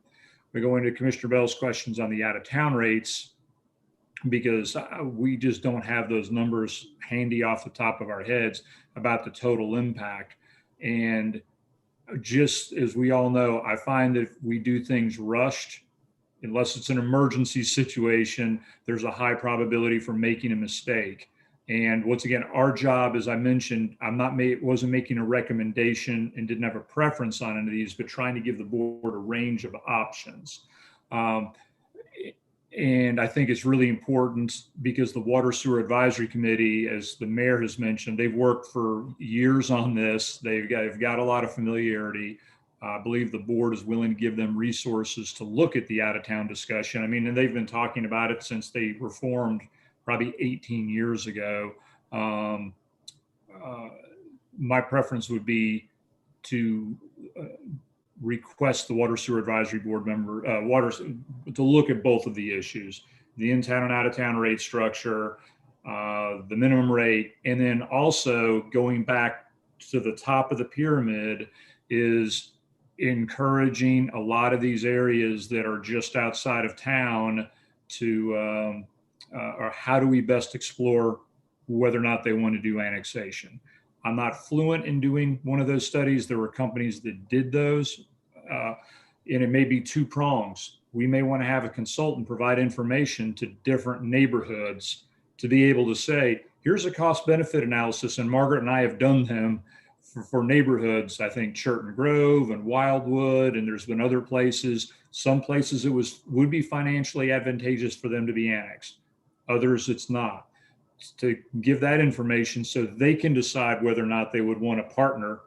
We go into Commissioner Bell's questions on the out-of-town rates, because we just don't have those numbers handy off the top of our heads about the total impact. And just as we all know, I find that if we do things rushed, unless it's an emergency situation, there's a high probability for making a mistake. And once again, our job, as I mentioned, wasn't making a recommendation and didn't have a preference on any of these, but trying to give the board a range of options. And I think it's really important because the Water Sewer Advisory Committee, as the mayor has mentioned, they've worked for years on this. They've got a lot of familiarity. I believe the board is willing to give them resources to look at the out-of-town discussion. I mean, and they've been talking about it since they were formed probably 18 years ago. My preference would be to request the Water Sewer Advisory Board member, to look at both of the issues, the in-town and out-of-town rate structure, the minimum rate, and then also going back to the top of the pyramid is encouraging a lot of these areas that are just outside of town to, or how do we best explore whether or not they want to do annexation. I'm not fluent in doing one of those studies. There were companies that did those, and it may be 2 prongs. We may want to have a consultant provide information to different neighborhoods to be able to say, here's a cost benefit analysis. And Margaret and I have done them for neighborhoods, I think Churton Grove and Wildwood, and there's been other places. Some places it would be financially advantageous for them to be annexed. Others it's not. To give that information so they can decide whether or not they would want to partner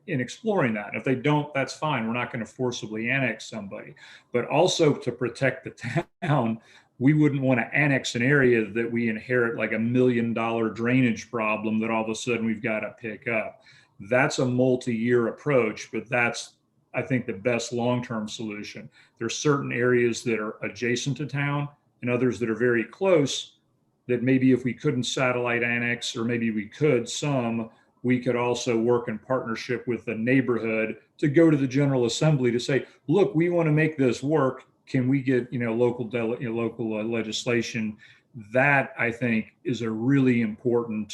in exploring that. And if they don't, that's fine. We're not going to forcibly annex somebody. But also to protect the town, we wouldn't want to annex an area that we inherit like $1 million drainage problem that all of a sudden we've got to pick up. That's a multi-year approach, but that's, I think, the best long-term solution. There's certain areas that are adjacent to town and others that are very close that maybe if we couldn't satellite annex, or maybe we could some, we could also work in partnership with the neighborhood to go to the General Assembly to say, look, we want to make this work. Can we get, local legislation? That, I think, is a really important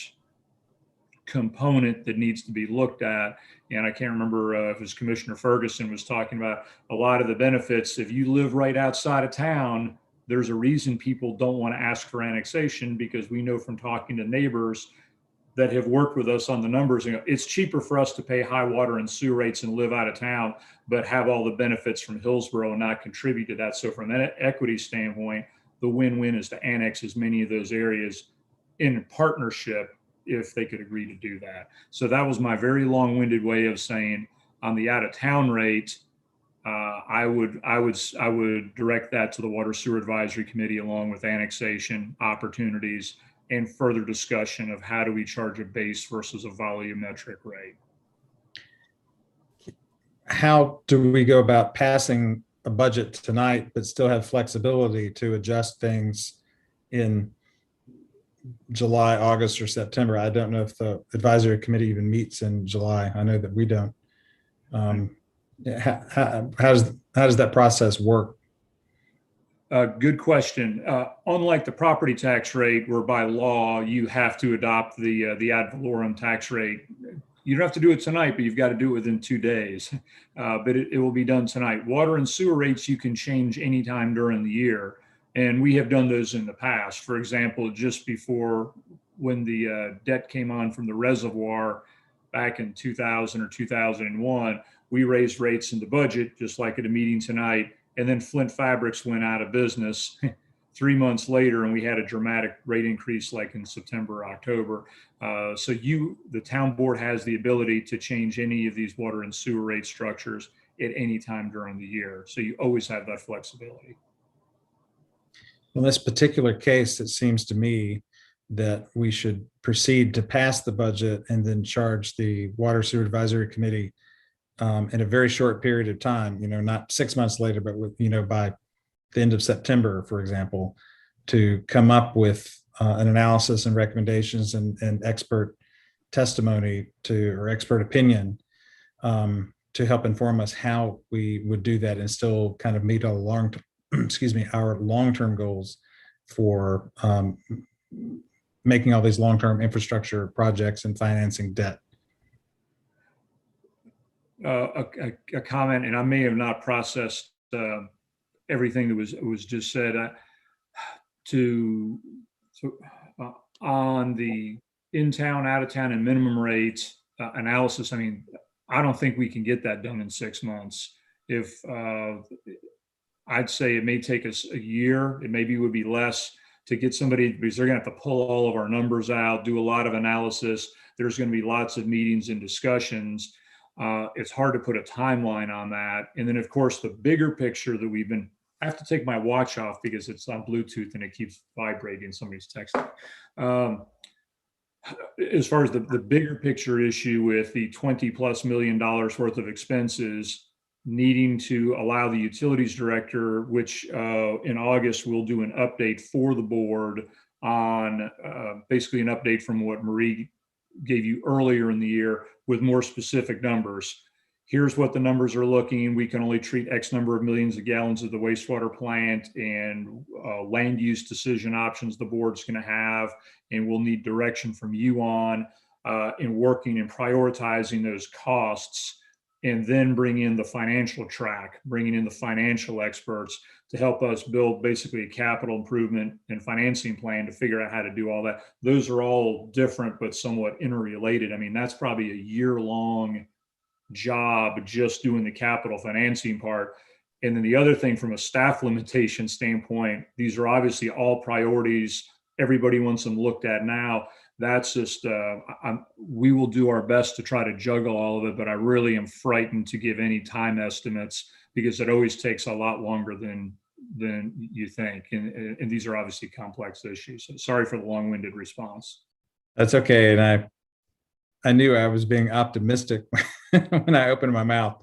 component that needs to be looked at. And I can't remember if it was Commissioner Ferguson was talking about a lot of the benefits. If you live right outside of town, there's a reason people don't want to ask for annexation, because we know from talking to neighbors that have worked with us on the numbers, it's cheaper for us to pay high water and sewer rates and live out of town, but have all the benefits from Hillsborough and not contribute to that. So from that equity standpoint, the win-win is to annex as many of those areas in partnership if they could agree to do that. So that was my very long-winded way of saying on the out-of-town rate, I would direct that to the Water Sewer Advisory Committee, along with annexation opportunities and further discussion of how do we charge a base versus a volumetric rate. How do we go about passing a budget tonight, but still have flexibility to adjust things in July, August, or September? I don't know if the advisory committee even meets in July. I know that we don't. How does that process work? Good question. Unlike the property tax rate, where by law you have to adopt the ad valorem tax rate, you don't have to do it tonight, but you've got to do it within 2 days. But it will be done tonight. Water and sewer rates you can change anytime during the year, and we have done those in the past. For example, just before, when the debt came on from the reservoir back in 2000 or 2001, we raised rates in the budget, just like at a meeting tonight. And then Flint Fabrics went out of business 3 months later, and we had a dramatic rate increase like in September, October. So the town board has the ability to change any of these water and sewer rate structures at any time during the year. So you always have that flexibility. In this particular case, it seems to me that we should proceed to pass the budget and then charge the Water Sewer Advisory Committee in a very short period of time, not 6 months later, but with, by the end of September, for example, to come up with an analysis and recommendations and expert testimony or expert opinion to help inform us how we would do that and still kind of meet our long-term goals for making all these long-term infrastructure projects and financing debt. A comment, and I may have not processed everything that was just said. On the in-town, out-of-town, and minimum rate analysis, I don't think we can get that done in 6 months. If I'd say it may take us a year, it maybe would be less to get somebody, because they're going to have to pull all of our numbers out, do a lot of analysis. There's going to be lots of meetings and discussions. It's hard to put a timeline on that. And then, of course, the bigger picture that I have to take my watch off because it's on Bluetooth and it keeps vibrating. Somebody's texting. As far as the bigger picture issue with the $20+ million worth of expenses, needing to allow the utilities director, which in August we'll do an update for the board on basically an update from what Marie gave you earlier in the year with more specific numbers. Here's what the numbers are looking. We can only treat X number of millions of gallons of the wastewater plant, and land use decision options the board's going to have, and we'll need direction from you on in working and prioritizing those costs, and then bring in the financial track, bringing in the financial experts to help us build basically a capital improvement and financing plan to figure out how to do all that. Those are all different, but somewhat interrelated. That's probably a year-long job just doing the capital financing part. And then the other thing, from a staff limitation standpoint, these are obviously all priorities. Everybody wants them looked at now. That's just, we will do our best to try to juggle all of it, but I really am frightened to give any time estimates because it always takes a lot longer than you think. And these are obviously complex issues. So sorry for the long-winded response. That's okay. And I knew I was being optimistic when I opened my mouth.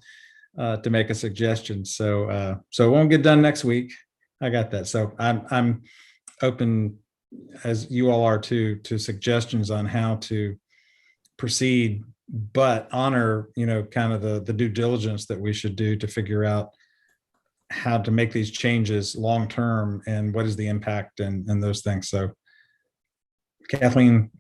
to make a suggestion. So so it won't get done next week. I got that. So I'm open, as you all are too, to suggestions on how to proceed, but honor, kind of the due diligence that we should do to figure out how to make these changes long term and what is the impact and those things. So Kathleen,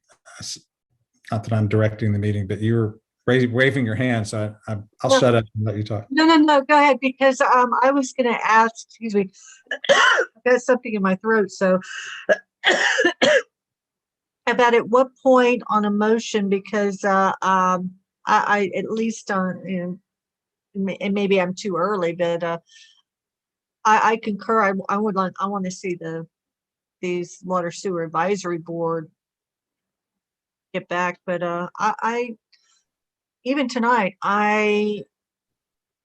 not that I'm directing the meeting, but you were waving your hand, so I'll shut up and let you talk. No, go ahead, because I was going to ask, excuse me, I've got something in my throat, so about at what point on a motion, because I at least and maybe I'm too early, but I concur. I want to see these water sewer advisory board get back, but I even tonight I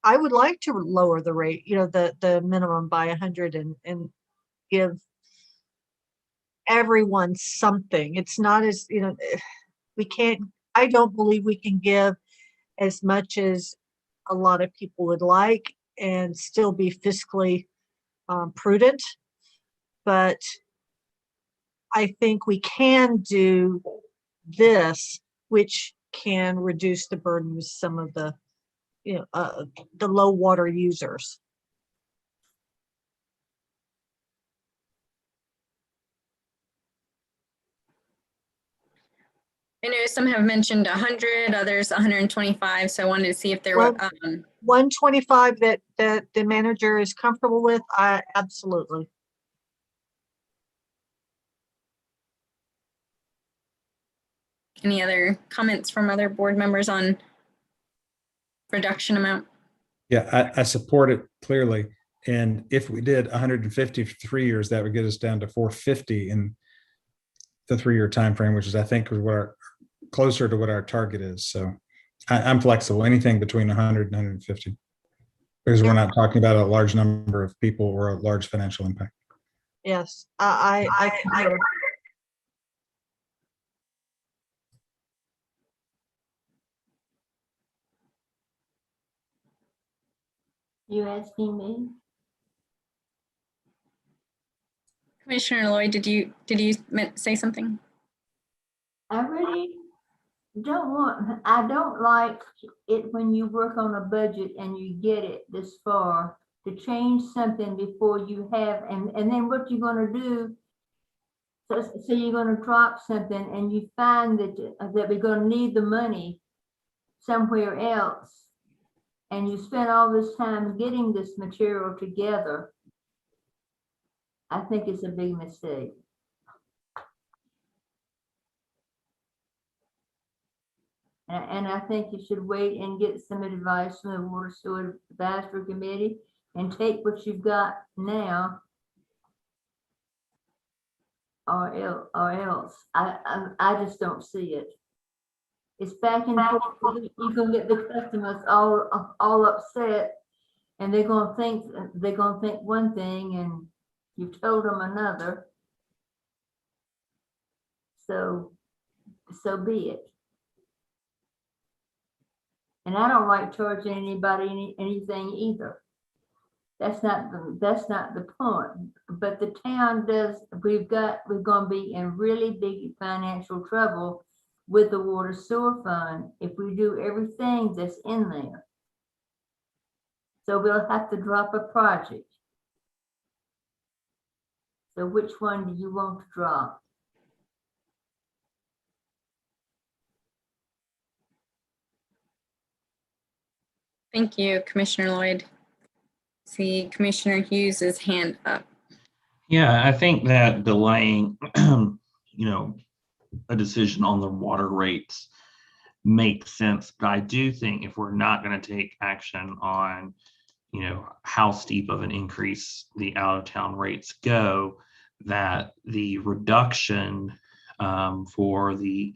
would like to lower the rate, the minimum by 100 and give everyone something. It's not as, we can't, I don't believe we can give as much as a lot of people would like and still be fiscally prudent. But I think we can do this, which can reduce the burden with some of the, the low water users. I know some have mentioned 100, others 125. So I wanted to see if there were 125 that the manager is comfortable with. Absolutely. any other comments from other board members on reduction amount. Yeah, I support it clearly. And if we did 150 for 3 years, that would get us down to 450 in the 3-year time frame, which is, I think, is what closer to what our target is. So I'm flexible, anything between 100 and 150, because we're not talking about a large number of people or a large financial impact. Yes, I concur. You asking me? Commissioner Lloyd, did you say something? I really I don't like it when you work on a budget and you get it this far to change something before you have, and then what you're gonna do, so you're gonna drop something and you find that we're gonna need the money somewhere else. And you spend all this time getting this material together. I think it's a big mistake. And I think you should wait and get some advice from the Water Sewer Advisory Committee and take what you've got now, or else. I just don't see it. It's back and forth. You're gonna get the customers all upset, and they're gonna think one thing, and you've told them another. So be it. And I don't like charging anybody anything either. That's not the point. But the town does. We're gonna be in really big financial trouble with the water sewer fund if we do everything that's in there. So we'll have to drop a project. So which one do you want to drop? Thank you, Commissioner Lloyd. See Commissioner Hughes' hand up. Yeah, I think that delaying, a decision on the water rates makes sense. But I do think if we're not going to take action on, how steep of an increase the out-of-town rates go, that the reduction for the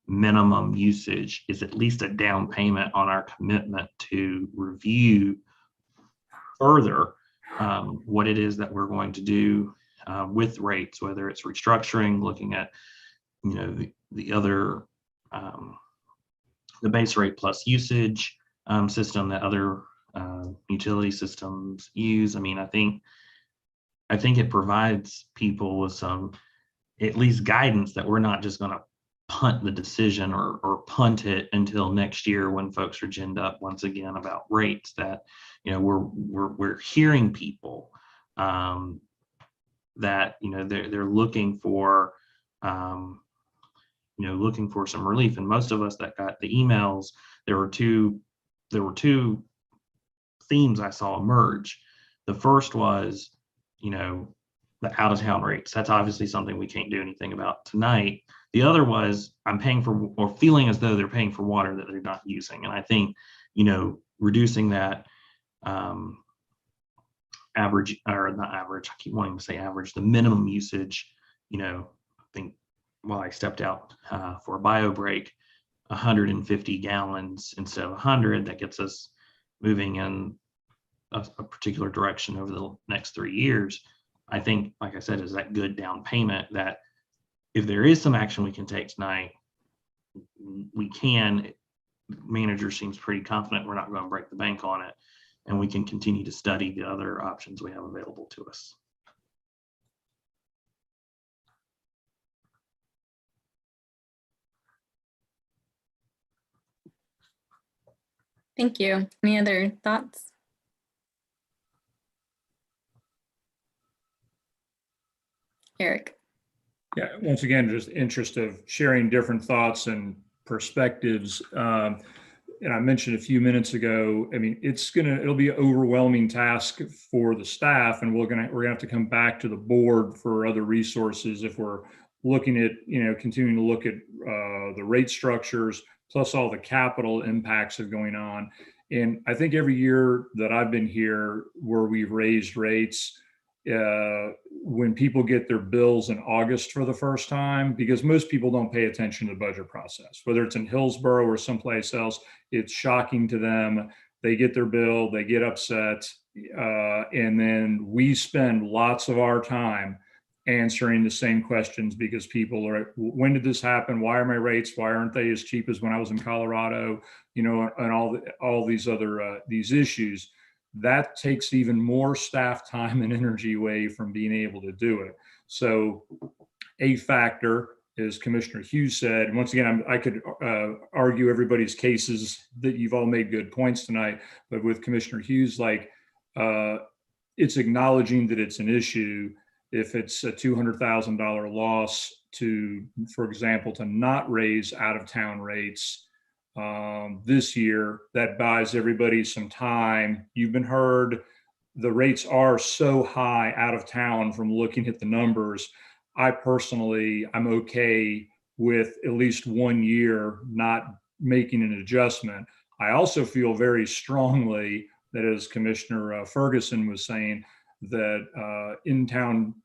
minimum usage is at least a down payment on our commitment to review further what it is that we're going to do with rates, whether it's restructuring, looking at the other the base rate plus usage system that other utility systems use. I mean, I think it provides people with some, at least guidance, that we're not just going to punt the decision or punt it until next year when folks are ginned up once again about rates. That, you know, we're hearing people that, you know, they're looking for looking for some relief. And most of us that got the emails, there were two themes I saw emerge. The first was, you know, the out of town rates. That's obviously something we can't do anything about tonight. The other was, I'm paying for, or feeling as though they're paying for water that they're not using. And I think, you know, reducing that average, or not average, I keep wanting to say average, the minimum usage, you know, I think while I stepped out for a bio break, 150 gallons instead of 100, that gets us moving in a particular direction over the next 3 years. I think, like I said, is that good down payment that if there is some action we can take tonight, we can. Manager seems pretty confident we're not going to break the bank on it, and we can continue to study the other options we have available to us. Thank you. Any other thoughts? Eric. Yeah, once again, just interest of sharing different thoughts and perspectives. And I mentioned a few minutes ago, I mean, it'll be an overwhelming task for the staff, and we're gonna have to come back to the board for other resources if we're looking at, you know, continuing to look at the rate structures, plus all the capital impacts of going on. And I think every year that I've been here where we've raised rates, when people get their bills in August for the first time, because most people don't pay attention to the budget process, whether it's in Hillsborough or someplace else, it's shocking to them. They get their bill, they get upset, and then we spend lots of our time answering the same questions because people are, when did this happen? Why are my rates? Why aren't they as cheap as when I was in Colorado? You know, and all these other these issues. That takes even more staff time and energy away from being able to do it. So a factor, as Commissioner Hughes said, and once again, I could argue everybody's cases that you've all made good points tonight, but with Commissioner Hughes, like it's acknowledging that it's an issue. If it's a $200,000 loss to, for example, to not raise out of town rates this year, that buys everybody some time. You've been heard. The rates are so high out of town from looking at the numbers. I'm okay with at least 1 year not making an adjustment. I also feel very strongly that, as Commissioner Ferguson was saying, that in-town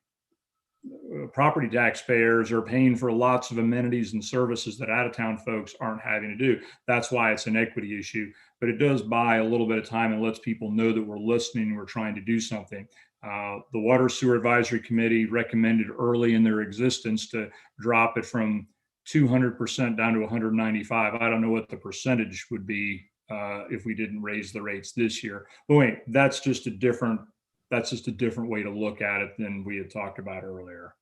property taxpayers are paying for lots of amenities and services that out-of-town folks aren't having to do. That's why it's an equity issue, but it does buy a little bit of time and lets people know that we're listening and we're trying to do something. The Water Sewer Advisory Committee recommended early in their existence to drop it from 200% down to 195. I don't know what the percentage would be if we didn't raise the rates this year. But wait, that's just a different way to look at it than we had talked about earlier.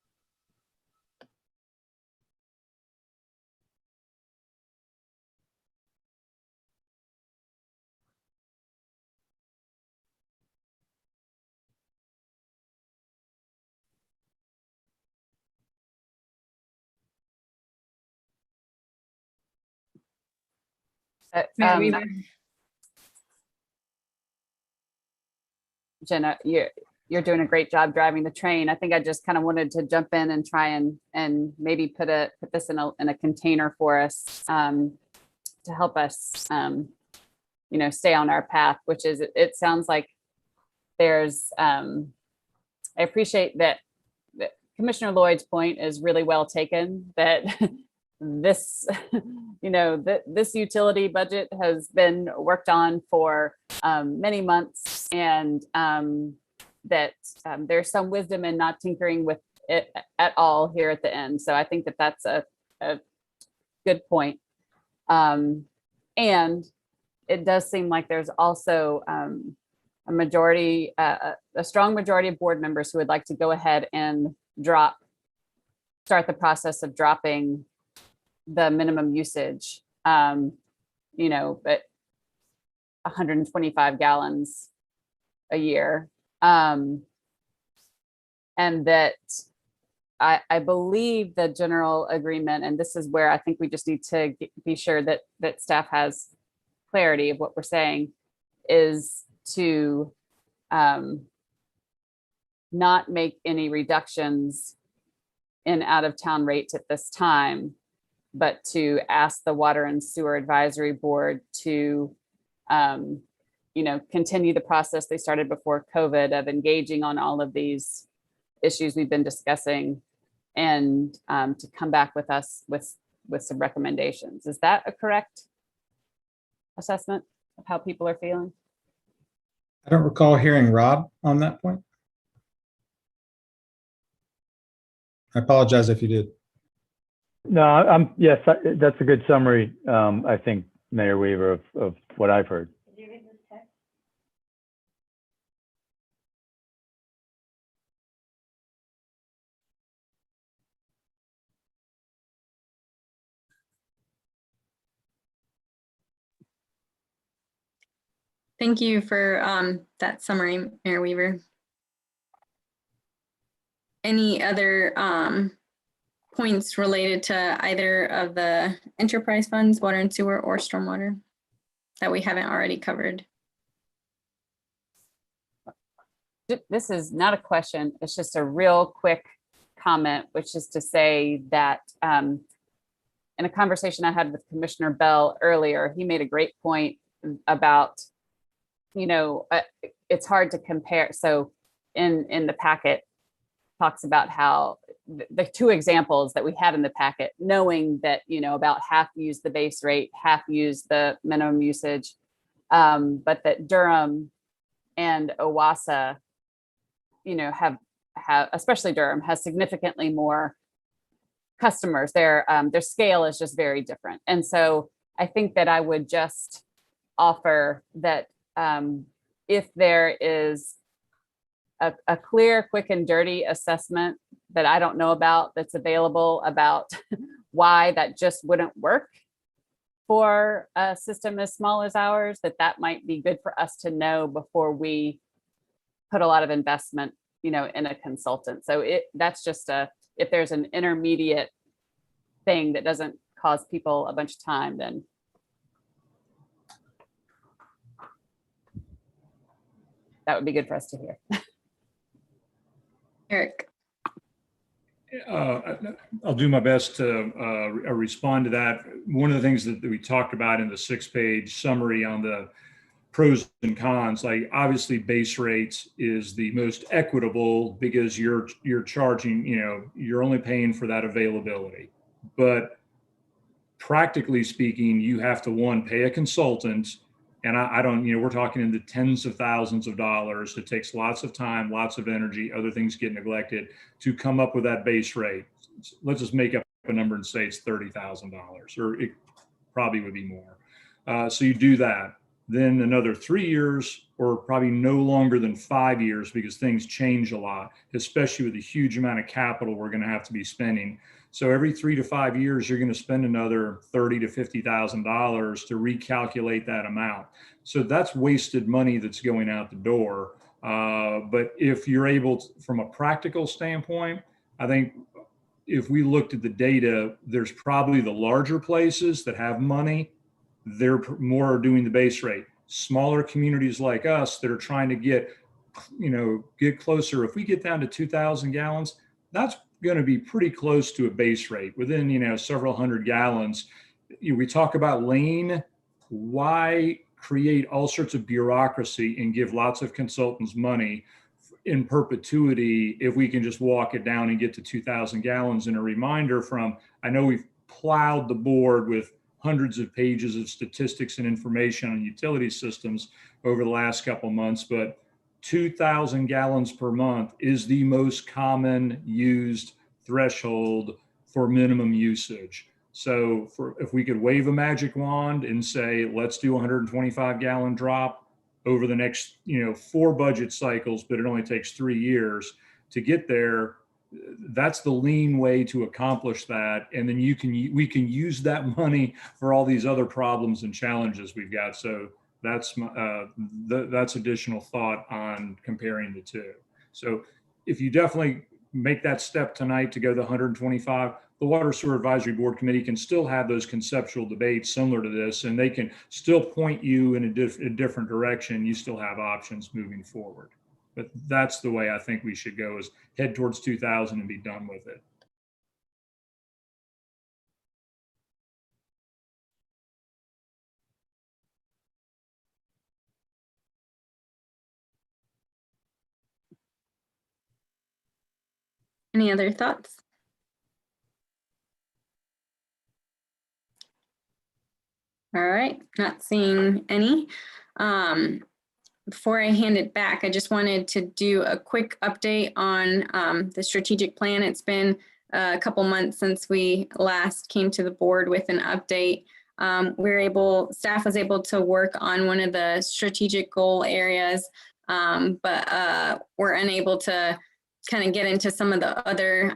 Jenna, you're doing a great job driving the train. I think I just kind of wanted to jump in and try and maybe put this in a container for us to help us, you know, stay on our path, which is, it sounds like there's, I appreciate that Commissioner Lloyd's point is really well taken, that this, you know, this utility budget has been worked on for many months, and that there's some wisdom in not tinkering with it at all here at the end. So I think that that's a good point. And it does seem like there's also a majority, a strong majority of board members who would like to go ahead and start the process of dropping the minimum usage, you know, but 125 gallons a year. And that I believe the general agreement, and this is where I think we just need to be sure that staff has clarity of what we're saying, is to not make any reductions in out of town rates at this time, but to ask the Water and Sewer Advisory Board to, you know, continue the process they started before COVID of engaging on all of these issues we've been discussing, and to come back with us with some recommendations. Is that a correct assessment of how people are feeling? I don't recall hearing Rob on that point. I apologize if you did. No, yes, that's a good summary, I think, Mayor Weaver, of what I've heard. Thank you for that summary, Mayor Weaver. Any other points related to either of the enterprise funds, water and sewer, or stormwater that we haven't already covered? This is not a question, it's just a real quick comment, which is to say that in a conversation I had with Commissioner Bell earlier, he made a great point about, you know, it's hard to compare. So in the packet talks about how the two examples that we had in the packet, knowing that, you know, about half use the base rate, half use the minimum usage, but that Durham and Owassa, you know, have especially Durham has significantly more customers. Their scale is just very different. And so I think that I would just offer that if there is a clear, quick and dirty assessment that I don't know about that's available about why that just wouldn't work for a system as small as ours, that might be good for us to know before we put a lot of investment, you know, in a consultant. So that's just if there's an intermediate thing that doesn't cause people a bunch of time, then that would be good for us to hear. Eric. I'll do my best to respond to that. One of the things that we talked about in the 6-page summary on the pros and cons, like obviously base rates is the most equitable because you're charging, you know, you're only paying for that availability. But practically speaking, you have to, one, pay a consultant. And I don't, you know, we're talking in the tens of thousands of dollars. It takes lots of time, lots of energy, other things get neglected to come up with that base rate. Let's just make up a number and say it's $30,000, or it probably would be more. So you do that. Then another 3 years, or probably no longer than 5 years, because things change a lot, especially with the huge amount of capital we're going to have to be spending. So every 3 to 5 years, you're going to spend another $30,000 to $50,000 to recalculate that amount. So that's wasted money that's going out the door. But if you're able to, from a practical standpoint, I think if we looked at the data, there's probably the larger places that have money, they're more doing the base rate. Smaller communities like us that are trying to get closer. If we get down to 2,000 gallons, that's going to be pretty close to a base rate within, you know, several hundred gallons. We talk about lane. Why create all sorts of bureaucracy and give lots of consultants money in perpetuity if we can just walk it down and get to 2,000 gallons? And a reminder from, I know we've plowed the board with hundreds of pages of statistics and information on utility systems over the last couple of months, but 2,000 gallons per month is the most common used threshold for minimum usage. So if we could wave a magic wand and say, let's do 125 gallon drop over the next, 4 budget cycles, but it only takes 3 years to get there, that's the lean way to accomplish that. And then we can use that money for all these other problems and challenges we've got. So that's additional thought on comparing the two. So if you definitely make that step tonight to go to 125, the Water Sewer Advisory Board Committee can still have those conceptual debates similar to this, and they can still point you in a different direction. You still have options moving forward. But that's the way I think we should go, is head towards 2000 and be done with it. Any other thoughts? All right, not seeing any. Before I hand it back, I just wanted to do a quick update on the strategic plan. It's been a couple months since we last came to the board with an update. Staff was able to work on one of the strategic goal areas, but we're unable to kind of get into some of the other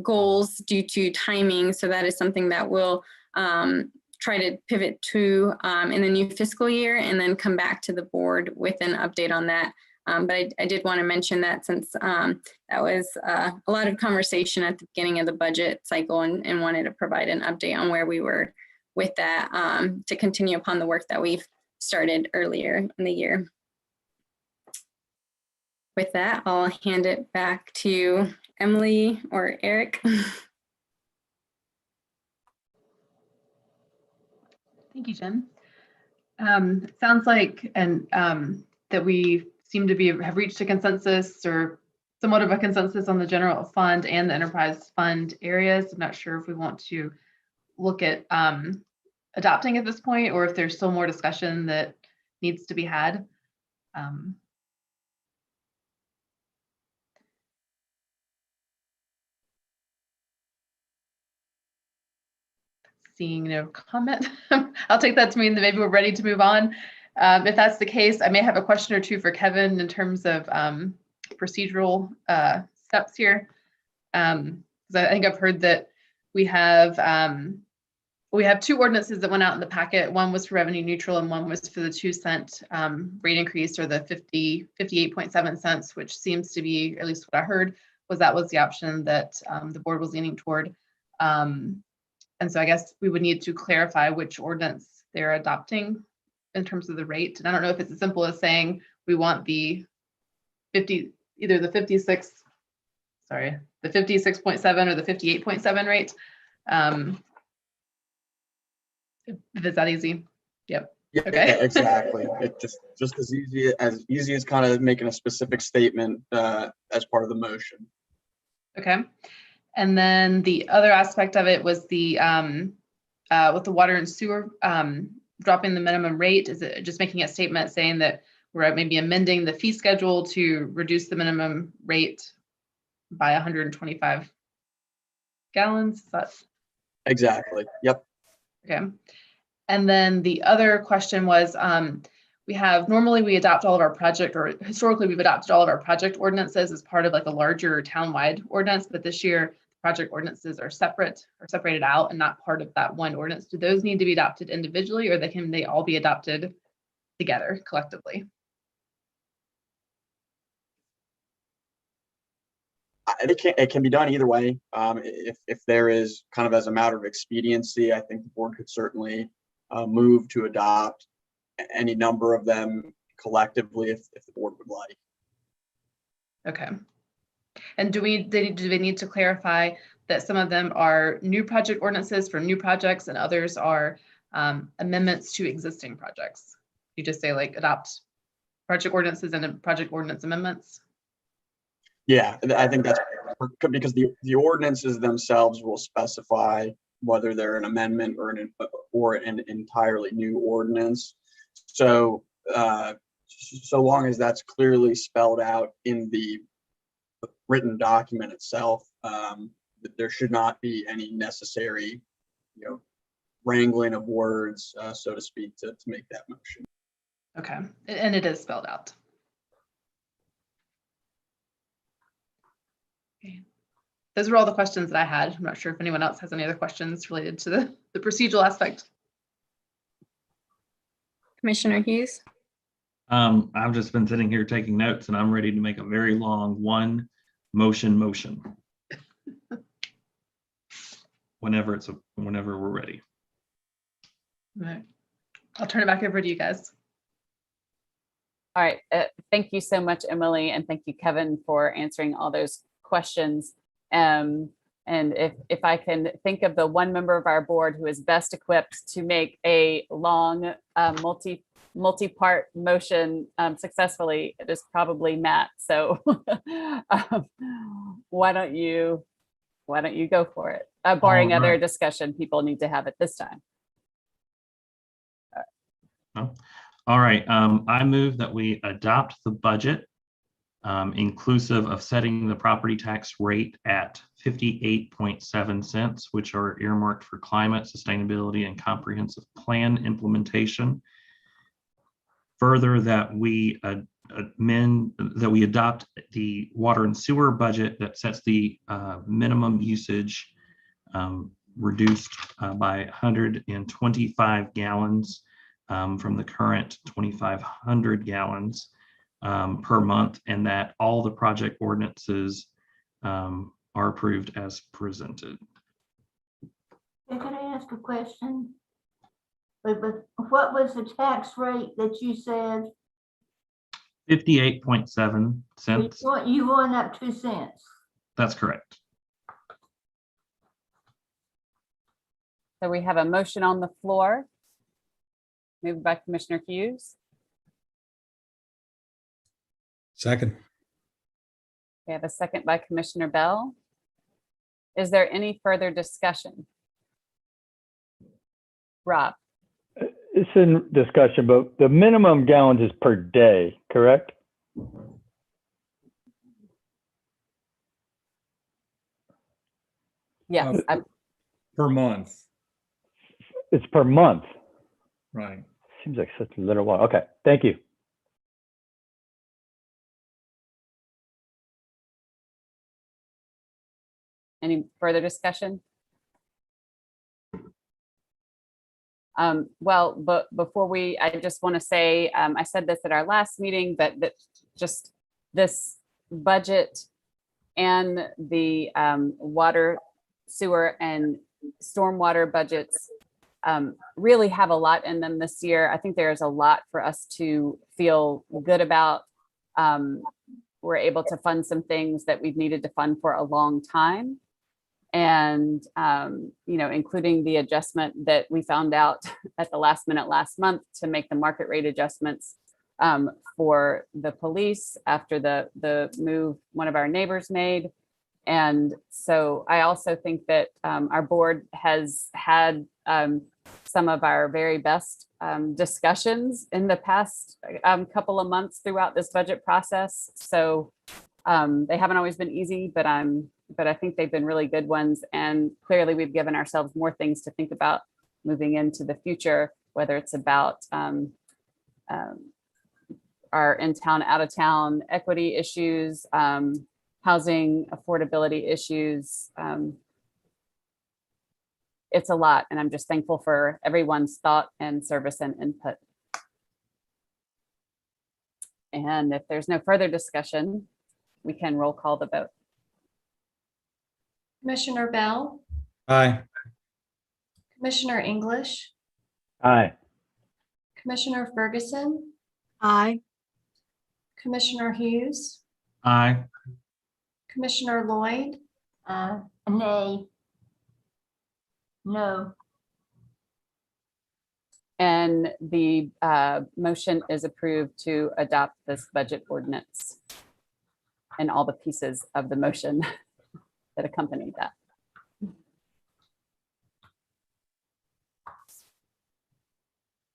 goals due to timing. So that is something that we'll try to pivot to in the new fiscal year and then come back to the board with an update on that. But I did want to mention that since that was a lot of conversation at the beginning of the budget cycle and wanted to provide an update on where we were with that to continue upon the work that we've started earlier in the year. With that, I'll hand it back to Emily or Eric. Thank you, Jen. Sounds like that we seem to have reached a consensus or somewhat of a consensus on the general fund and the enterprise fund areas. I'm not sure if we want to look at adopting at this point or if there's still more discussion that needs to be had. Seeing no comment, I'll take that to mean that maybe we're ready to move on. If that's the case, I may have a question or two for Kevin in terms of procedural steps here. Because I think I've heard that we have 2 ordinances that went out in the packet. One was for revenue neutral and one was for the 2-cent rate increase, or the 58.7 cents, which seems to be, at least what I heard, was the option that the board was leaning toward. And so I guess we would need to clarify which ordinance they're adopting in terms of the rate. And I don't know if it's as simple as saying we want the 56.7 or the 58.7 rate. If it's that easy. Yep. Yeah, okay. Exactly. It just as easy as kind of making a specific statement as part of the motion. Okay. And then the other aspect of it was the with the water and sewer dropping the minimum rate. Is it just making a statement saying that we're maybe amending the fee schedule to reduce the minimum rate by 125 gallons? That's Exactly. Yep. okay. And then the other question was, normally we adopt all of our historically we've adopted all of our project ordinances as part of like a larger townwide ordinance, but this year project ordinances are separated out and not part of that one ordinance. Do those need to be adopted individually, or can they all be adopted together collectively? It can be done either way. If there is kind of as a matter of expediency, I think the board could certainly move to adopt any number of them collectively if the board would like. Okay. And do they need to clarify that some of them are new project ordinances for new projects and others are amendments to existing projects? You just say like adopt project ordinances and project ordinance amendments? Yeah, I think that's because the ordinances themselves will specify whether they're an amendment or an entirely new ordinance. So so long as that's clearly spelled out in the written document itself, there should not be any necessary, wrangling of words, so to speak, to make that motion. Okay, and it is spelled out. Okay. Those were all the questions that I had. I'm not sure if anyone else has any other questions related to the procedural aspect. Commissioner Hughes? I've just been sitting here taking notes and I'm ready to make a very long motion. Whenever we're ready. All right. I'll turn it back over to you guys. All right. Thank you so much, Emily, and thank you, Kevin, for answering all those questions. And if I can think of the one member of our board who is best equipped to make a long multi-part motion successfully, it is probably Matt. So why don't you go for it? Barring All other right. discussion people need to have at this time. All right. I move that we adopt the budget inclusive of setting the property tax rate at 58.7 cents, which are earmarked for climate, sustainability, and comprehensive plan implementation. Further, that we adopt the water and sewer budget that sets the minimum usage reduced by 125 gallons from the current 2,500 gallons per month, and that all the project ordinances are approved as presented. Could I ask a question? But what was the tax rate that you said? 58.7 cents. You went up 2 cents. That's correct. So we have a motion on the floor. Moved by Commissioner Hughes. Second. We have a second by Commissioner Bell. Is there any further discussion? Rob? It's in discussion, but the minimum gallons is per day, correct? Yes. Per month, It's per month. right? Seems like such a little while. Okay, thank you. Any further discussion? Well, but before I just want to say, I said this at our last meeting, that just this budget and the water, sewer, and stormwater budgets really have a lot in them this year. I think there's a lot for us to feel good about. We're able to fund some things that we've needed to fund for a long time. And, including the adjustment that we found out at the last minute last month to make the market rate adjustments for the police after the move one of our neighbors made. And so I also think that our board has had some of our very best discussions in the past couple of months throughout this budget process. So they haven't always been easy, but I think they've been really good ones. And clearly we've given ourselves more things to think about moving into the future, whether it's about our in-town, out-of-town equity issues, housing affordability issues. It's a lot, and I'm just thankful for everyone's thought and service and input. And if there's no further discussion, we can roll call the vote. Commissioner Bell, Aye. Commissioner English, Aye. Commissioner Ferguson, Aye. Commissioner Hughes, Aye. Commissioner Lloyd, Nay. No. And the motion is approved to adopt this budget ordinance and all the pieces of the motion that accompany that.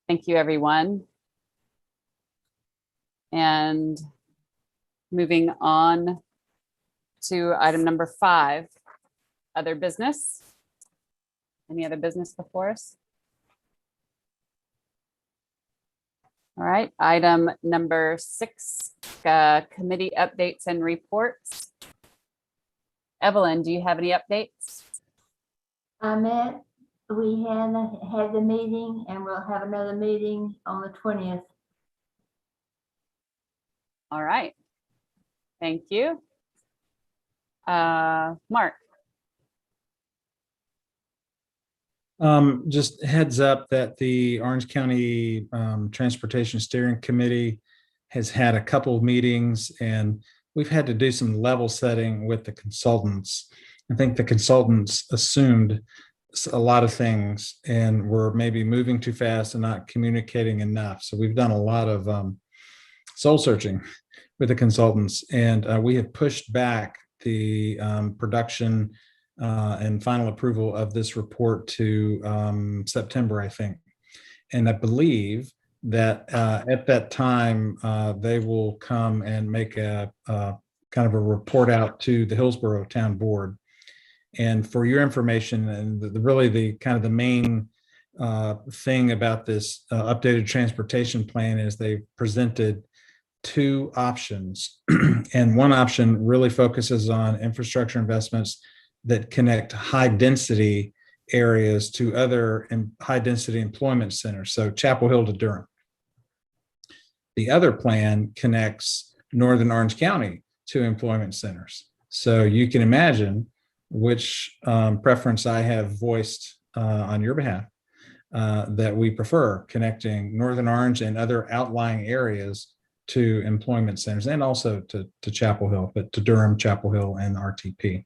Thank you, everyone. And moving on to item number 5. Other business? Any other business before us? All right, item number 6, committee updates and reports. Evelyn, do you have any updates? We had the meeting and we'll have another meeting on the 20th. All right. Thank you. Mark. Just heads up that the Orange County Transportation Steering Committee has had a couple of meetings, and we've had to do some level setting with the consultants. I think the consultants assumed a lot of things and were maybe moving too fast and not communicating enough. So we've done a lot of soul searching with the consultants, and we have pushed back the production and final approval of this report to September, I think. And I believe that at that time, they will come and make a kind of a report out to the Hillsborough Town Board. And for your information, and really the kind of the main thing about this updated transportation plan is they presented 2 options. And one option really focuses on infrastructure investments that connect high density areas to other high density employment centers. So Chapel Hill to Durham. The other plan connects Northern Orange County to employment centers. So you can imagine which preference I have voiced on your behalf that we prefer, connecting Northern Orange and other outlying areas to employment centers, and also to Chapel Hill, but to Durham, Chapel Hill, and RTP.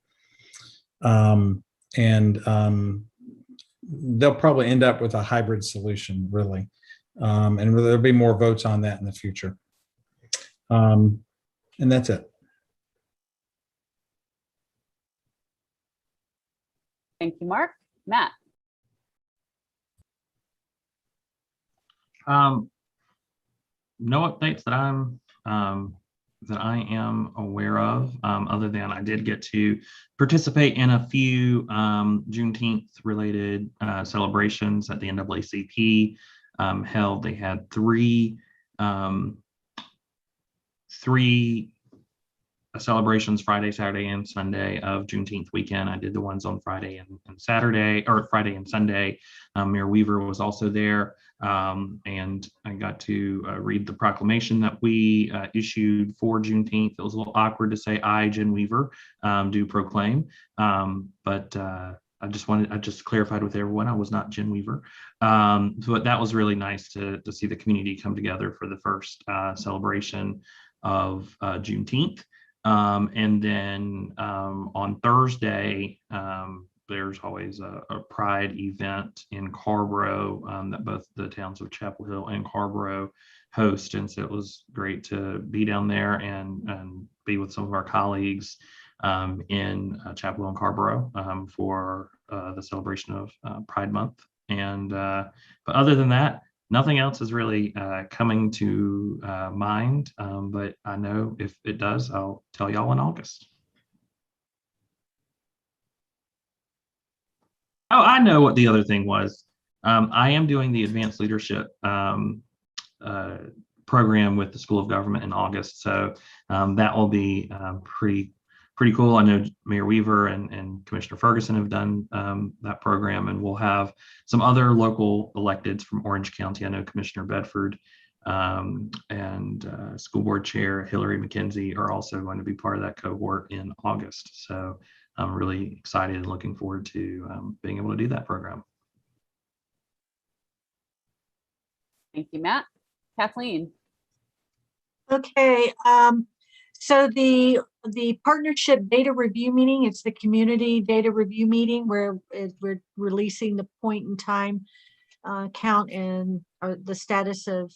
They'll probably end up with a hybrid solution, really. And there'll be more votes on that in the future. And that's it. Thank you, Mark. Matt. No updates that I am aware of, other than I did get to participate in a few Juneteenth related celebrations at the NAACP held. They had three celebrations, Friday, Saturday, and Sunday of Juneteenth weekend. I did the ones on Friday and Saturday, or Friday and Sunday. Mayor Weaver was also there, and I got to read the proclamation that we issued for Juneteenth. It was a little awkward to say "I, Jen Weaver, do proclaim," but I just clarified with everyone I was not Jen Weaver. But that was really nice to see the community come together for the first celebration of Juneteenth. And then on Thursday, there's always a Pride event in Carborough that both the towns of Chapel Hill and Carborough host. And so it was great to be down there and be with some of our colleagues in Chapel Hill and Carborough for the celebration of Pride Month. And but other than that, nothing else is really coming to mind, but I know if it does, I'll tell y'all in August. Oh, I know what the other thing was. I am doing the advanced leadership program with the School of Government in August, so that will be pretty cool. I know Mayor Weaver and Commissioner Ferguson have done that program, and we'll have some other local electeds from Orange County. I know Commissioner Bedford and School Board Chair Hillary McKenzie are also going to be part of that cohort in August. So I'm really excited and looking forward to being able to do that program. Thank you, Matt. Kathleen. Okay, so the partnership data review meeting, it's the community data review meeting where we're releasing the point in time count and the status of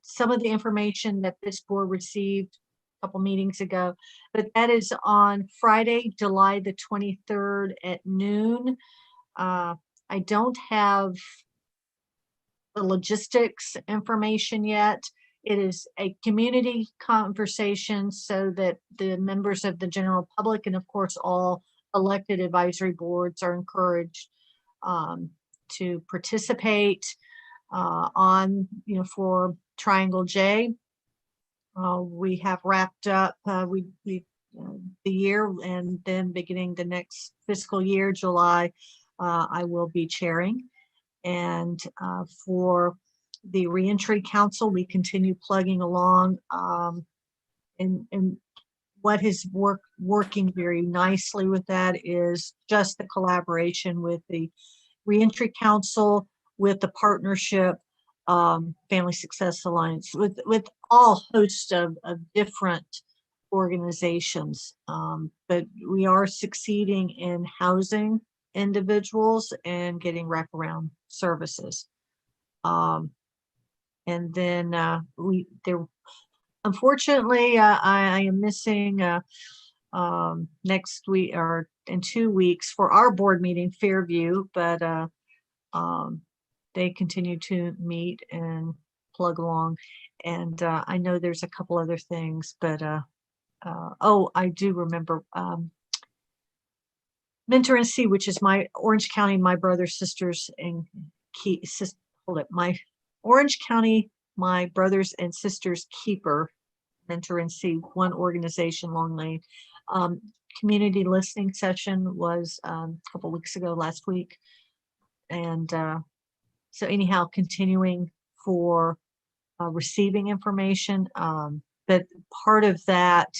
some of the information that this board received a couple meetings ago. But that is on Friday, July the 23rd at noon. I don't have the logistics information yet. It is a community conversation so that the members of the general public and of course all elected advisory boards are encouraged to participate on, for Triangle J. We have wrapped up the year, and then beginning the next fiscal year, July, I will be chairing. And for the Reentry Council, we continue plugging along. And what is working very nicely with that is just the collaboration with the Reentry Council, with the partnership, Family Success Alliance, with all hosts of different organizations. But we are succeeding in housing individuals and getting wraparound services. And then unfortunately, I am missing next week or in 2 weeks for our board meeting, Fairview, but they continue to meet and plug along. And I know there's a couple other things, but I do remember Mentor and See, which is my Orange County, my brothers, sisters, and my Orange County, my brothers and sisters keeper, Mentor and See, one organization, Long Lane. Community listening session was a couple weeks ago, last week. And so anyhow, continuing for receiving information, but part of that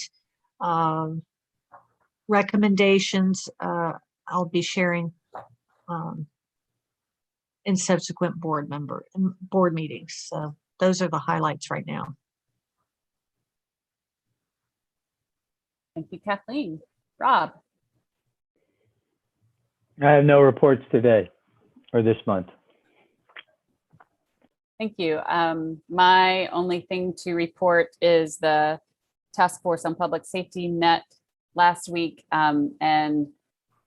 recommendations I'll be sharing in subsequent board meetings. So those are the highlights right now. Thank you, Kathleen. Rob? I have no reports today or this month. Thank you. My only thing to report is the Task Force on Public Safety met last week, and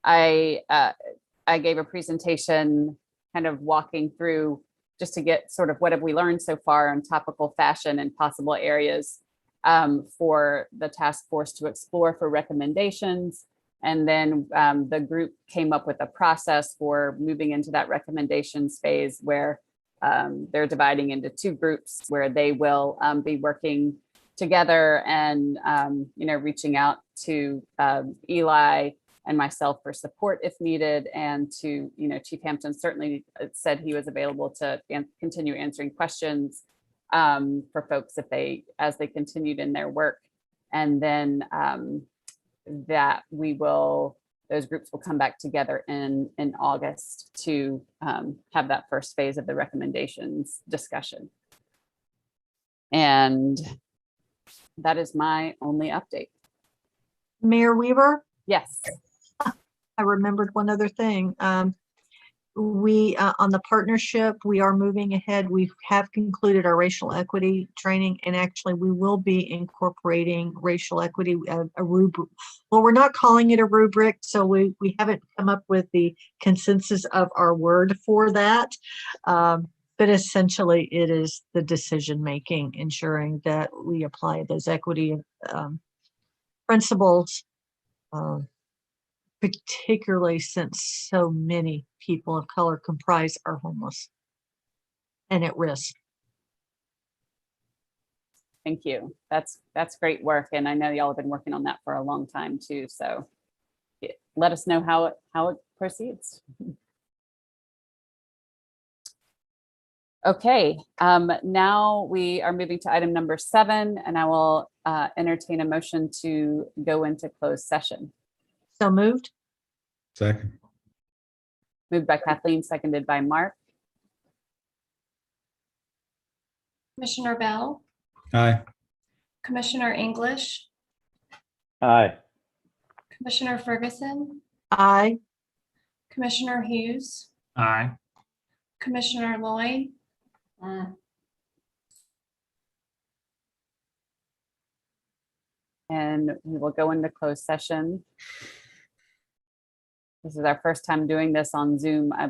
I gave a presentation kind of walking through just to get sort of what have we learned so far in topical fashion and possible areas for the task force to explore for recommendations. And then the group came up with a process for moving into that recommendations phase where they're dividing into 2 groups where they will be working together and reaching out to Eli and myself for support if needed, and to Chief Hampton certainly said he was available to continue answering questions for folks as they continued in their work. And then that those groups will come back together in August to have that first phase of the recommendations discussion. And that is my only update. Mayor Weaver? Yes. I remembered one other thing. We on the partnership, we are moving ahead. We have concluded our racial equity training, and actually we will be incorporating racial equity, a rubric. Well, we're not calling it a rubric, so we haven't come up with the consensus of our word for that. But essentially it is the decision making, ensuring that we apply those equity principles, particularly since so many people of color comprise are homeless and at risk. Thank you. That's great work. And I know y'all have been working on that for a long time too. So let us know how it proceeds. Okay, now we are moving to item number 7, and I will entertain a motion to go into closed session. So moved. Second. Moved by Kathleen, seconded by Mark. Commissioner Bell, Aye. Commissioner English, Aye. Commissioner Ferguson, Aye. Commissioner Hughes, Aye. Commissioner Lloyd, And we will go into closed session. This is our first time doing this on Zoom, I